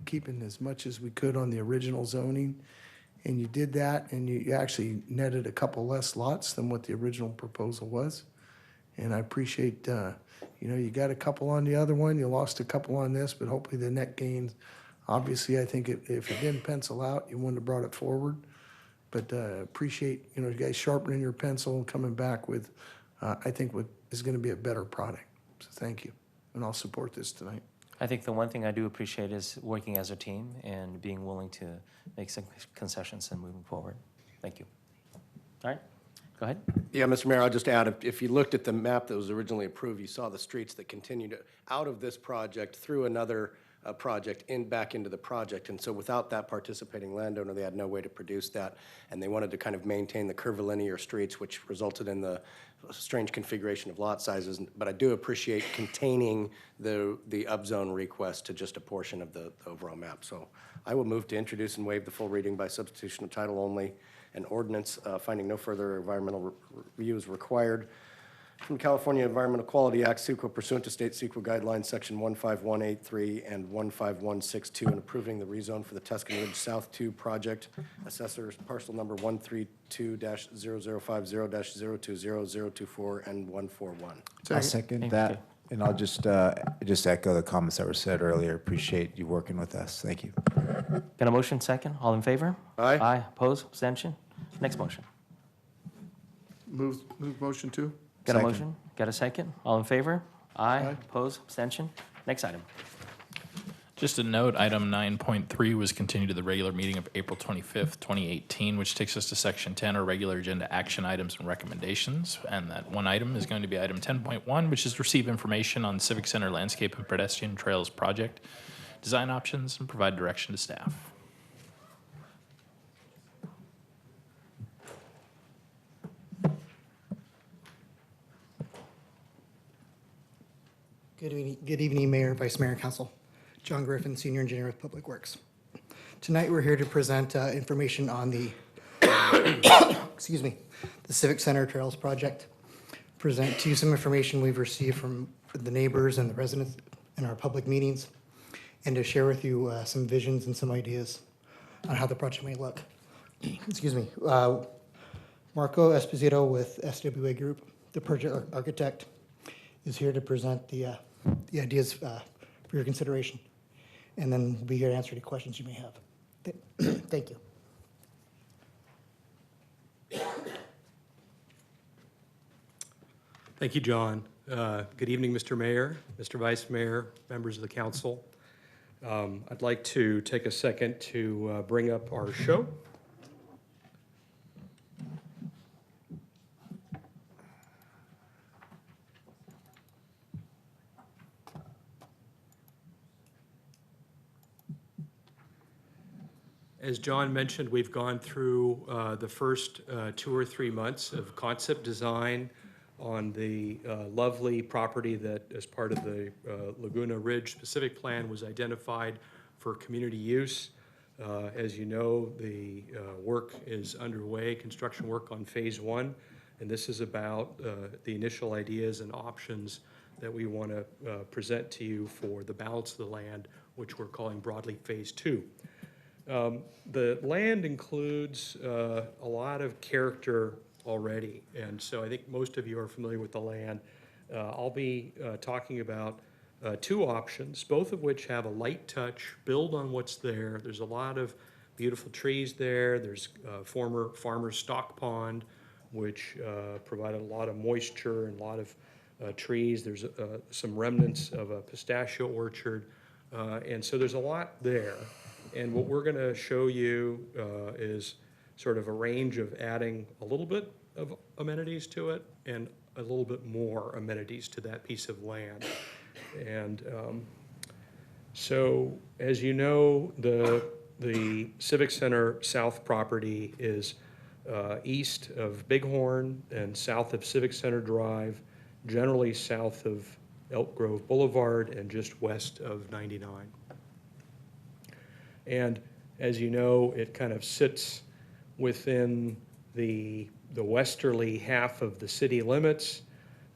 keeping as much as we could on the original zoning, and you did that, and you actually netted a couple less lots than what the original proposal was. And I appreciate, you got a couple on the other one, you lost a couple on this, but hopefully the net gains. Obviously, I think if it didn't pencil out, you wouldn't have brought it forward. But appreciate, you guys sharpening your pencil and coming back with, I think, what is going to be a better product. So thank you, and I'll support this tonight. I think the one thing I do appreciate is working as a team and being willing to make some concessions and moving forward. Thank you. All right, go ahead. Yeah, Mr. Mayor, I'll just add, if you looked at the map that was originally approved, you saw the streets that continued out of this project through another project back into the project. And so without that participating landowner, they had no way to produce that. And they wanted to kind of maintain the curvilinear streets, which resulted in the strange configuration of lot sizes. But I do appreciate containing the upzone request to just a portion of the overall map. So I will move to introduce and waive the full reading by substitution of title only, an ordinance finding no further environmental review is required from California Environmental Quality Act, CEQA pursuant to state CEQA guidelines, section 15183 and 15162, and approving the rezone for the Tuscan Ridge South 2 project, assessors parcel number 132-0050-020-024 and 141. I second that, and I'll just echo the comments that were said earlier. Appreciate you working with us. Thank you. Got a motion second? All in favor? Aye. Aye, opposed, abstention? Next motion. Move motion two. Got a Second. motion? Got a second? All in favor? Aye, opposed, abstention? Next item. Just a note, item 9.3 was continued to the regular meeting of April 25th, 2018, which takes us to section 10, our regular agenda action items and recommendations. And that one item is going to be item 10.1, which is to receive information on Civic Center Landscape and Pedestrian Trails Project, design options, and provide direction to staff. Good evening, Mayor, Vice Mayor, and Council. John Griffin, Senior Engineer with Public Works. Tonight, we're here to present information on the, excuse me, the Civic Center Trails Project. Present to you some information we've received from the neighbors and the residents in our public meetings, and to share with you some visions and some ideas on how the project may look. Excuse me. Marco Esposito with SWA Group, the project architect, is here to present the ideas for your consideration. And then we'll be here to answer any questions you may have. Thank you. Thank you, John. Good evening, Mr. Mayor, Mr. Vice Mayor, members of the council. I'd like to take a second to bring up our show. As John mentioned, we've gone through the first 2 or 3 months of concept design on the lovely property that, as part of the Laguna Ridge specific plan, was identified for community use. As you know, the work is underway, construction work on phase 1, and this is about the initial ideas and options that we want to present to you for the balance of the land, which we're calling broadly phase 2. The land includes a lot of character already, and so I think most of you are familiar with the land. I'll be talking about 2 options, both of which have a light touch, build on what's there. There's a lot of beautiful trees there. There's former farmer's stock pond, which provided a lot of moisture and a lot of trees. There's some remnants of a pistachio orchard, and so there's a lot there. And what we're going to show you is sort of a range of adding a little bit of amenities to it and a little bit more amenities to that piece of land. And so, as you know, the Civic Center South property is east of Bighorn and south of Civic Center Drive, generally south of Elk Grove Boulevard and just west of 99. And as you know, it kind of sits within the westerly half of the city limits.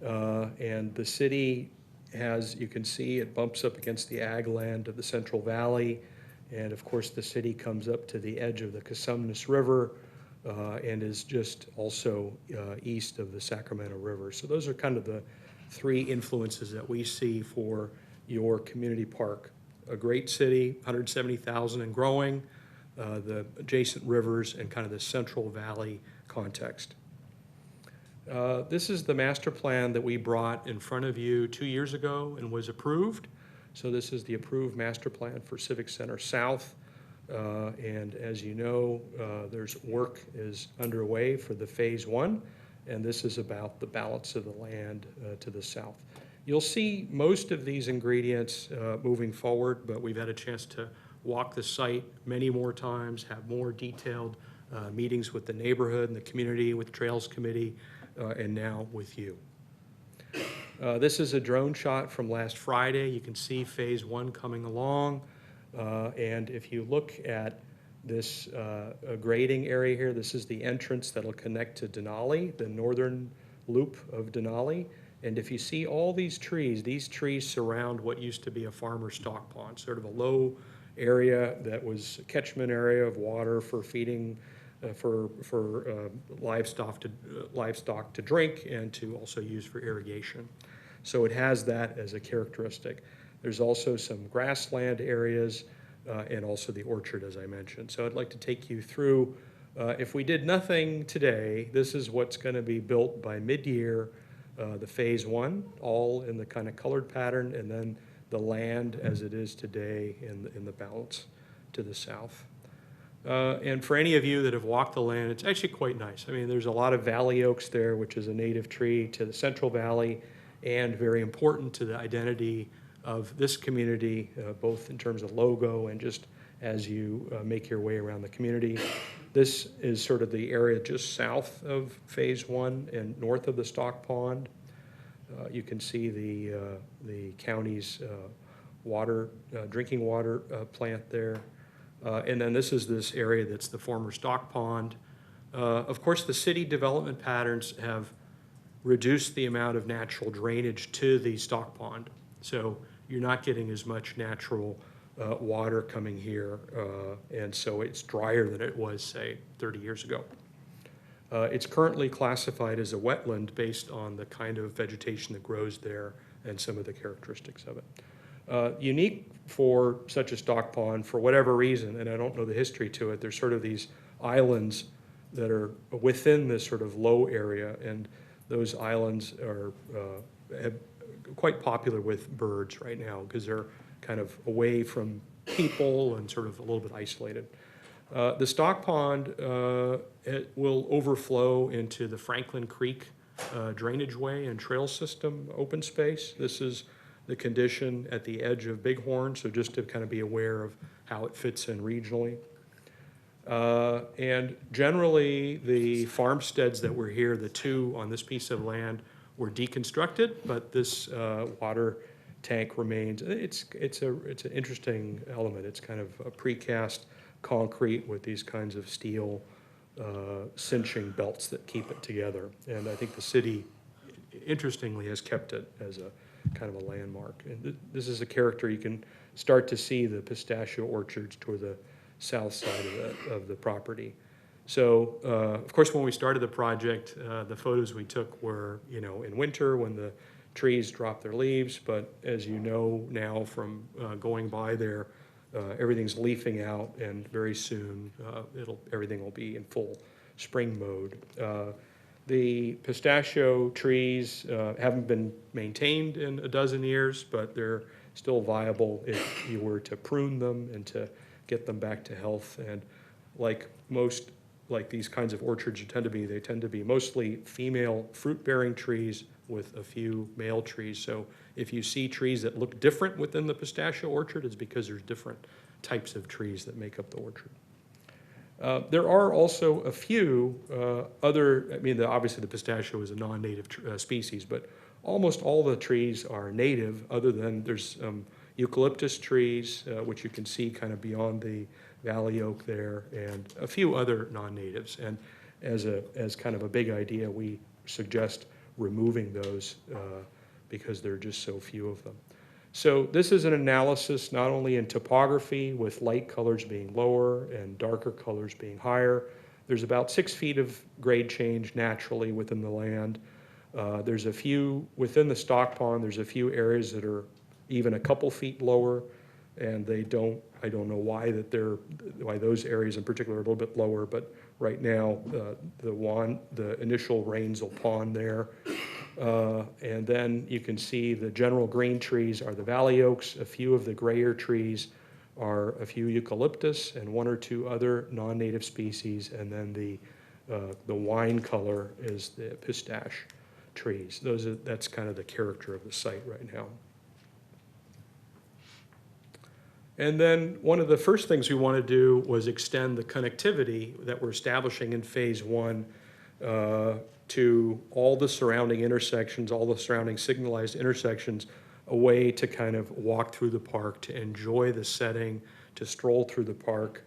And the city has, you can see, it bumps up against the ag land of the Central Valley. And of course, the city comes up to the edge of the Cosumnes River and is just also east of the Sacramento River. So those are kind of the 3 influences that we see for your community park. A great city, 170,000 and growing, the adjacent rivers, and kind of the Central Valley context. This is the master plan that we brought in front of you 2 years ago and was approved. So this is the approved master plan for Civic Center South. And as you know, there's work is underway for the phase 1, and this is about the balance of the land to the south. You'll see most of these ingredients moving forward, but we've had a chance to walk the site many more times, have more detailed meetings with the neighborhood and the community, with Trails Committee, and now with you. This is a drone shot from last Friday. You can see phase 1 coming along. And if you look at this grading area here, this is the entrance that'll connect to Denali, the northern loop of Denali. And if you see all these trees surround what used to be a farmer's stock pond, sort of a low area that was a catchment area of water for feeding for livestock to drink and to also use for irrigation. So it has that as a characteristic. There's also some grassland areas and also the orchard, as I mentioned. So I'd like to take you through, if we did nothing today, this is what's going to be built by mid-year, the phase 1, all in the kind of colored pattern, and then the land as it is today in the balance to the south. And for any of you that have walked the land, it's actually quite nice. I mean, there's a lot of valley oaks there, which is a native tree to the Central Valley, and very important to the identity of this community, both in terms of logo and just as you make your way around the community. This is sort of the area just south of phase 1 and north of the stock pond. You can see the county's drinking water plant there. And then this area that's the former stock pond. Of course, the city development patterns have reduced the amount of natural drainage to the stock pond. So you're not getting as much natural water coming here, and so it's drier than it was, say, 30 years ago. It's currently classified as a wetland based on the kind of vegetation that grows there and some of the characteristics of it. Unique for such a stock pond, for whatever reason, and I don't know the history to it, there's sort of these islands that are within this sort of low area, and those islands are quite popular with birds right now because they're kind of away from people and sort of a little bit isolated. The stock pond it will overflow into the Franklin Creek drainage way and trail system open space. This is the condition at the edge of Bighorn, so just to kind of be aware of how it fits in regionally. And generally, the farmsteads that were here, the 2 on this piece of land, were deconstructed, but this water tank remains. It's an interesting element. It's kind of a precast concrete with these kinds of steel cinching belts that keep it together. And I think the city, interestingly, has kept it as a kind of a landmark. And this is a character. You can start to see the pistachio orchards toward the south side of the property. So, of course, when we started the project, the photos we took were, in winter when the trees drop their leaves. But as you know now from going by there, everything's leafing out, and very soon everything will be in full spring mode. The pistachio trees haven't been maintained in a dozen years, but they're still viable if you were to prune them and to get them back to health. And like these kinds of orchards they tend to be mostly female fruit-bearing trees with a few male trees. So if you see trees that look different within the pistachio orchard, it's because there's different types of trees that make up the orchard. There are also a few obviously the pistachio is a non-native species, but almost all the trees are native, other than there's eucalyptus trees, which you can see kind of beyond the valley oak there, and a few other non-natives. And as kind of a big idea, we suggest removing those because there are just so few of them. So this is an analysis not only in topography, with light colors being lower and darker colors being higher. There's about 6 feet of grade change naturally within the land. There's a few, within the stock pond, there's a few areas that are even a couple feet lower. And I don't know why why those areas in particular are a little bit lower, but right now, the initial rains will pond there. And then you can see the general green trees are the valley oaks. A few of the grayer trees are a few eucalyptus and one or two other non-native species. And then the wine color is the pistache trees. That's kind of the character of the site right now. And then one of the first things we want to do was extend the connectivity that we're establishing in phase one to all the surrounding intersections, all the surrounding signalized intersections, a way to kind of walk through the park, to enjoy the setting, to stroll through the park.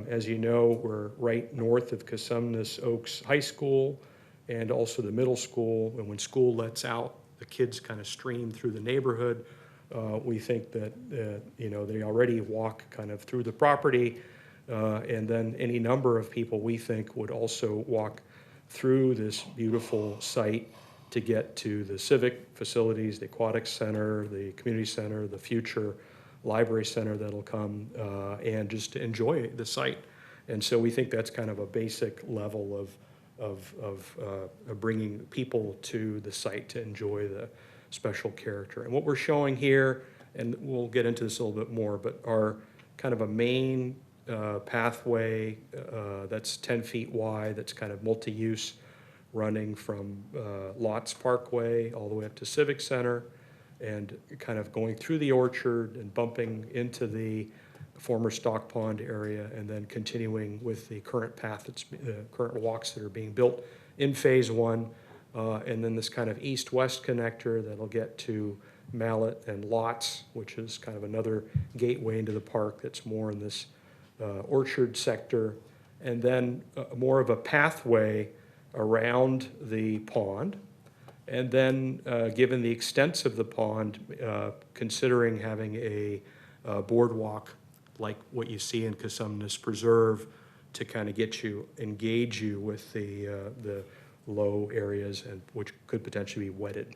As you know, we're right north of Cosumnes Oaks High School and also the middle school. And when school lets out, the kids kind of stream through the neighborhood. We think that, they already walk kind of through the property, and then any number of people we think would also walk through this beautiful site to get to the civic facilities, the aquatic center, the community center, the future library center that'll come, and just to enjoy the site. And so we think that's kind of a basic level of bringing people to the site to enjoy the special character. And what we're showing here, and we'll get into this a little bit more, but our kind of a main pathway that's 10 feet wide, that's kind of multi-use, running from Lots Parkway all the way up to Civic Center, and kind of going through the orchard and bumping into the former stock pond area, and then continuing with the current path, current walks that are being built in phase one. And then this kind of east-west connector that'll get to Mallet and Lots, which is kind of another gateway into the park that's more in this orchard sector. And then more of a pathway around the pond. And then, given the extent of the pond, considering having a boardwalk like what you see in Cosumnes Preserve to kind of engage you with the low areas, and which could potentially be wetted.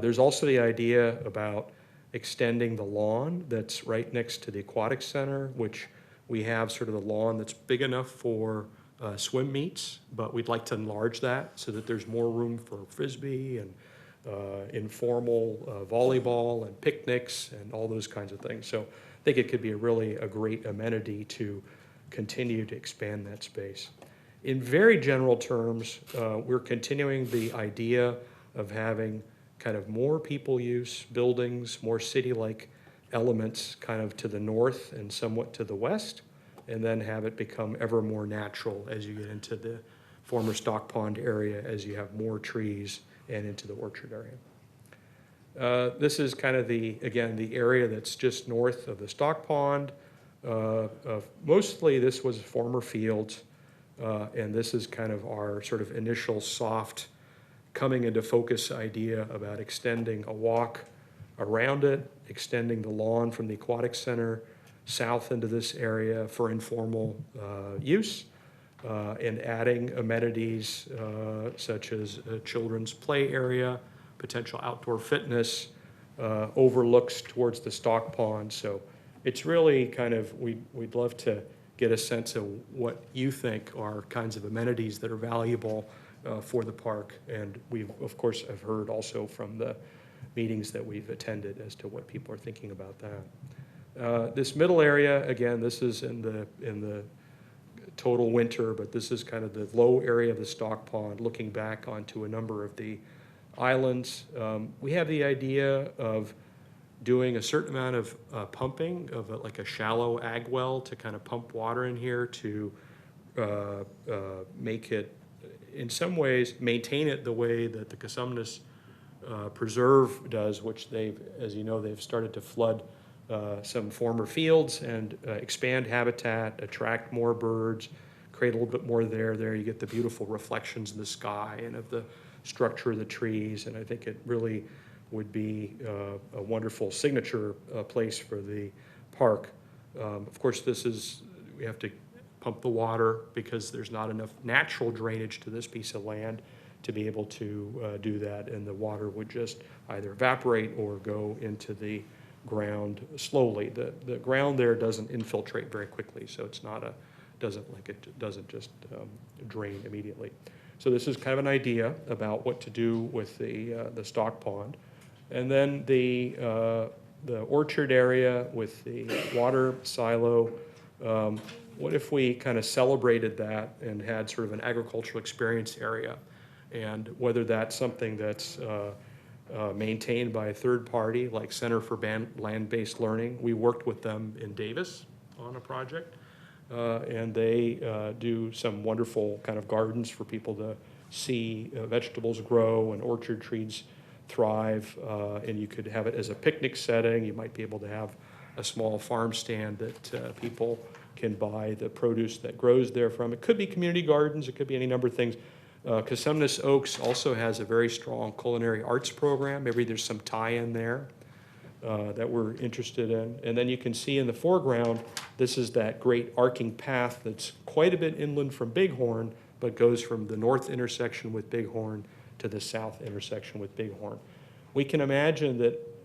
There's also the idea about extending the lawn that's right next to the aquatic center, which we have sort of the lawn that's big enough for swim meets, but we'd like to enlarge that so that there's more room for frisbee and informal volleyball and picnics and all those kinds of things. So I think it could be a great amenity to continue to expand that space. In very general terms, we're continuing the idea of having kind of more people use buildings, more city-like elements kind of to the north and somewhat to the west, and then have it become ever more natural as you get into the former stock pond area, as you have more trees and into the orchard area. This is kind of the area that's just north of the stock pond. Mostly this was former fields. And this is kind of our sort of initial soft coming into focus idea about extending a walk around it, extending the lawn from the aquatic center south into this area for informal use, and adding amenities such as a children's play area, potential outdoor fitness, overlooks towards the stock pond. So it's really kind of, we'd love to get a sense of what you think are kinds of amenities that are valuable for the park. And we, of course, have heard also from the meetings that we've attended as to what people are thinking about that. This middle area, again, this is in the total winter, but this is kind of the low area of the stock pond, looking back onto a number of the islands. We have the idea of doing a certain amount of pumping of like a shallow ag well to kind of pump water in here to make it, in some ways, maintain it the way that the Cosumnes Preserve does, which they've, as you know, they've started to flood some former fields and expand habitat, attract more birds, create a little bit more there. There you get the beautiful reflections in the sky and of the structure of the trees, and I think it really would be a wonderful signature place for the park. Of course, we have to pump the water because there's not enough natural drainage to this piece of land to be able to do that, and the water would just either evaporate or go into the ground slowly. The ground there doesn't infiltrate very quickly, so it's not doesn't just drain immediately. So this is kind of an idea about what to do with the stock pond. And then the orchard area with the water silo, what if we kind of celebrated that and had sort of an agricultural experience area? And whether that's something that's maintained by a third party like Center for Land-Based Learning. We worked with them in Davis on a project, and they do some wonderful kind of gardens for people to see vegetables grow and orchard trees thrive, and you could have it as a picnic setting. You might be able to have a small farm stand that people can buy the produce that grows there from. It could be community gardens, it could be any number of things. Cosumnes Oaks also has a very strong culinary arts program. Maybe there's some tie-in there that we're interested in. And then you can see in the foreground, this is that great arcing path that's quite a bit inland from Bighorn, but goes from the north intersection with Bighorn to the south intersection with Bighorn. We can imagine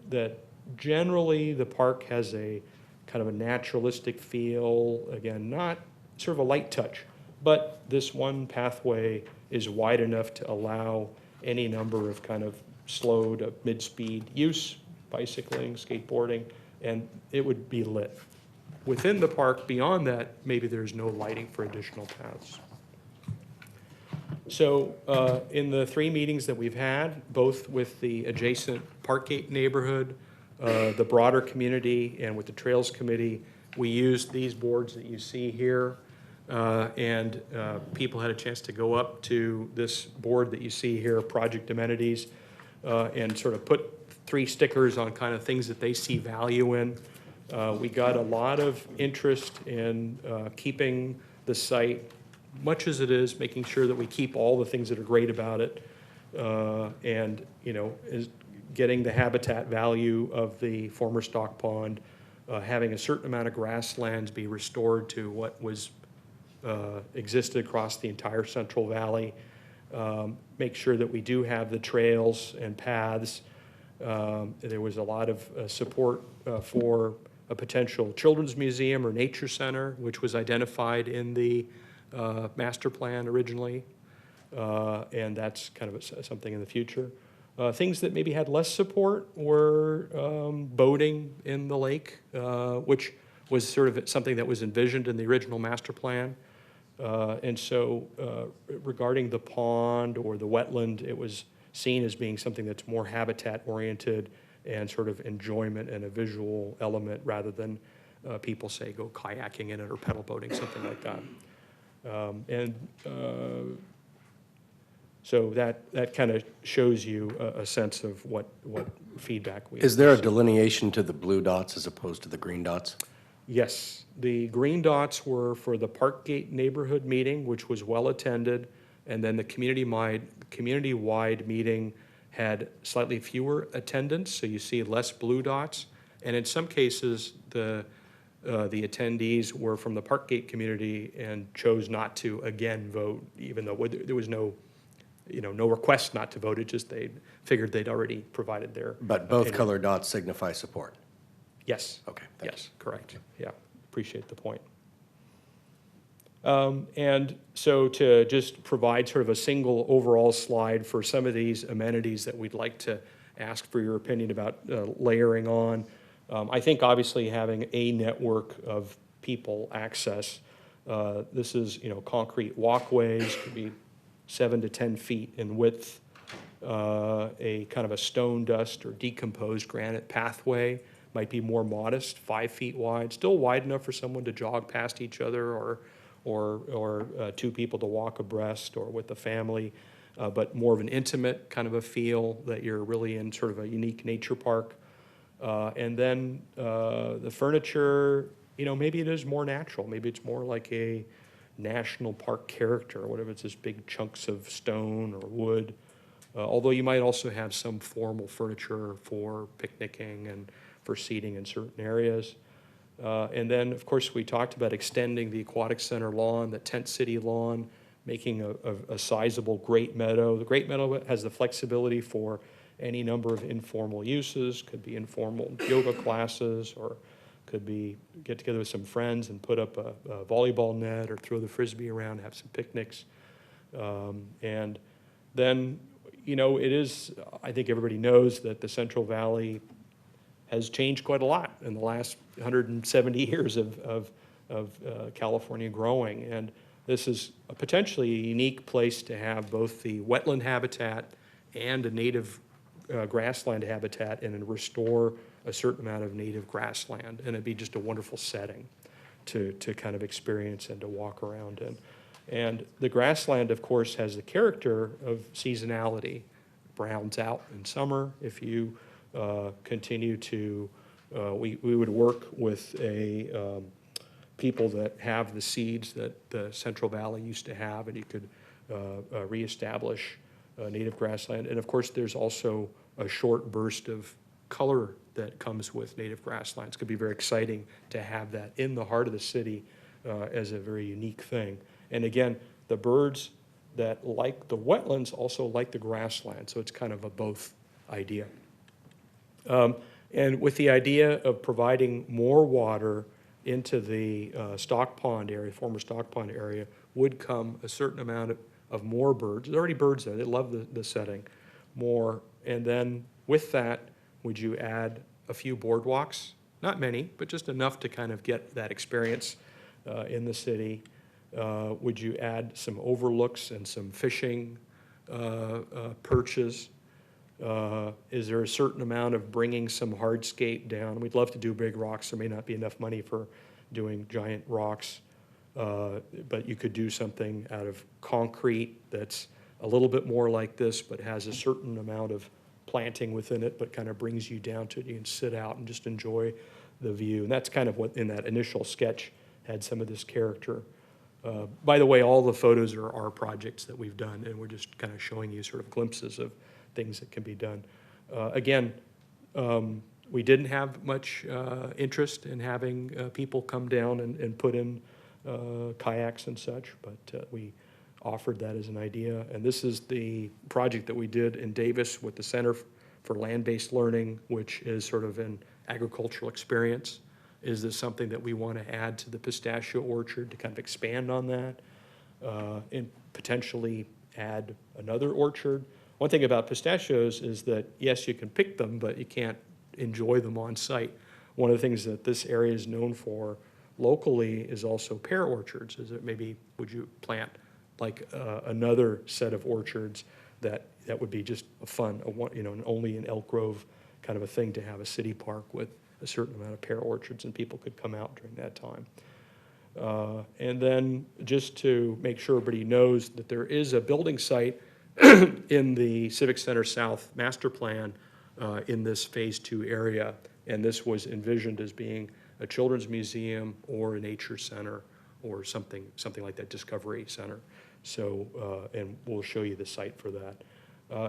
that generally the park has a kind of a naturalistic feel, again, not sort of a light touch, but this one pathway is wide enough to allow any number of kind of slow to mid-speed use, bicycling, skateboarding, and it would be lit. Within the park, beyond that, maybe there's no lighting for additional paths. So in the 3 meetings that we've had, both with the adjacent Parkgate neighborhood, the broader community, and with the Trails Committee, we used these boards that you see here, and people had a chance to go up to this board that you see here, Project Amenities, and sort of put 3 stickers on kind of things that they see value in. We got a lot of interest in keeping the site, much as it is, making sure that we keep all the things that are great about it, and is getting the habitat value of the former stock pond, having a certain amount of grasslands be restored to what was existed across the entire Central Valley, make sure that we do have the trails and paths. There was a lot of support for a potential children's museum or nature center, which was identified in the master plan originally, and that's kind of something in the future. Things that maybe had less support were boating in the lake, which was sort of something that was envisioned in the original master plan. And so regarding the pond or the wetland, it was seen as being something that's more habitat-oriented and sort of enjoyment and a visual element rather than people say go kayaking in it or pedal boating, something like that. So that kind of shows you a sense of what feedback we have. Is there a delineation to the blue dots as opposed to the green dots? Yes. The green dots were for the Parkgate neighborhood meeting, which was well-attended, and then the community-wide meeting had slightly fewer attendants, so you see less blue dots. And in some cases, the attendees were from the Parkgate community and chose not to again vote, even though there was no request not to vote. It just they figured they'd already provided their. But both opinion. color dots signify support. Yes. Okay. Yes, correct. Yeah, appreciate the point. And so to just provide sort of a single overall slide for some of these amenities that we'd like to ask for your opinion about layering on. I think obviously having a network of people access. This is concrete walkways, could be 7 to 10 feet in width, a kind of a stone dust or decomposed granite pathway. Might be more modest, 5 feet wide, still wide enough for someone to jog past each other or 2 people to walk abreast or with the family, but more of an intimate kind of a feel that you're really in sort of a unique nature park. And then the furniture, maybe it is more natural. Maybe it's more like a national park character, or whatever. It's just big chunks of stone or wood. Although you might also have some formal furniture for picnicking and for seating in certain areas. And then, of course, we talked about extending the Aquatic Center lawn, the Tent City lawn, making a sizable Great Meadow. The Great Meadow has the flexibility for any number of informal uses, could be informal yoga classes, or could be get together with some friends and put up a volleyball net or throw the Frisbee around, have some picnics. And then, you know, it is, I think everybody knows that the Central Valley has changed quite a lot in the last 170 years of California growing. And this is a potentially a unique place to have both the wetland habitat and a native grassland habitat, and restore a certain amount of native grassland. And it'd be just a wonderful setting to kind of experience and to walk around in. And the grassland, of course, has the character of seasonality. Browns out in summer. If you continue to, we would work with people that have the seeds that the Central Valley used to have, and you could reestablish native grassland. And of course, there's also a short burst of color that comes with native grasslands. It could be very exciting to have that in the heart of the city as a very unique thing. And again, the birds that like the wetlands also like the grassland, so it's kind of a both idea. And with the idea of providing more water into the stock pond area, former stock pond area, would come a certain amount of more birds. There are already birds there. They love the setting. More. And then with that, would you add a few boardwalks? Not many, but just enough to kind of get that experience in the city. Would you add some overlooks and some fishing perches? Is there a certain amount of bringing some hardscape down? We'd love to do big rocks. There may not be enough money for doing giant rocks, but you could do something out of concrete that's a little bit more like this, but has a certain amount of planting within it, but kind of brings you down to it. You can sit out and just enjoy the view. And that's kind of what in that initial sketch had some of this character. By the way, all the photos are our projects that we've done, and we're just kind of showing you sort of glimpses of things that can be done. Again, we didn't have much interest in having people come down and put in kayaks and such, but we offered that as an idea. And this is the project that we did in Davis with the Center for Land-Based Learning, which is sort of an agricultural experience. Is this something that we want to add to the pistachio orchard to kind of expand on that and potentially add another orchard? One thing about pistachios is that, yes, you can pick them, but you can't enjoy them on site. One of the things that this area is known for locally is also pear orchards. Is it maybe, would you plant like another set of orchards that would be just a fun, only in Elk Grove kind of a thing to have a city park with a certain amount of pear orchards, and people could come out during that time. And then just to make sure everybody knows that there is a building site in the Civic Center South master plan in this Phase 2 area, and this was envisioned as being a children's museum or a nature center or something like that, Discovery Center. So, and we'll show you the site for that.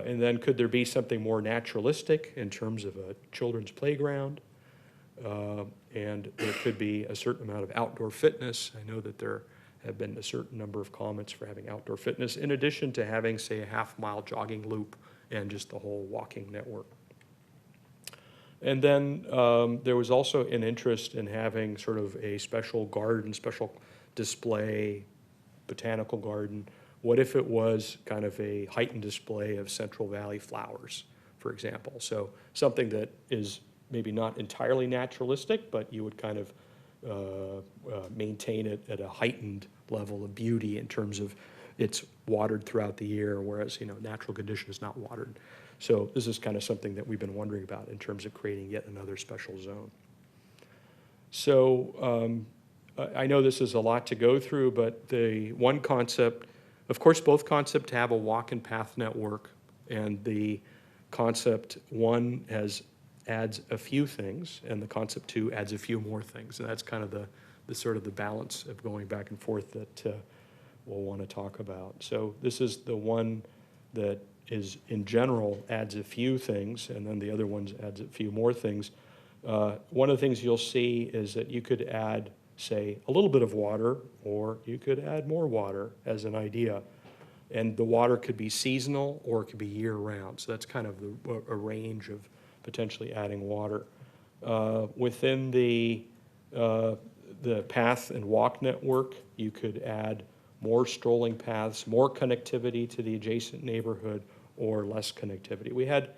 And then could there be something more naturalistic in terms of a children's playground? And there could be a certain amount of outdoor fitness. I know that there have been a certain number of comments for having outdoor fitness, in addition to having, say, a half-mile jogging loop and just the whole walking network. And then there was also an interest in having sort of a special garden, special display, botanical garden. What if it was kind of a heightened display of Central Valley flowers, for example? So something that is maybe not entirely naturalistic, but you would kind of maintain it at a heightened level of beauty in terms of it's watered throughout the year, whereas, natural condition is not watered. So this is kind of something that we've been wondering about in terms of creating yet another special zone. So I know this is a lot to go through, but the one concept, of course, both concepts have a walk and path network, and the concept one adds a few things, and the concept 2 adds a few more things. And that's kind of the sort of the balance of going back and forth that we'll want to talk about. So this is the one that is, in general, adds a few things, and then the other ones adds a few more things. One of the things you'll see is that you could add, say, a little bit of water, or you could add more water as an idea. And the water could be seasonal or it could be year-round. So that's kind of a range of potentially adding water. Within the path and walk network, you could add more strolling paths, more connectivity to the adjacent neighborhood, or less connectivity. We had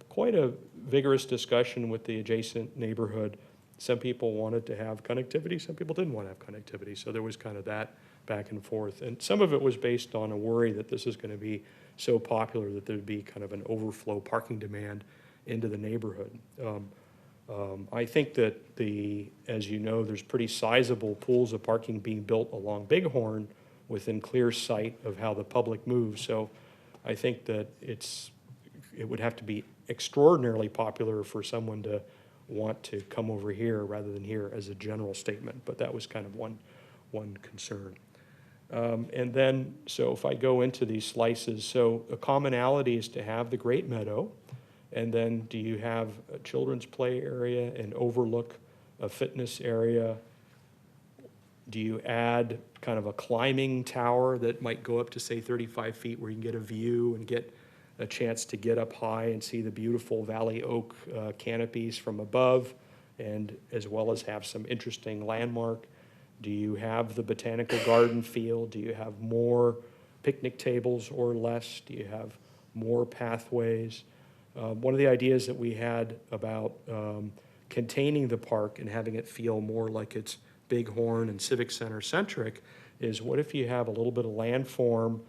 quite a vigorous discussion with the adjacent neighborhood. Some people wanted to have connectivity, some people didn't want to have connectivity. So there was kind of that back and forth. And some of it was based on a worry that this is going to be so popular that there'd be kind of an overflow parking demand into the neighborhood. I think that as you know, there's pretty sizable pools of parking being built along Bighorn within clear sight of how the public moves. So I think that it would have to be extraordinarily popular for someone to want to come over here rather than here as a general statement. But that was kind of one concern. And then, so if I go into these slices, so a commonality is to have the Great Meadow, and then do you have a children's play area, an overlook, a fitness area? Do you add kind of a climbing tower that might go up to, say, 35 feet where you can get a view and get a chance to get up high and see the beautiful Valley Oak canopies from above, and as well as have some interesting landmark? Do you have the botanical garden feel? Do you have more picnic tables or less? Do you have more pathways? One of the ideas that we had about containing the park and having it feel more like it's Bighorn and Civic Center centric is, what if you have a little bit of landform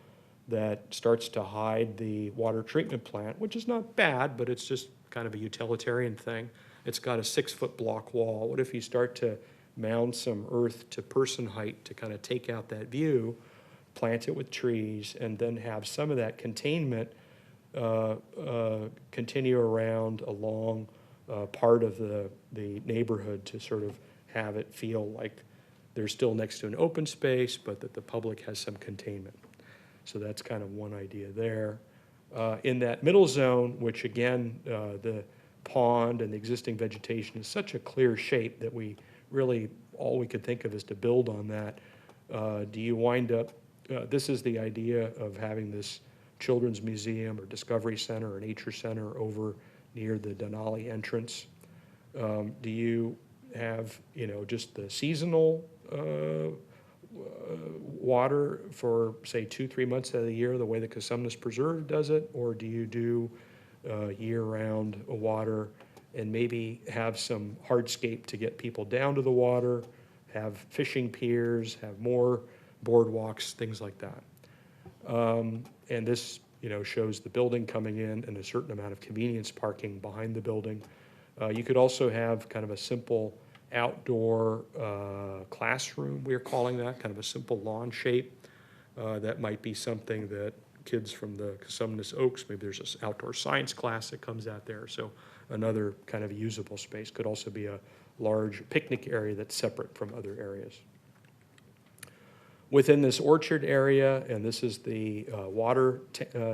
that starts to hide the water treatment plant, which is not bad, but it's just kind of a utilitarian thing. It's got a 6-foot block wall. What if you start to mound some earth to person height to kind of take out that view, plant it with trees, and then have some of that containment continue around along part of the neighborhood to sort of have it feel like they're still next to an open space, but that the public has some containment. So that's kind of one idea there. In that middle zone, which again, the pond and the existing vegetation is such a clear shape that we really, all we could think of is to build on that. Do you wind up, this is the idea of having this children's museum or discovery center or nature center over near the Denali entrance. Do you have, just the seasonal water for, say, 2-3 months out of the year, the way the Cosumnes Preserve does it? Or do you do year-round water and maybe have some hardscape to get people down to the water, have fishing piers, have more boardwalks, things like that? And this, shows the building coming in and a certain amount of convenience parking behind the building. You could also have kind of a simple outdoor classroom, we're calling that, kind of a simple lawn shape. That might be something that kids from the Cosumnes Oaks, maybe there's this outdoor science class that comes out there. So another kind of usable space. Could also be a large picnic area that's separate from other areas. Within this orchard area, and this is the water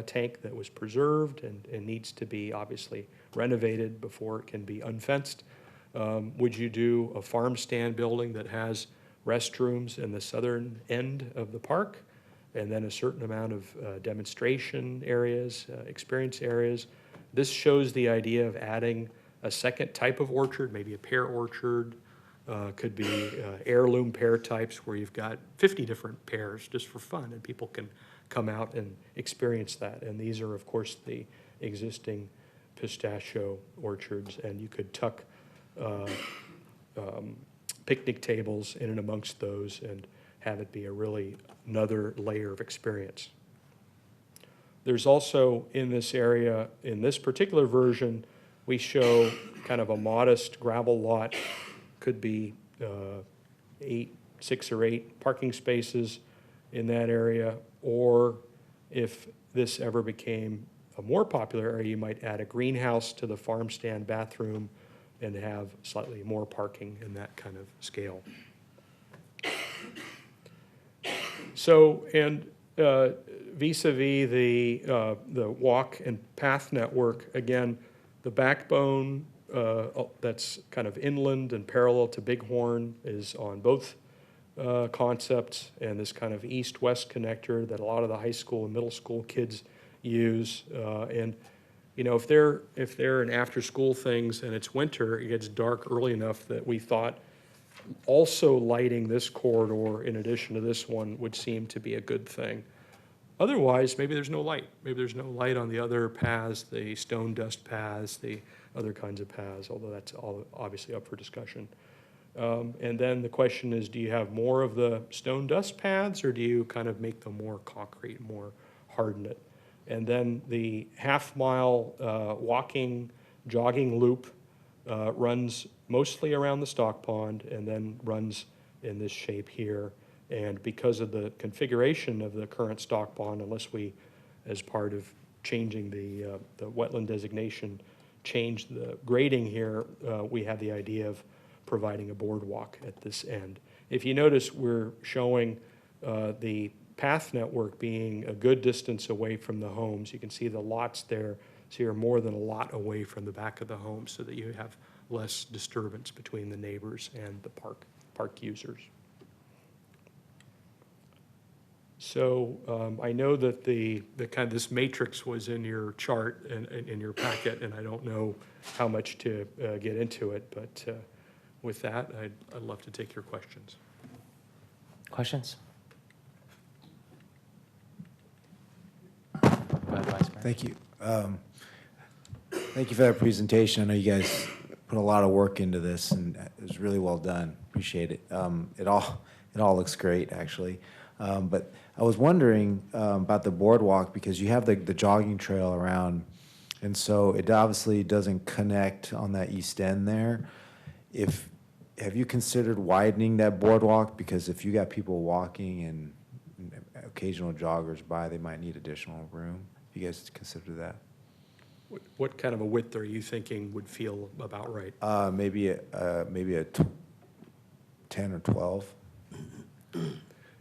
tank that was preserved and needs to be obviously renovated before it can be unfenced. Would you do a farm stand building that has restrooms in the southern end of the park, and then a certain amount of demonstration areas, experience areas? This shows the idea of adding a second type of orchard, maybe a pear orchard. Could be heirloom pear types where you've got 50 different pears just for fun, and people can come out and experience that. And these are, of course, the existing pistachio orchards, and you could tuck picnic tables in and amongst those and have it be a really another layer of experience. There's also in this area, in this particular version, we show kind of a modest gravel lot. Could be 6 or 8 parking spaces in that area, or if this ever became a more popular area, you might add a greenhouse to the farm stand bathroom and have slightly more parking in that kind of scale. So, and vis-a-vis the walk and path network, again, the backbone that's kind of inland and parallel to Bighorn is on both concept and this kind of east-west connector that a lot of the high school and middle school kids use. And you know, if they're in after-school things and it's winter, it gets dark early enough that we thought also lighting this corridor in addition to this one would seem to be a good thing. Otherwise, maybe there's no light. Maybe there's no light on the other paths, the stone dust paths, the other kinds of paths, although that's all obviously up for discussion. And then the question is, do you have more of the stone dust paths, or do you kind of make them more concrete, more harden it? And then the half-mile walking, jogging loop runs mostly around the stock pond and then runs in this shape here. And because of the configuration of the current stock pond, unless we, as part of changing the wetland designation, change the grading here, we have the idea of providing a boardwalk at this end. If you notice, we're showing the path network being a good distance away from the homes. You can see the lots there, so you're more than a lot away from the back of the home so that you have less disturbance between the neighbors and the park users. So I know that the kind of this matrix was in your chart and in your packet, and I don't know how much to get into it, but with that, I'd love to take your questions. Questions? Go ahead, Vice Mayor. Thank you. Thank you for that presentation. I know you guys put a lot of work into this, and it was really well done. Appreciate it. It all looks great, actually. But I was wondering about the boardwalk, because you have the jogging trail around, and so it obviously doesn't connect on that east end there. Have you considered widening that boardwalk? Because if you got people walking and occasional joggers by, they might need additional room. You guys consider that? What kind of a width are you thinking would feel about right? Maybe a 10 or 12.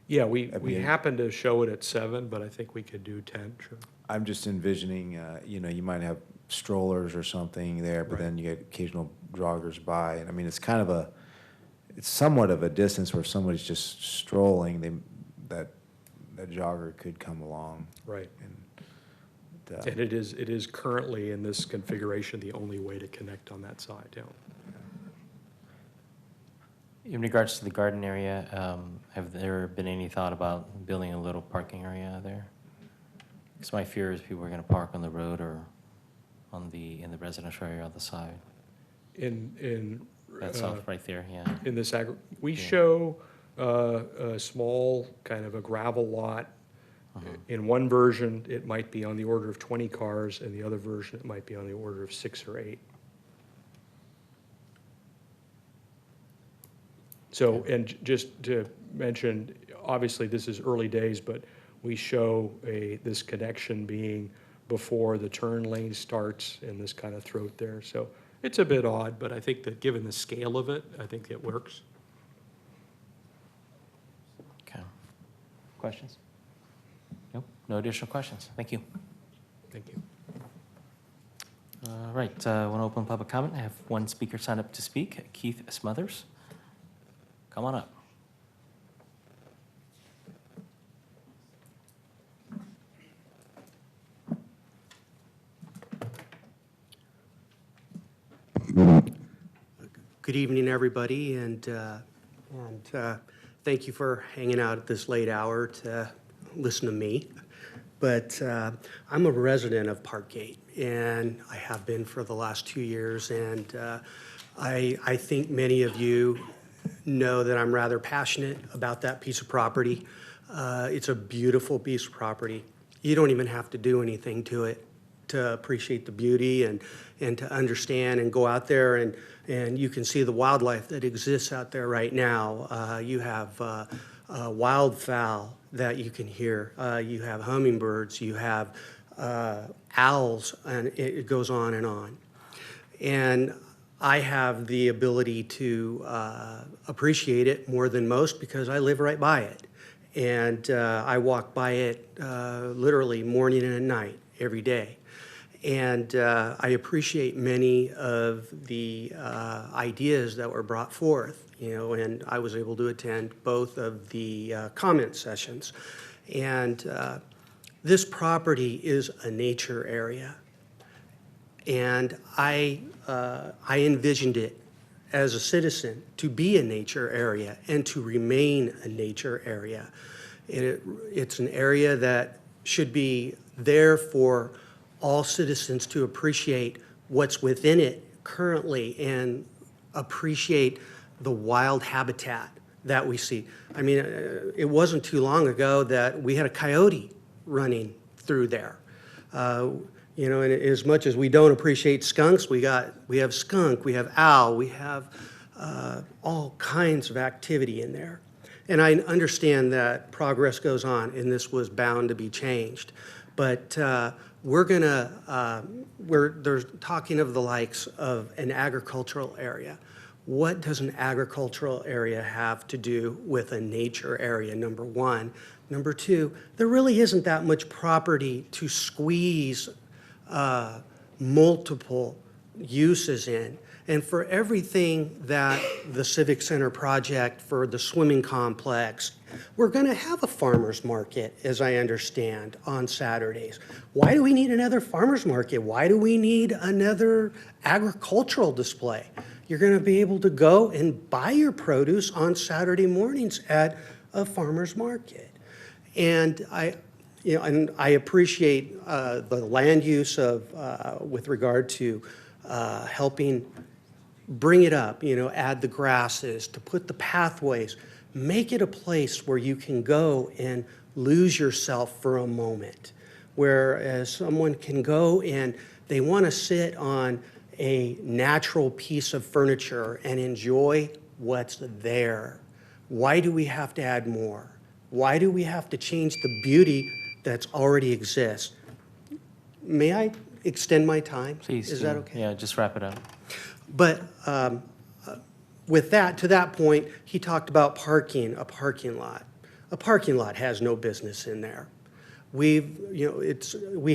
Yeah, we happen to show it at 7, but I think we could do 10, sure. I'm just envisioning, you know, you might have strollers or something there, but then you get occasional joggers by. And I mean, it's kind of it's somewhat of a distance where if somebody's just strolling, that jogger could come along. Right. And it is currently in this configuration the only way to connect on that side, yeah. In regards to the garden area, have there been any thought about building a little parking area there? Because my fear is people are going to park on the road or in the residential area on the side. That's off right there, yeah. In this we show a small kind of a gravel lot. In one version, it might be on the order of 20 cars. In the other version, it might be on the order of 6 or 8. So, and just to mention, obviously this is early days, but we show this connection being before the turn lane starts in this kind of throat there. So it's a bit odd, but I think that given the scale of it, I think it works. Okay. Questions? Nope. No additional questions. Thank you. Thank you. All right. I want to open public comment. I have one speaker signed up to speak, Keith Smothers. Come on up. Good evening, everybody, and thank you for hanging out at this late hour to listen to me. But I'm a resident of Parkgate, and I have been for the last 2 years, and I think many of you know that I'm rather passionate about that piece of property. It's a beautiful piece of property. You don't even have to do anything to it to appreciate the beauty and to understand and go out there and you can see the wildlife that exists out there right now. You have wildfowl that you can hear. You have hummingbirds. You have owls, and it goes on and on. And I have the ability to appreciate it more than most because I live right by it. And I walk by it literally morning and at night every day. And I appreciate many of the ideas that were brought forth, and I was able to attend both of the comment sessions. And this property is a nature area. And I envisioned it as a citizen to be a nature area and to remain a nature area. It's an area that should be there for all citizens to appreciate what's within it currently and appreciate the wild habitat that we see. I mean, it wasn't too long ago that we had a coyote running through there. And as much as we don't appreciate skunks, we have skunk, we have owl, we have all kinds of activity in there. And I understand that progress goes on, and this was bound to be changed. But they're talking of the likes of an agricultural area. What does an agricultural area have to do with a nature area, number one? Number two, there really isn't that much property to squeeze multiple uses in. And for everything that the Civic Center project, for the swimming complex, we're going to have a farmer's market, as I understand, on Saturdays. Why do we need another farmer's market? Why do we need another agricultural display? You're going to be able to go and buy your produce on Saturday mornings at a farmer's market. And I appreciate the land use of, with regard to helping bring it up, add the grasses, to put the pathways, make it a place where you can go and lose yourself for a moment. Whereas someone can go and they want to sit on a natural piece of furniture and enjoy what's there. Why do we have to add more? Why do we have to change the beauty that's already exists? May I extend my time? Please. Is that okay? Yeah, just wrap it up. But with that, to that point, he talked about parking, a parking lot. A parking lot has no business in there. We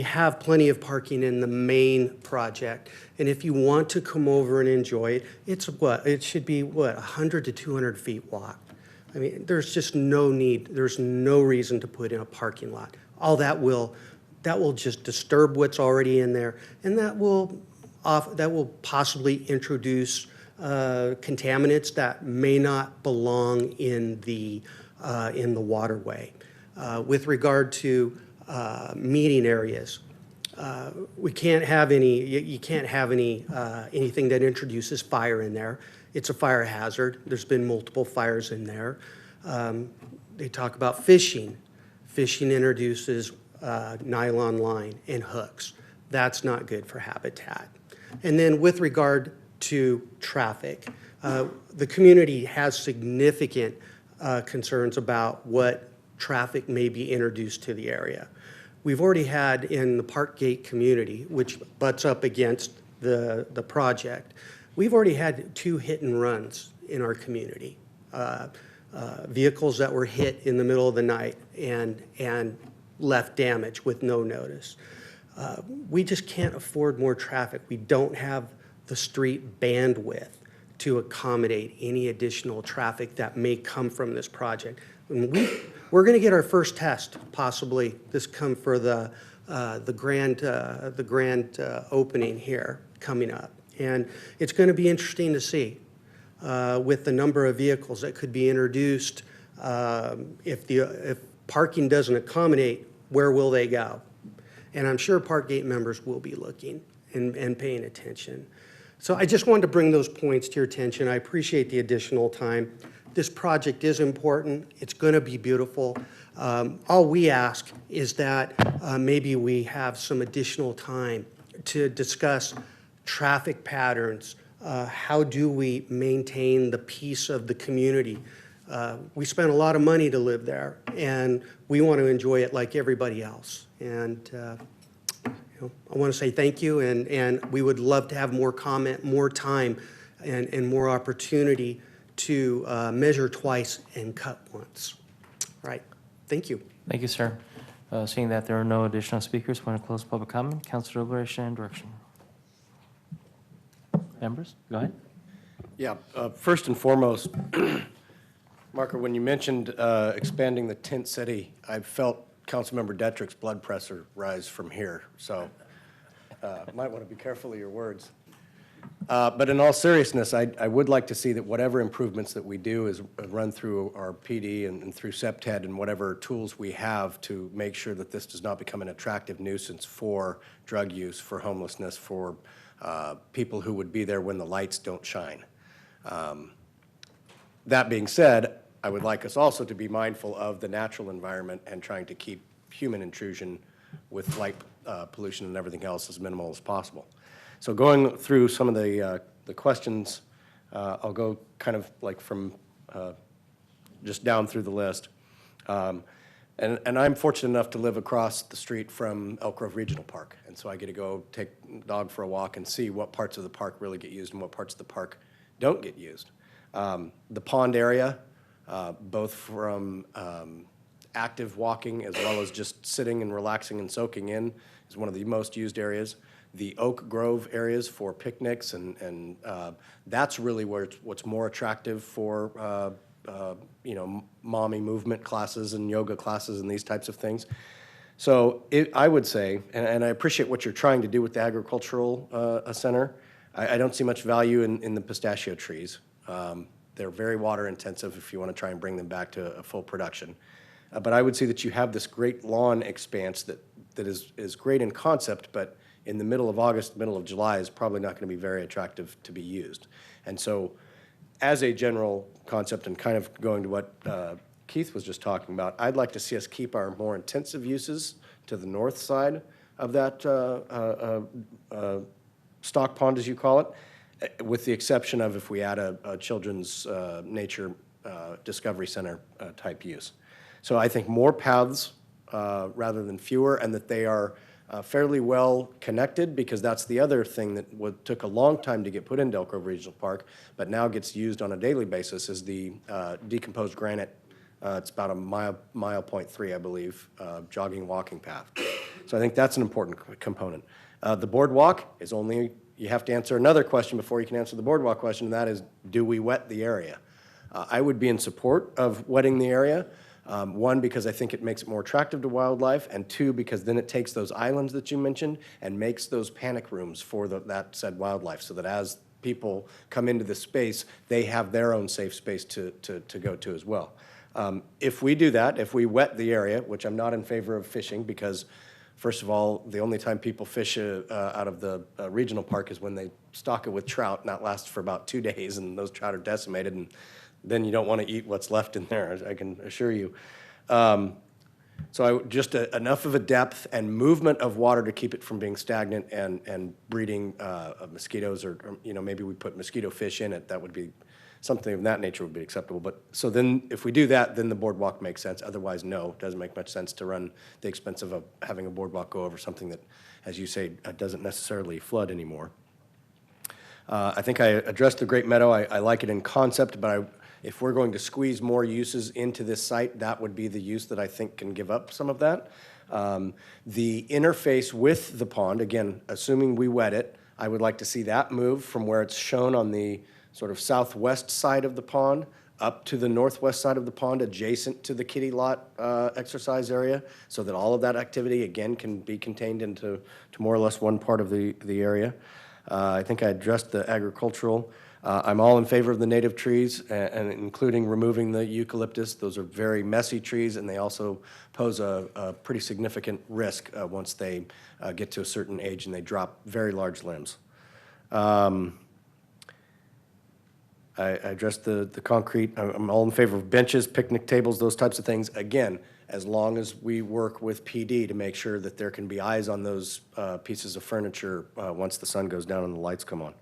have plenty of parking in the main project, and if you want to come over and enjoy it, it should be 100 to 200 feet walk. I mean, there's just no need, there's no reason to put in a parking lot. All that will just disturb what's already in there, and that will possibly introduce contaminants that may not belong in the waterway. With regard to meeting areas, you can't have anything that introduces fire in there. It's a fire hazard. There's been multiple fires in there. They talk about fishing. Fishing introduces nylon line and hooks. That's not good for habitat. And then with regard to traffic, the community has significant concerns about what traffic may be introduced to the area. We've already had in the Parkgate community, which butts up against the project, we've already had 2 hit and runs in our community. Vehicles that were hit in the middle of the night and left damage with no notice. We just can't afford more traffic. We don't have the street bandwidth to accommodate any additional traffic that may come from this project. And we're going to get our first test, possibly this come for the grand opening here coming up, and it's going to be interesting to see with the number of vehicles that could be introduced. If parking doesn't accommodate, where will they go? And I'm sure Parkgate members will be looking and paying attention. So I just wanted to bring those points to your attention. I appreciate the additional time. This project is important. It's going to be beautiful. All we ask is that maybe we have some additional time to discuss traffic patterns. How do we maintain the peace of the community? We spent a lot of money to live there, and we want to enjoy it like everybody else. And I want to say thank you, and we would love to have more comment, more time, and more opportunity to measure twice and cut once. All right. Thank you. Thank you, sir. Seeing that there are no additional speakers, want to close public comment, council deliberation and direction. Members, go ahead. Yeah, first and foremost, Marco, when you mentioned expanding the tent city, I felt Councilmember Detrick's blood pressure rise from here, so might want to be careful of your words. But in all seriousness, I would like to see that whatever improvements that we do is run through our PD and through SEPTED and whatever tools we have to make sure that this does not become an attractive nuisance for drug use, for homelessness, for people who would be there when the lights don't shine. That being said, I would like us also to be mindful of the natural environment and trying to keep human intrusion with light pollution and everything else as minimal as possible. So going through some of the questions, I'll go kind of like from just down through the list. And I'm fortunate enough to live across the street from Elk Grove Regional Park. And so I get to go take the dog for a walk and see what parts of the park really get used and what parts of the park don't get used. The pond area, both from active walking as well as just sitting and relaxing and soaking in, is one of the most used areas. The Oak Grove areas for picnics, and that's really where what's more attractive for you know, mommy movement classes and yoga classes and these types of things. So I would say, and I appreciate what you're trying to do with the agricultural center. I don't see much value in the pistachio trees. They're very water intensive if you want to try and bring them back to a full production. But I would see that you have this great lawn expanse that is great in concept, but in the middle of August, middle of July is probably not going to be very attractive to be used. And so as a general concept and kind of going to what Keith was just talking about, I'd like to see us keep our more intensive uses to the north side of that stock pond, as you call it, with the exception of if we add a children's nature discovery center type use. So I think more paths rather than fewer, and that they are fairly well connected, because that's the other thing that took a long time to get put into Elk Grove Regional Park, but now gets used on a daily basis, is the decomposed granite. It's about a mile 0.3, I believe, jogging walking path. So I think that's an important component. The boardwalk is only, you have to answer another question before you can answer the boardwalk question, and that is, do we wet the area? I would be in support of wetting the area. One, because I think it makes it more attractive to wildlife, and two, because then it takes those islands that you mentioned and makes those panic rooms for that said wildlife, so that as people come into the space, they have their own safe space to go to as well. If we do that, if we wet the area, which I'm not in favor of fishing, because first of all, the only time people fish out of the regional park is when they stock it with trout, and that lasts for about 2 days, and those trout are decimated, and then you don't want to eat what's left in there, I can assure you. So just enough of a depth and movement of water to keep it from being stagnant and breeding mosquitoes, or you know, maybe we put mosquito fish in it. That would be something of that nature would be acceptable. But so then if we do that, then the boardwalk makes sense. Otherwise, no, it doesn't make much sense to run the expense of having a boardwalk go over something that, as you say, doesn't necessarily flood anymore. I think I addressed the Great Meadow. I like it in concept, but if we're going to squeeze more uses into this site, that would be the use that I think can give up some of that. The interface with the pond, again, assuming we wet it, I would like to see that move from where it's shown on the sort of southwest side of the pond up to the northwest side of the pond, adjacent to the kitty lot exercise area, so that all of that activity, again, can be contained into more or less one part of the area. I think I addressed the agricultural. I'm all in favor of the native trees, and including removing the eucalyptus. Those are very messy trees, and they also pose a pretty significant risk once they get to a certain age and they drop very large limbs. I addressed the concrete. I'm all in favor of benches, picnic tables, those types of things. Again, as long as we work with PD to make sure that there can be eyes on those pieces of furniture once the sun goes down and the lights come on.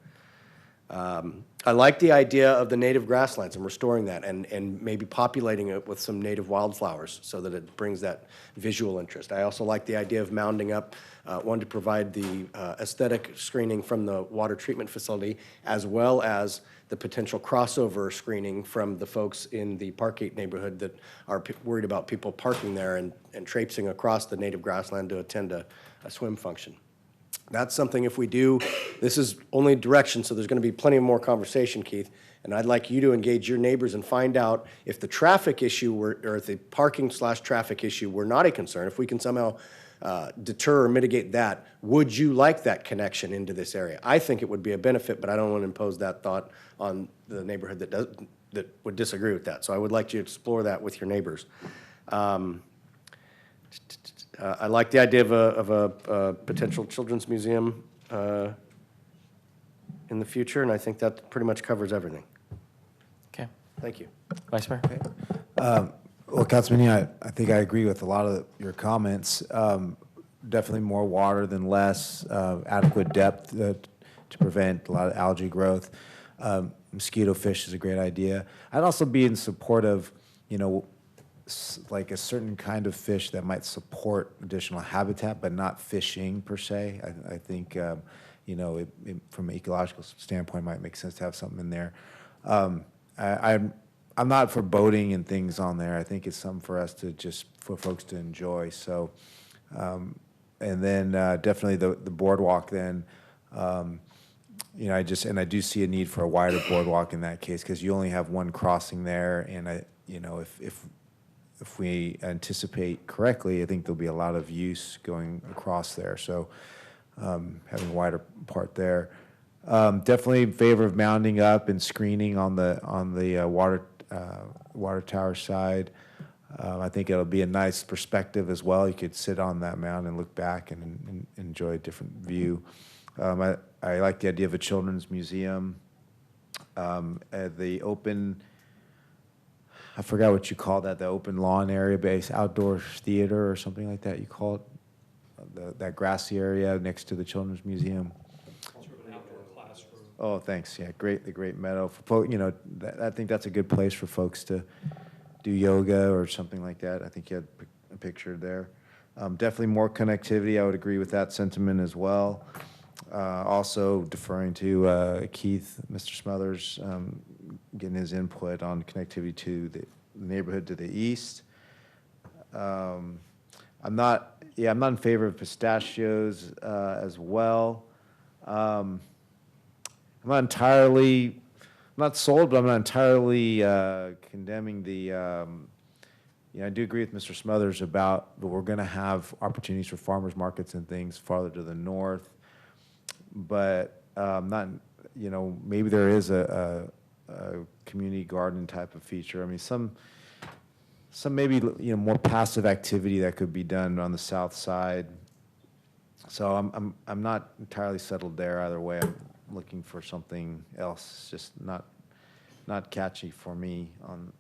I like the idea of the native grasslands and restoring that and maybe populating it with some native wildflowers so that it brings that visual interest. I also like the idea of mounding up, one, to provide the aesthetic screening from the water treatment facility, as well as the potential crossover screening from the folks in the Parkgate neighborhood that are worried about people parking there and traipsing across the native grassland to attend a swim function. That's something, if we do, this is only direction, so there's going to be plenty more conversation, Keith, and I'd like you to engage your neighbors and find out if the traffic issue were, or if the parking/traffic issue were not a concern, if we can somehow deter or mitigate that, would you like that connection into this area? I think it would be a benefit, but I don't want to impose that thought on the neighborhood that would disagree with that. So I would like you to explore that with your neighbors. I like the idea of a potential children's museum in the future, and I think that pretty much covers everything. Okay. Thank you. Vice Mayor? Well, Councilman, I think I agree with a lot of your comments. Definitely more water than less, adequate depth to prevent a lot of algae growth. Mosquito fish is a great idea. I'd also be in support of, like a certain kind of fish that might support additional habitat, but not fishing per se. I think, from an ecological standpoint, it might make sense to have something in there. I'm not for boating and things on there. I think it's something for us to for folks to enjoy. So, and then definitely the boardwalk then, I do see a need for a wider boardwalk in that case, because you only have one crossing there, and if we anticipate correctly, I think there'll be a lot of use going across there. So having a wider part there. Definitely in favor of mounding up and screening on the water tower side. I think it'll be a nice perspective as well. You could sit on that mound and look back and enjoy a different view. I like the idea of a children's museum. The open, I forgot what you call that, the open lawn area based outdoor theater or something like that you call it, that grassy area next to the children's museum. Oh, thanks. Yeah, the Great Meadow. I think that's a good place for folks to do yoga or something like that. I think you had a picture there. Definitely more connectivity. I would agree with that sentiment as well. Also deferring to Keith, Mr. Smothers, getting his input on connectivity to the neighborhood to the east. I'm not in favor of pistachios as well. I'm not sold, but I'm not entirely condemning the, I do agree with Mr. Smothers but we're going to have opportunities for farmers markets and things farther to the north. But maybe there is a community garden type of feature. I mean, some maybe, more passive activity that could be done on the south side. So I'm not entirely settled there either way. I'm looking for something else, just not catchy for me on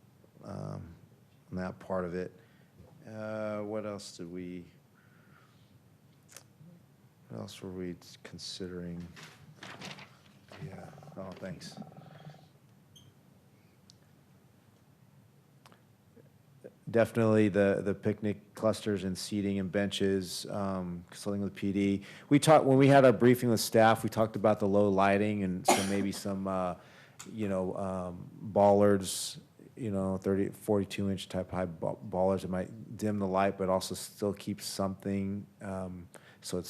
that part of it. What else were we considering? Yeah, oh, thanks. Definitely the picnic clusters and seating and benches, consulting with PD. When we had our briefing with staff, we talked about the low lighting and so maybe some, bollards, 42-inch type high bollards that might dim the light, but also still keep something, so it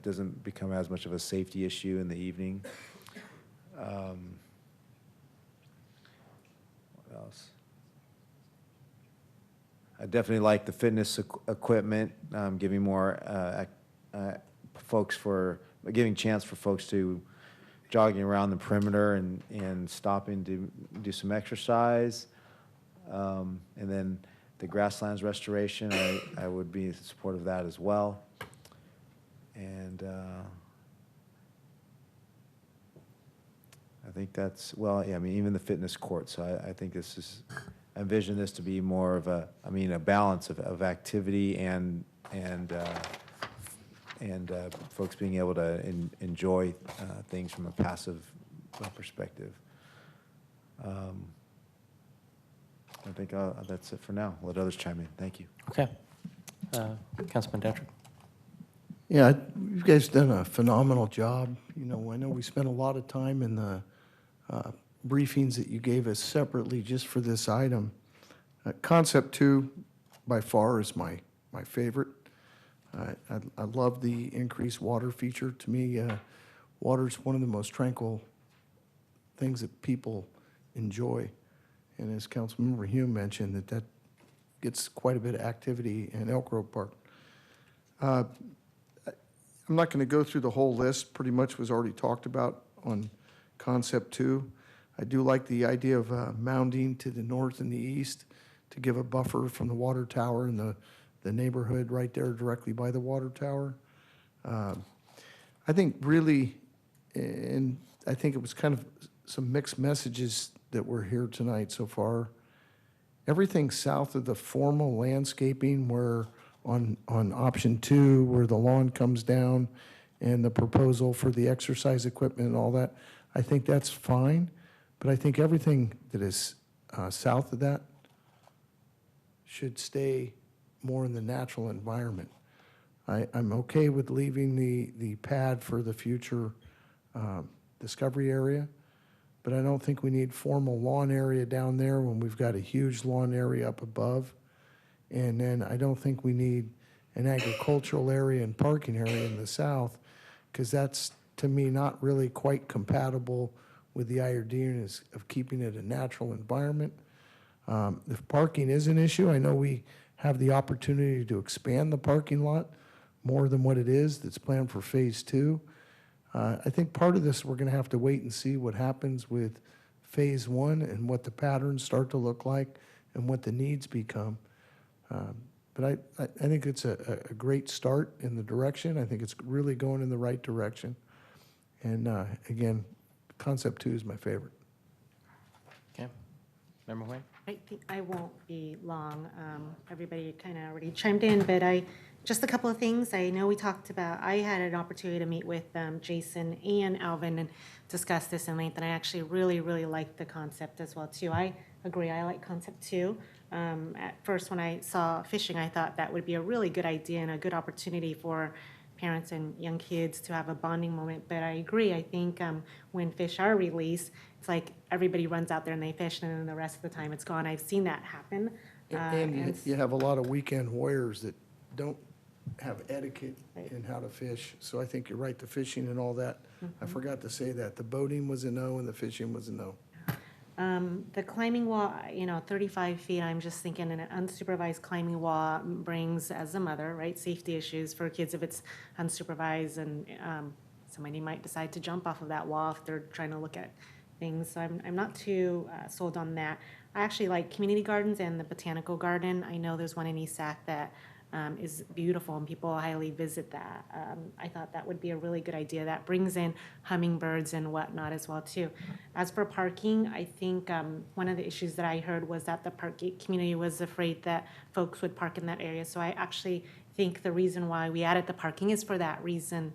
doesn't become as much of a safety issue in the evening. What else? I definitely like the fitness equipment, giving more giving chance for folks to jogging around the perimeter and stopping to do some exercise. And then the grasslands restoration, I would be in support of that as well. And I think that's, even the fitness court. So I think I envision this to be more of a balance of activity and and folks being able to enjoy things from a passive perspective. I think that's it for now. Let others chime in. Thank you. Okay. Councilman Detrick? Yeah, you guys done a phenomenal job. You know, I know we spent a lot of time in the briefings that you gave us separately just for this item. Concept 2, by far, is my favorite. I love the increased water feature. To me, water is one of the most tranquil things that people enjoy. And as Councilmember Hume mentioned, that gets quite a bit of activity in Elk Grove Park. I'm not going to go through the whole list. Pretty much was already talked about on Concept 2. I do like the idea of mounding to the north and the east to give a buffer from the water tower and the neighborhood right there directly by the water tower. I think really, and I think it was kind of some mixed messages that were here tonight so far. Everything south of the formal landscaping where on option 2, where the lawn comes down and the proposal for the exercise equipment and all that, I think that's fine. But I think everything that is south of that should stay more in the natural environment. I'm okay with leaving the pad for the future discovery area, but I don't think we need formal lawn area down there when we've got a huge lawn area up above. And then I don't think we need an agricultural area and parking area in the south, because that's, to me, not really quite compatible with the idea of keeping it a natural environment. If parking is an issue, I know we have the opportunity to expand the parking lot more than what it is that's planned for Phase 2. I think part of this, we're going to have to wait and see what happens with Phase 1 and what the patterns start to look like and what the needs become. But I think it's a great start in the direction. I think it's really going in the right direction. And again, Concept 2 is my favorite. Okay. Member White? I think I won't be long. Everybody kind of already chimed in, but just a couple of things. I know we talked about, I had an opportunity to meet with Jason and Alvin and discuss this in length, and I actually really, really liked the concept as well, too. I agree, I like Concept 2. At first, when I saw fishing, I thought that would be a really good idea and a good opportunity for parents and young kids to have a bonding moment. But I agree, I think when fish are released, it's like everybody runs out there and they fish, and then the rest of the time it's gone. I've seen that happen. And you have a lot of weekend warriors that don't have etiquette in how to fish. So I think you're right, the fishing and all that. I forgot to say that. The boating was a no and the fishing was a no. The climbing wall, 35 feet, I'm just thinking an unsupervised climbing wall brings, as a mother, right, safety issues for kids if it's unsupervised, and somebody might decide to jump off of that wall if they're trying to look at things. So I'm not too sold on that. I actually like community gardens and the botanical garden. I know there's one in East Sac that is beautiful and people highly visit that. I thought that would be a really good idea. That brings in hummingbirds and whatnot as well too. As for parking, I think one of the issues that I heard was that the Parkgate community was afraid that folks would park in that area. So I actually think the reason why we added the parking is for that reason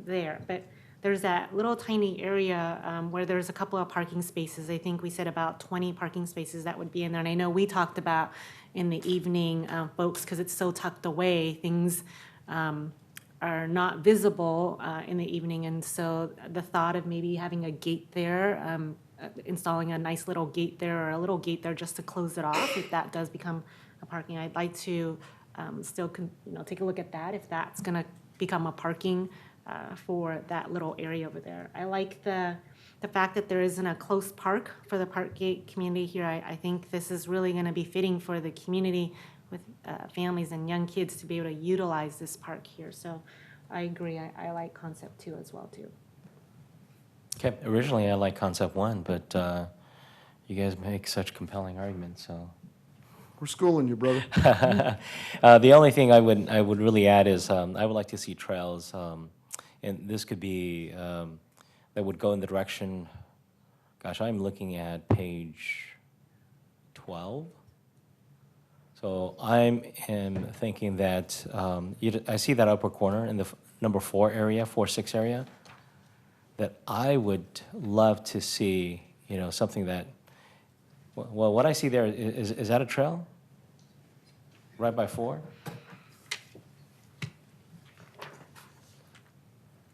there. But there's that little tiny area where there's a couple of parking spaces. I think we said about 20 parking spaces that would be in there. And I know we talked about in the evening, folks, because it's so tucked away, things are not visible in the evening. And so the thought of maybe having a gate there, installing a nice little gate there or a little gate there just to close it off, if that does become a parking, I'd like to still take a look at that, if that's going to become a parking for that little area over there. I like the fact that there isn't a close park for the Parkgate community here. I think this is really going to be fitting for the community with families and young kids to be able to utilize this park here. So I agree. I like Concept 2 as well, too. Okay, originally I liked Concept 1, but you guys make such compelling arguments, so. We're schooling you, brother. The only thing I would really add is I would like to see trails, and this could be, that would go in the direction, gosh, I'm looking at page 12. So I am thinking that, I see that upper corner in the number 4 area, 4-6 area, that I would love to see, something that, well, what I see there, is that a trail? Right by 4?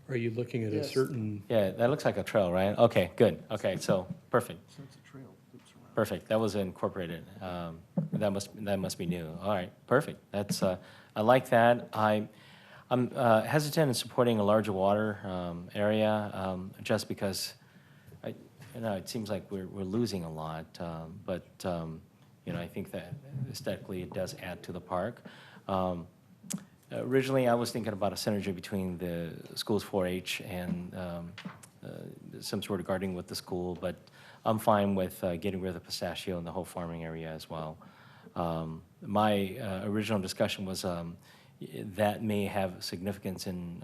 Are you looking at a Yes. certain? Yeah, that looks like a trail, right? Okay, good. Okay, so, perfect. Perfect, that was incorporated. That must be new. All right, perfect. That's, I like that. I'm hesitant in supporting a larger water area, just because, it seems like we're losing a lot, but, I think that aesthetically it does add to the park. Originally, I was thinking about a synergy between the school's 4-H and some sort of gardening with the school, but I'm fine with getting rid of the pistachio and the whole farming area as well. My original discussion was that may have significance in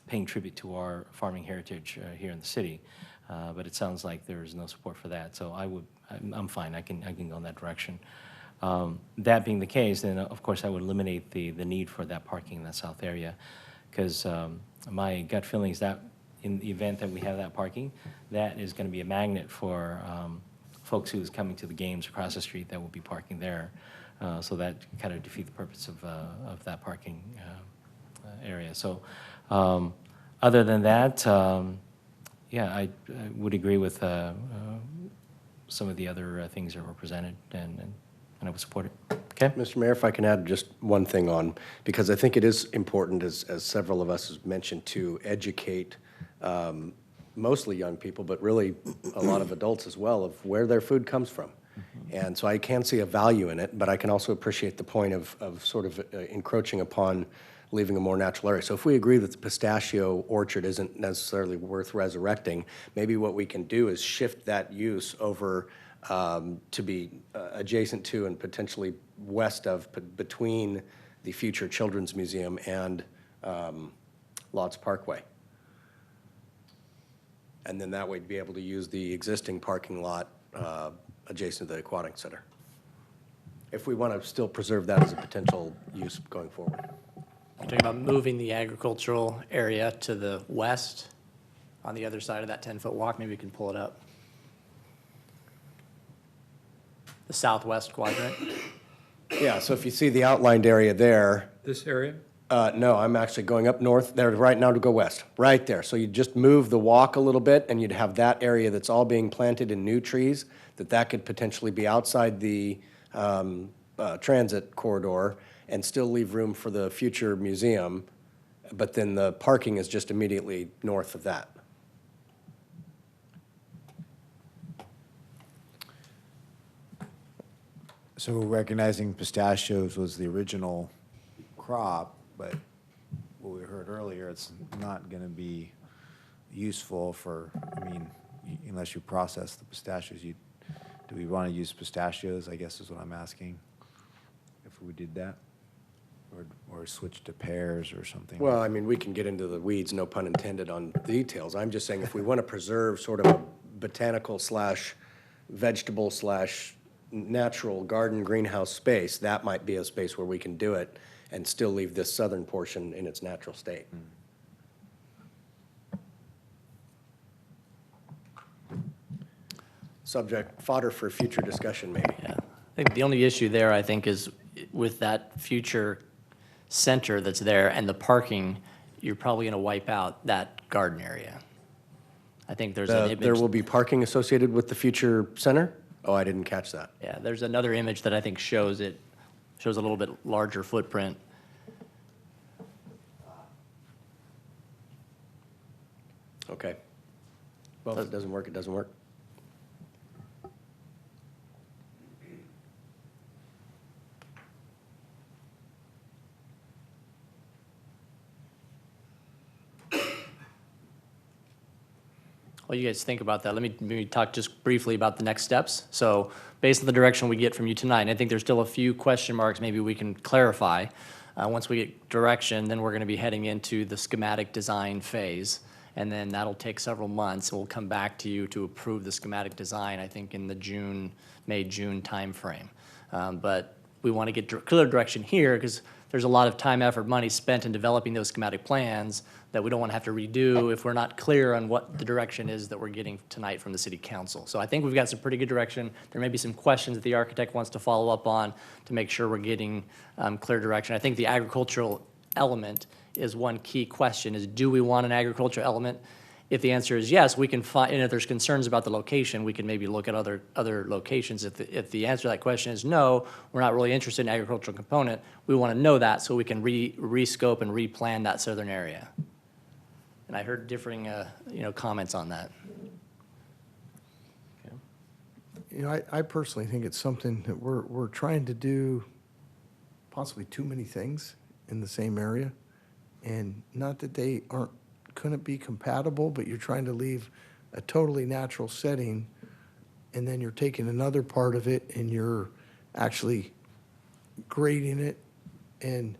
paying tribute to our farming heritage here in the city, but it sounds like there's no support for that. So I'm fine. I can go in that direction. That being the case, then of course I would eliminate the need for that parking in that south area, because my gut feeling is that in the event that we have that parking, that is going to be a magnet for folks who's coming to the games across the street that will be parking there. So that kind of defeat the purpose of that parking area. So other than that, yeah, I would agree with some of the other things that were presented, and I would support it. Okay? Mr. Mayor, if I can add just one thing on, because I think it is important, as several of us have mentioned, to educate mostly young people, but really a lot of adults as well, of where their food comes from. And so I can see a value in it, but I can also appreciate the point of sort of encroaching upon leaving a more natural area. So if we agree that the pistachio orchard isn't necessarily worth resurrecting, maybe what we can do is shift that use over to be adjacent to and potentially west of, between the future Children's Museum and Lots Parkway. And then that way be able to use the existing parking lot adjacent to the Aquatic Center, if we want to still preserve that as a potential use going forward. You're talking about moving the agricultural area to the west on the other side of that 10-foot walk. Maybe we can pull it up. The southwest quadrant. Yeah, so if you see the outlined area there. This area? No, I'm actually going up north there right now to go west, right there. So you just move the walk a little bit, and you'd have that area that's all being planted in new trees, that could potentially be outside the transit corridor and still leave room for the future museum, but then the parking is just immediately north of that. So recognizing pistachios was the original crop, but what we heard earlier, it's not going to be useful for, unless you process the pistachios. Do we want to use pistachios, I guess is what I'm asking, if we did that? Or switch to pears or something? Well, we can get into the weeds, no pun intended, on details. I'm just saying if we want to preserve sort of a botanical / vegetable / natural garden greenhouse space, that might be a space where we can do it and still leave this southern portion in its natural state. Subject fodder for future discussion, maybe. Yeah. I think the only issue there, I think, is with that future center that's there and the parking, you're probably going to wipe out that garden area. I think there's an image. There will be parking associated with the future center? Oh, I didn't catch that. Yeah, there's another image that I think shows it, shows a little bit larger footprint. Okay. Well, if it doesn't work, it doesn't work. Well, you guys think about that. Let me maybe talk just briefly about the next steps. So based on the direction we get from you tonight, and I think there's still a few question marks maybe we can clarify. Once we get direction, then we're going to be heading into the schematic design phase, and then that'll take several months. We'll come back to you to approve the schematic design, I think, in the May, June timeframe. But we want to get clear direction here, because there's a lot of time, effort, money spent in developing those schematic plans that we don't want to have to redo if we're not clear on what the direction is that we're getting tonight from the city council. So I think we've got some pretty good direction. There may be some questions that the architect wants to follow up on to make sure we're getting clear direction. I think the agricultural element is one key question, is do we want an agricultural element? If the answer is yes, we can find, and if there's concerns about the location, we can maybe look at other locations. If the answer to that question is no, we're not really interested in agricultural component, we want to know that so we can rescope and replan that southern area. And I heard differing, comments on that. I personally think it's something that we're trying to do possibly too many things in the same area. And not that they couldn't be compatible, but you're trying to leave a totally natural setting, and then you're taking another part of it and you're actually grading it and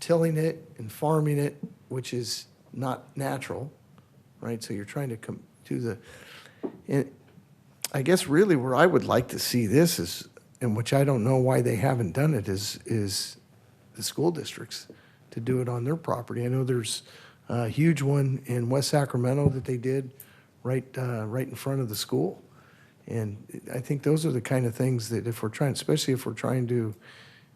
tilling it and farming it, which is not natural, right? So you're trying to come to the, and I guess really where I would like to see this is, and which I don't know why they haven't done it, is the school districts to do it on their property. I know there's a huge one in West Sacramento that they did right in front of the school. And I think those are the kind of things that if we're trying, especially if we're trying to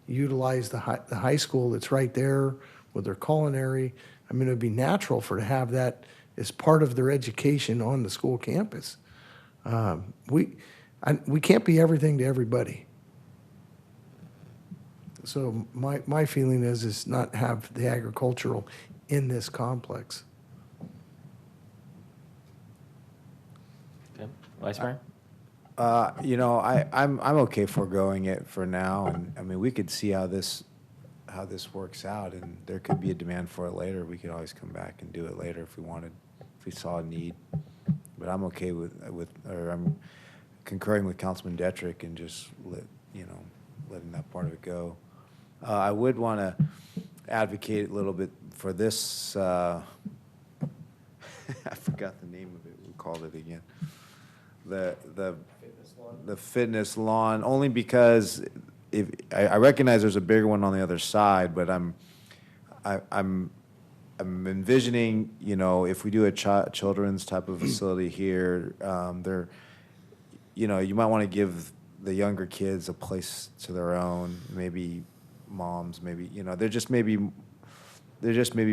utilize the high school that's right there with their culinary, I mean, it would be natural to have that as part of their education on the school campus. We can't be everything to everybody. So my feeling is not have the agricultural in this complex. Okay. Vice Mayor? I'm okay foregoing it for now, and I mean, we could see how this works out, and there could be a demand for it later. We could always come back and do it later if we wanted, if we saw a need. But I'm okay I'm concurring with Councilman Detrick and just letting that part of it go. I would want to advocate a little bit for this. I forgot the name of it. We called it again. The fitness lawn, only because if I recognize there's a bigger one on the other side, but I'm envisioning, if we do a children's type of facility here, you might want to give the younger kids a place to their own, maybe moms, maybe, there just may be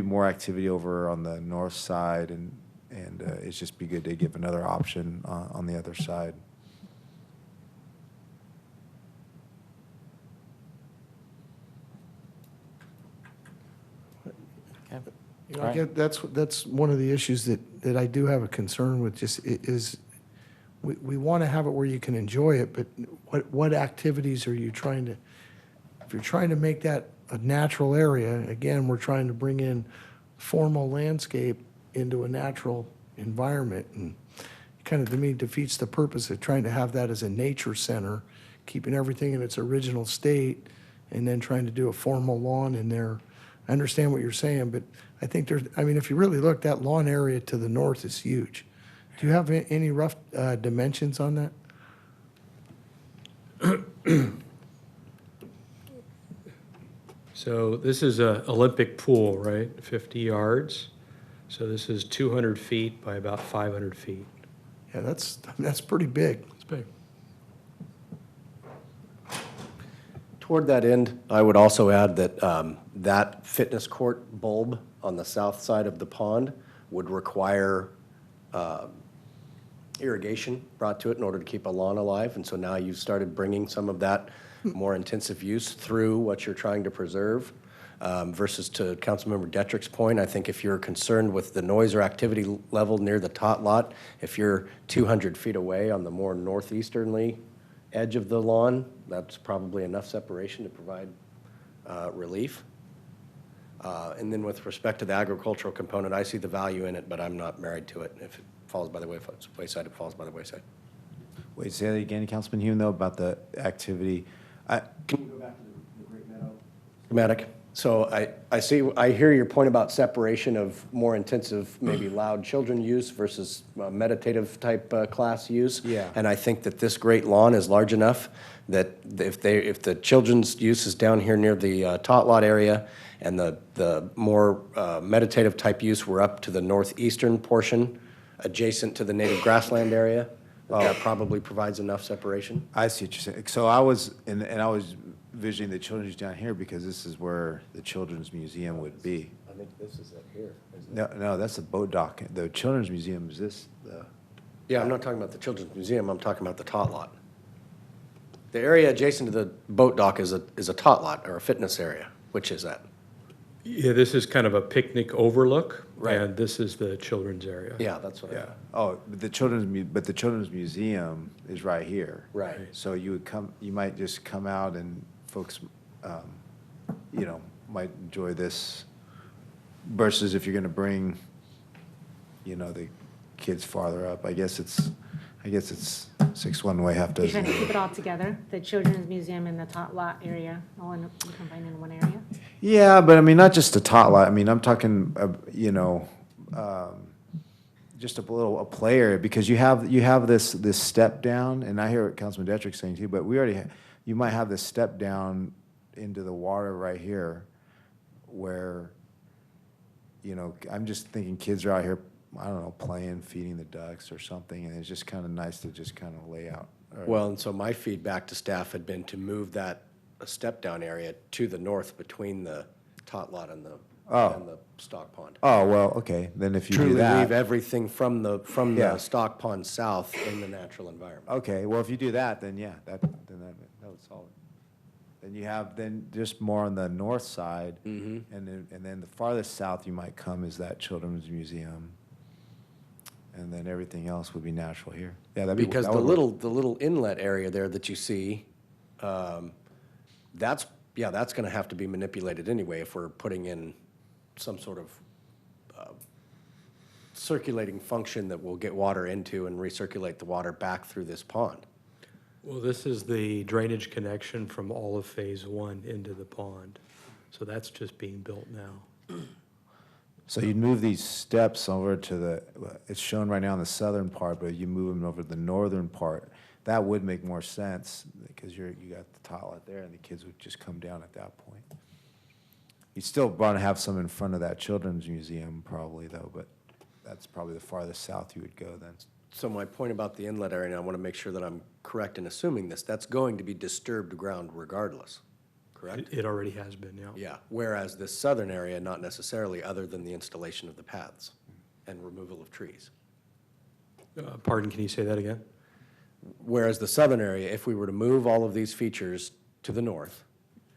more activity over on the north side, and it's just be good to give another option on the other side. Okay. I get that's one of the issues that I do have a concern with. Just is we want to have it where you can enjoy it, but what activities are you trying to? If you're trying to make that a natural area, again, we're trying to bring in formal landscape into a natural environment, and it kind of, to me, defeats the purpose of trying to have that as a nature center, keeping everything in its original state, and then trying to do a formal lawn in there. I understand what you're saying, but I think if you really look, that lawn area to the north is huge. Do you have any rough dimensions on that? So this is a Olympic pool, right? 50 yards. So this is 200 feet by about 500 feet. Yeah, that's pretty big. It's big. Toward that end, I would also add that that fitness court bulb on the south side of the pond would require irrigation brought to it in order to keep a lawn alive. And so now you've started bringing some of that more intensive use through what you're trying to preserve. Versus to Councilmember Detrick's point, I think if you're concerned with the noise or activity level near the tot lot, if you're 200 feet away on the more northeasterly edge of the lawn, that's probably enough separation to provide relief. And then with respect to the agricultural component, I see the value in it, but I'm not married to it. If it falls by the wayside, it falls by the wayside. Wait, say that again, Councilman Hume, though, about the activity. Can you go back to the Great Meadow schematic? So I hear your point about separation of more intensive, maybe loud children use versus meditative type class use. Yeah. And I think that this great lawn is large enough that if the children's use is down here near the tot lot area and the more meditative type use were up to the northeastern portion adjacent to the native grassland area, that probably provides enough separation. I see what you're saying. So I was, and I was visioning the children's down here because this is where the Children's Museum would be. I think this is up here, isn't No, no, that's the boat dock. The Children's Museum is this, Yeah, I'm not talking about the Children's Museum, I'm talking about the tot lot. The area adjacent to the boat dock is a tot lot or a fitness area. Which is that? Yeah, this is kind of a picnic overlook, Right. and this is the children's area. Yeah, that's what I. yeah. Oh, but the Children's Museum is right here. Right. So you might just come out and folks, might enjoy this versus if you're gonna bring, the kids farther up. I guess it's 6 one way, half You're dozen. trying to keep it all together, the children's museum and the tot lot area, all combined in one area? Yeah, but I mean, not just a tot lot. I mean, I'm talking, just a play area because you have this step down, and I hear what Councilman Detrick's saying too. But we already, you might have this step down into the water right here, where, I'm just thinking kids are out here, I don't know, playing, feeding the ducks or something, and it's just kind of nice to just kind of lay out. Well, and so my feedback to staff had been to move that step-down area to the north between the tot lot and the stock pond. Oh, well, okay, then if you do Truly that. leave everything from the Yeah. stock pond south in the natural environment. Okay, well, if you do that, then yeah, that would solve it. Then you have, just more on the north side, and then the farthest south you might come is that Children's Museum. And then everything else would be natural here. Yeah, that'd be. Because that the would work. little inlet area there that you see, that's gonna have to be manipulated anyway if we're putting in some sort of circulating function that will get water into and recirculate the water back through this pond. Well, this is the drainage connection from all of Phase 1 into the pond. So that's just being built now. So you'd move these steps over to it's shown right now in the southern part, but you move them over to the northern part. That would make more sense because you got the tot lot there and the kids would just come down at that point. You'd still want to have some in front of that Children's Museum probably though, but that's probably the farthest south you would go then. So my point about the inlet area, and I want to make sure that I'm correct in assuming this, that's going to be disturbed ground regardless, correct? It already has been, yeah. Yeah, whereas this southern area, not necessarily, other than the installation of the paths and removal of trees. Pardon, can you say that again? Whereas the southern area, if we were to move all of these features to the north,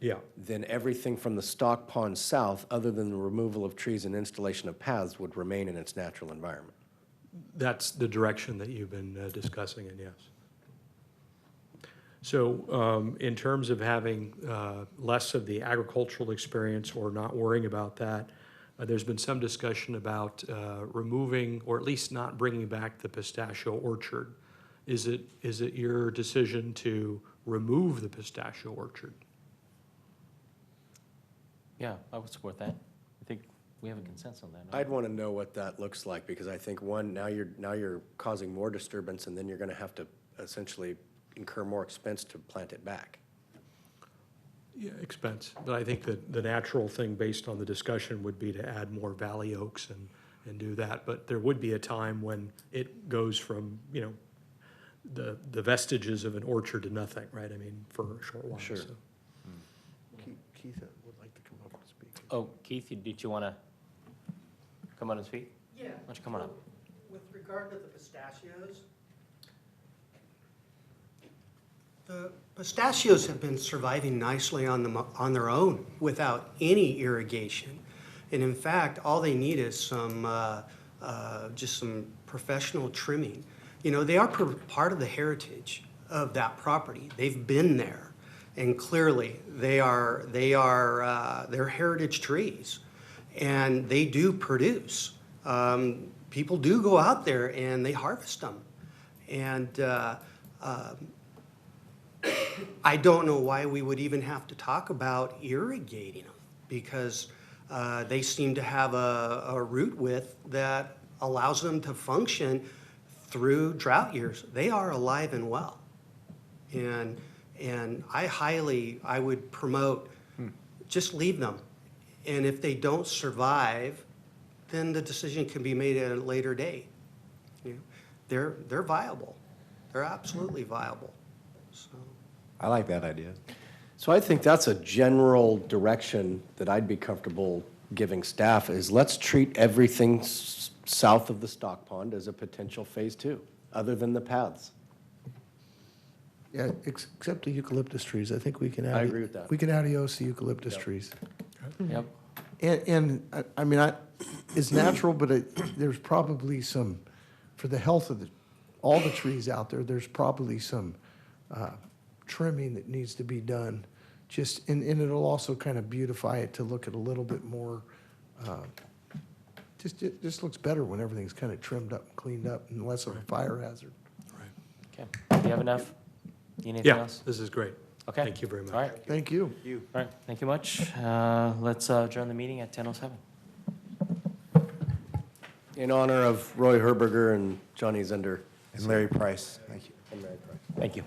Yeah. then everything from the stock pond south, other than the removal of trees and installation of paths, would remain in its natural environment. That's the direction that you've been discussing, and yes. So in terms of having less of the agricultural experience or not worrying about that, there's been some discussion about removing, or at least not bringing back the pistachio orchard. Is it your decision to remove the pistachio orchard? Yeah, I would support that. I think we have a consensus on that. no? I'd want to know what that looks like, because I think, one, now you're causing more disturbance, and then you're going to have to essentially incur more expense to plant it back. Yeah, expense. But I think that the natural thing based on the discussion would be to add more valley oaks and do that. But there would be a time when it goes from, the vestiges of an orchard to nothing, right? I mean, for a short while. Sure. so. Keith would like to come up and speak. Oh, Keith, did you want to come on and speak? Yeah. Why don't you come on up? With regard to the pistachios have been surviving nicely on their own without any irrigation. And in fact, all they need is just some professional trimming. They are part of the heritage of that property. They've been there, and clearly they're heritage trees, and they do produce. People do go out there and they harvest them, and I don't know why we would even have to talk about irrigating them, because they seem to have a root width that allows them to function through drought years. They are alive and well. And I would promote, just leave them. And if they don't survive, then the decision can be made at a later date. You know, they're viable. They're absolutely viable. So. I like that idea. So I think that's a general direction that I'd be comfortable giving staff is let's treat everything south of the stock pond as a potential phase 2, other than the paths. Yeah, except the eucalyptus trees. I think we can. I agree with that. We can adios the eucalyptus Yep. trees. Yep. And I mean, it's natural, but there's probably some, for the health of all the trees out there, there's probably some trimming that needs to be done. And it'll also kind of beautify it to look at a little bit more, it just looks better when everything's kind of trimmed up and cleaned up and less of a fire hazard. Okay. Do you have enough? You need anything Yeah, else? this is great. Okay. Thank you very much. All right. Thank you. All right, thank you much. Let's adjourn the meeting at 10:07. In honor of Roy Herberger and Johnny Zender. And Larry Price, thank you. And Mary Price. Thank you.